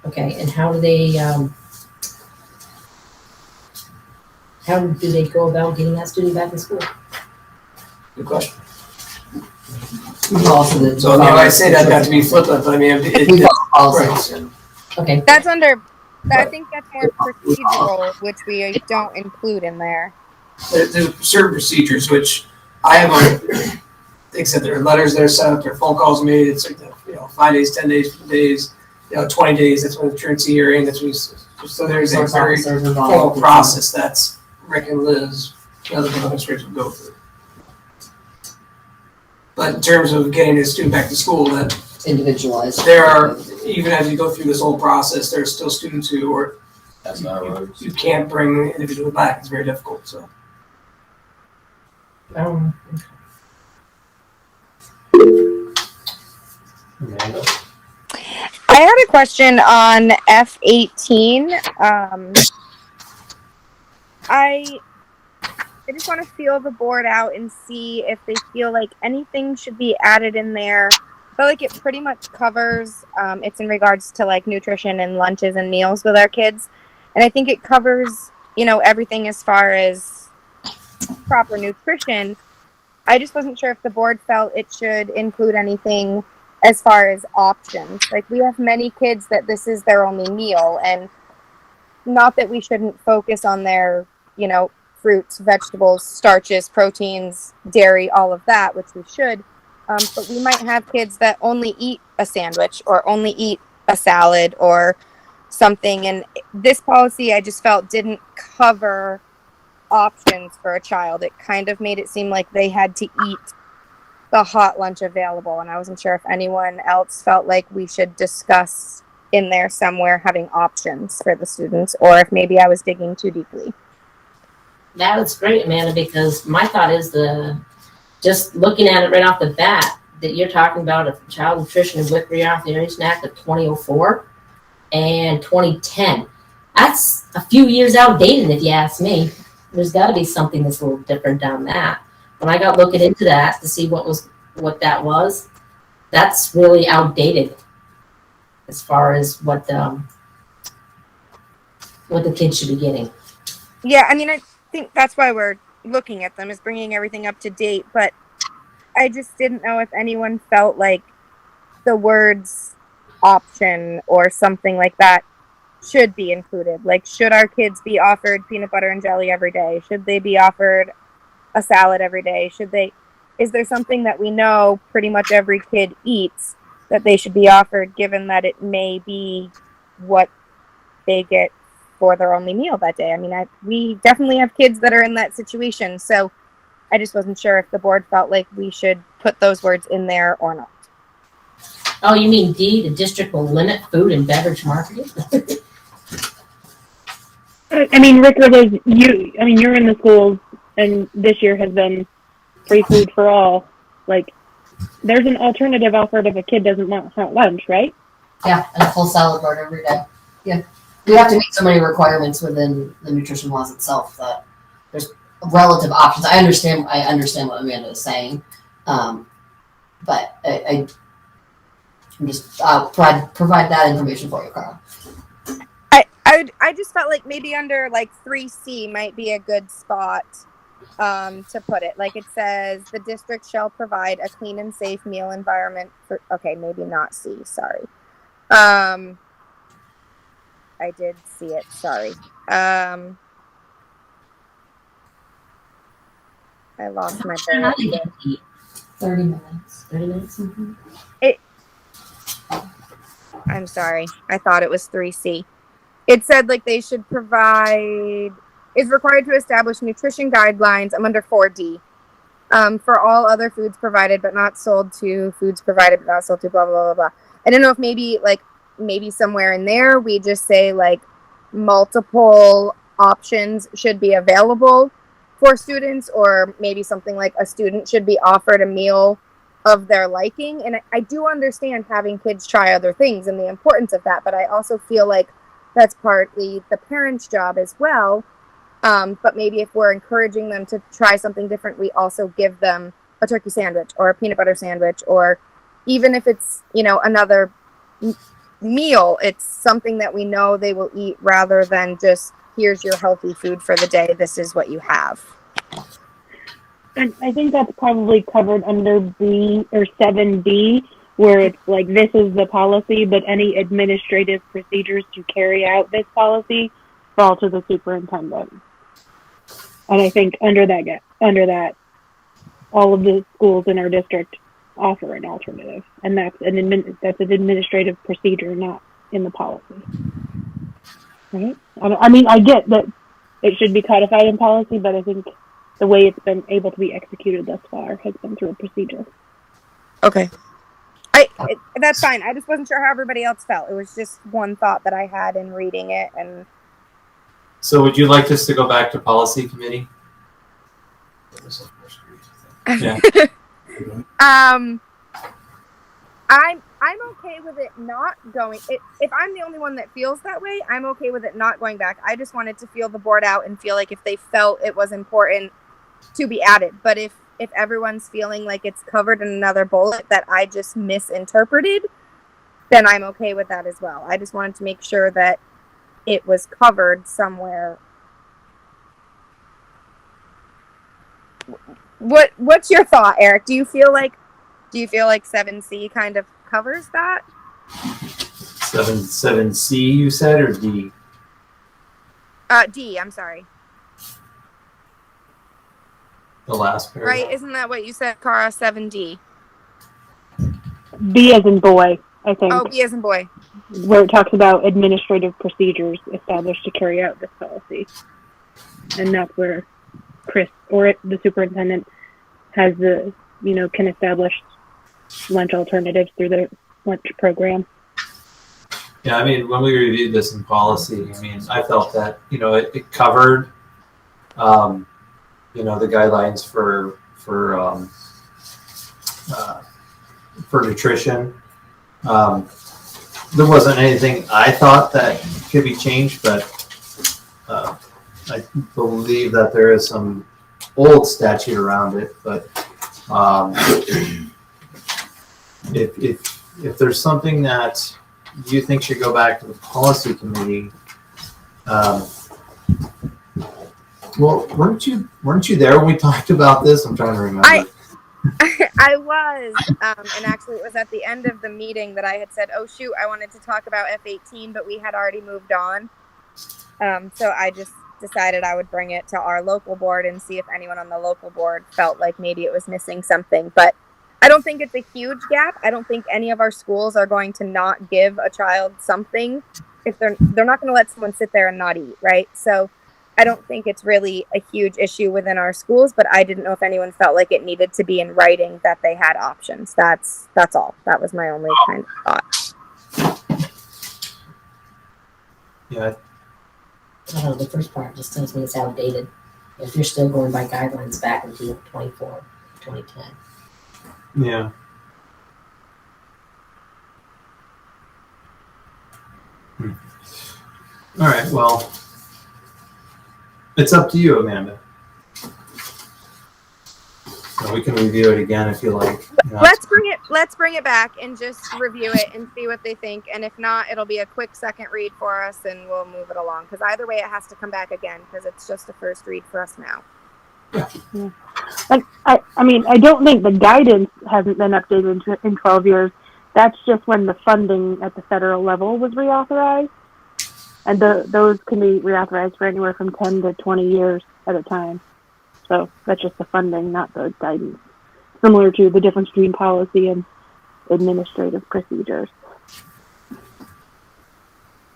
Okay, and how do they go about getting that student back in school? Good question. Also the- So I say that not to be flippant, but I mean, We follow policies. right. Okay, I think that's more procedural, which we don't include in there. There's certain procedures which I have except there are letters that are sent up, there are phone calls made, it's 5 days, 10 days, 15 days, 20 days, that's when the truancy hearing, so there's a Source very officers involved. formal process that's Rick and Liz, the other administrators will go through. But in terms of getting a student back to school, that It's individualized. there are, even as you go through this whole process, there are still students who are, That's not right. you can't bring the individual back, it's very difficult, so. Amanda? I had a question on F-18. I just want to feel the board out and see if they feel like anything should be added in there. I feel like it pretty much covers, it's in regards to like nutrition and lunches and meals with our kids. And I think it covers, everything as far as proper nutrition. I just wasn't sure if the board felt it should include anything as far as options. Like, we have many kids that this is their only meal, and not that we shouldn't focus on their, fruits, vegetables, starches, proteins, dairy, all of that, which we should. But we might have kids that only eat a sandwich or only eat a salad or something. And this policy, I just felt, didn't cover options for a child. It kind of made it seem like they had to eat the hot lunch available, and I wasn't sure if anyone else felt like we should discuss in there somewhere having options for the students, or if maybe I was digging too deeply. That was great, Amanda, because my thought is just looking at it right off the bat, that you're talking about a child nutrition and WIC reauthorization act of 2004 and 2010. That's a few years outdated, if you ask me. There's got to be something that's a little different down that. When I got looking into that to see what that was, that's really outdated as far as what the kids should be getting. Yeah, I mean, I think that's why we're looking at them, is bringing everything up to date. But I just didn't know if anyone felt like the words option or something like that should be included. Like, should our kids be offered peanut butter and jelly every day? Should they be offered a salad every day? Is there something that we know pretty much every kid eats that they should be offered, given that it may be what they get for their only meal that day? I mean, we definitely have kids that are in that situation, so I just wasn't sure if the board felt like we should put those words in there or not. Oh, you mean D, the district will limit food and beverage marketing? I mean, Rickard, you're in the schools, and this year has been free food for all. Like, there's an alternative offered if a kid doesn't want front lunch, right? Yeah, and a full salad bar every day. Yeah. We have to meet so many requirements within the nutrition laws itself that there's relative options. I understand what Amanda is saying. But I'll provide that information for you, Carl. I just felt like maybe under like 3C might be a good spot to put it. Like, it says the district shall provide a clean and safe meal environment for, okay, maybe not C, sorry. I did see it, sorry. I lost my bullet. 30 minutes. 30 minutes? Mm-hmm. I'm sorry. I thought it was 3C. It said like they should provide, is required to establish nutrition guidelines. I'm under 4D. For all other foods provided but not sold to, foods provided but not sold to, blah, blah, blah, blah. I don't know if maybe somewhere in there we just say like multiple options should be available for students, or maybe something like a student should be offered a meal of their liking. And I do understand having kids try other things and the importance of that, but I also feel like that's partly the parent's job as well. But maybe if we're encouraging them to try something different, we also give them a turkey sandwich or a peanut butter sandwich, or even if it's, another meal, it's something that we know they will eat, rather than just, here's your healthy food for the day, this is what you have. And I think that's probably covered under B or 7B, where it's like, this is the policy, but any administrative procedures to carry out this policy fall to the superintendent. And I think under that, all of the schools in our district offer an alternative, and that's an administrative procedure, not in the policy. Right? I mean, I get that it should be codified in policy, but I think the way it's been able to be executed thus far has been through a procedure. Okay. That's fine. I just wasn't sure how everybody else felt. It was just one thought that I had in reading it. And So would you like this to go back to policy committee? Yeah. I'm okay with it not going. If I'm the only one that feels that way, I'm okay with it not going back. I just wanted to feel the board out and feel like if they felt it was important to be added. But if everyone's feeling like it's covered in another bullet that I just misinterpreted, then I'm okay with that as well. I just wanted to make sure that it was covered somewhere. What's your thought, Eric? Do you feel like 7C kind of covers that? 7C you said, or D? D, I'm sorry. The last paragraph. Right, isn't that what you said, Cara? 7D. B as in boy, I think. Oh, B as in boy. Where it talks about administrative procedures established to carry out this policy. And that's where Chris or the superintendent has can establish lunch alternatives through the lunch program. Yeah, I mean, when we reviewed this in policy, I mean, I felt that, it covered the guidelines for nutrition. There wasn't anything I thought that could be changed, but I believe that there is some old statute around it. But if there's something that you think should go back to the policy committee, well, weren't you there when we talked about this? I'm trying to remember. I was, and actually it was at the end of the meeting that I had said, oh shoot, I wanted to talk about F18, but we had already moved on. So I just decided I would bring it to our local board and see if anyone on the local board felt like maybe it was missing something. But I don't think it's a huge gap. I don't think any of our schools are going to not give a child something if they're not going to let someone sit there and not eat, right? So I don't think it's really a huge issue within our schools, but I didn't know if anyone felt like it needed to be in writing that they had options. That's all. That was my only kind of thought. Yeah. I don't know, the first part just tells me it's outdated. If you're still going by guidelines back in 2004, 2010. Yeah. All right. Well, it's up to you, Amanda. So we can review it again if you like. Let's bring it back and just review it and see what they think. And if not, it'll be a quick second read for us and we'll move it along. Because either way, it has to come back again because it's just a first read for us now. Yeah. I mean, I don't think the guidance hasn't been updated in 12 years. That's just when the funding at the federal level was reauthorized. And those can be reauthorized for anywhere from 10 to 20 years at a time. So that's just the funding, not the guidance. Similar to the difference between policy and administrative procedures.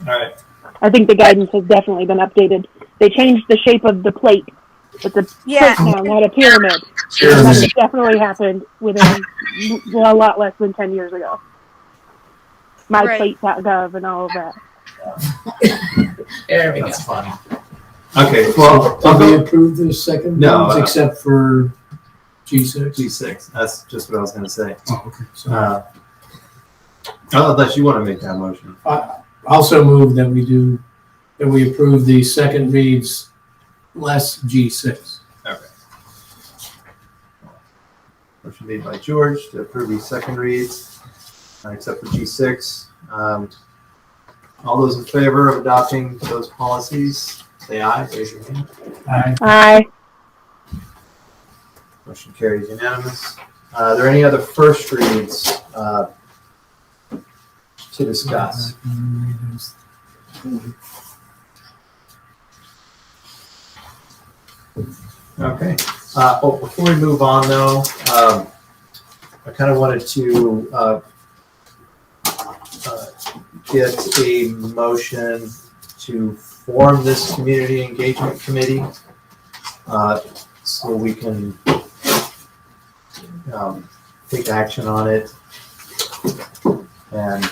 All right. I think the guidance has definitely been updated. They changed the shape of the plate. It's a plate now, not a pyramid. And that definitely happened within a lot less than 10 years ago. MyPlate.gov and all of that. There we go. That's funny. Okay. Well, Did we approve the second No, ones except for G6? G6. That's just what I was going to say. Oh, okay. So Unless you want to make that motion. I also move that we approve the second reads less G6. Okay. Motion made by George to approve the second reads, except for G6. All those in favor of adopting those policies, say aye. Raise your hand. Aye. Motion carries unanimous. Are there any other first reads to discuss? Okay. Before we move on, though, I kind of wanted to get a motion to form this community engagement committee so we can take action on it. And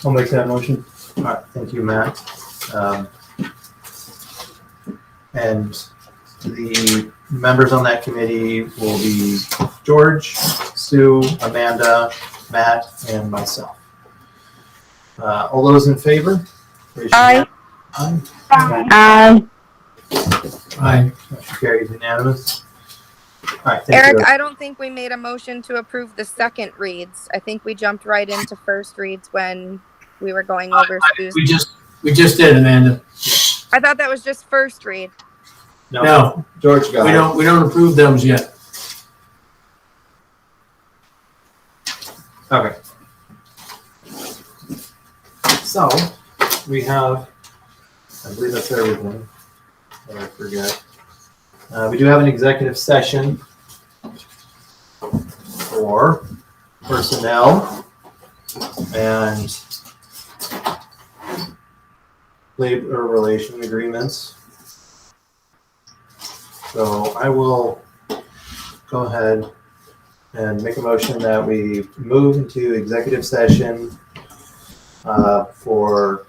I'll make that motion. All right, thank you, Matt. And the members on that committee will be George, Sue, Amanda, Matt, and myself. All those in favor? Raise your hand. Aye. Aye. Aye. Motion carries unanimous. All right, thank Eric, you. I don't think we made a motion to approve the second reads. I think we jumped right into first reads when we were going over Sue's. We just did, Amanda. I thought that was just first read. No, George got it. we don't approve those yet. Okay. So we have, I believe that's everything that I forget. We do have an executive session for personnel and labor relation agreements. So I will go ahead and make a motion that we move into executive session for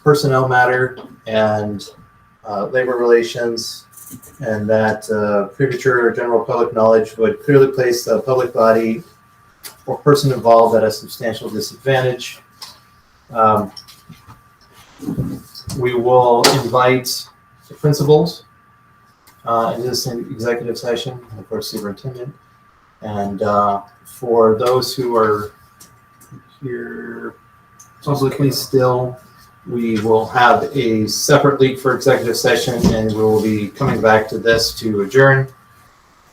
personnel matter and labor relations, and that premature or general public knowledge would clearly place the public body or person involved at a substantial disadvantage. We will invite the principals in this executive session, and of course, superintendent. And for those who are here publicly still, we will have a separate link for executive session, and we will be coming back to this to adjourn.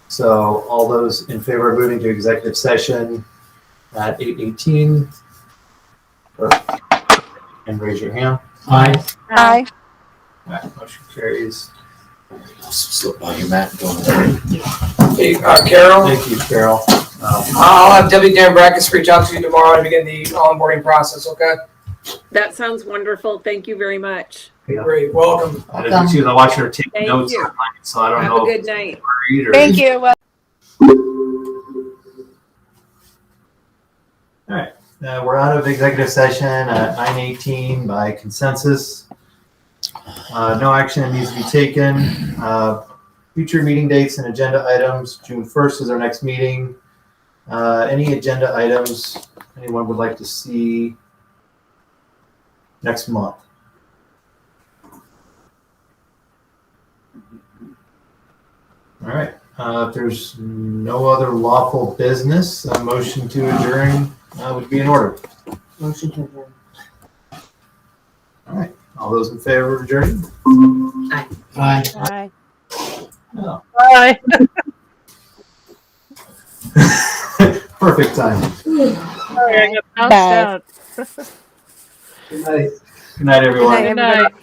So all those in favor of moving to executive session at 8:18, and raise your hand. Aye. Aye. That motion carries. Slip by you, Matt, and go on. Hey, Carol, Thank you, Carol. I'll have Debbie Dambrackus reach out to you tomorrow to begin the onboarding process, okay? That sounds wonderful. Thank you very much. Great, welcome. I didn't see that. I watched her take Thank notes you. on mine, so I don't Have know. a good if night. worried or- Thank you. Well, All right, we're out of executive session at 9:18 by consensus. No action needs to be taken. Future meeting dates and agenda items. June 1st is our next meeting. Any agenda items anyone would like to see next month? All right, if there's no other lawful business, a motion to adjourn would be in order. Motion to adjourn. All right, all those in favor of adjourning? Aye. Aye. No. Bye. Perfect time. Sorry, I got bounced Bye. out. Good night. Good night, everyone. Good night, Good night.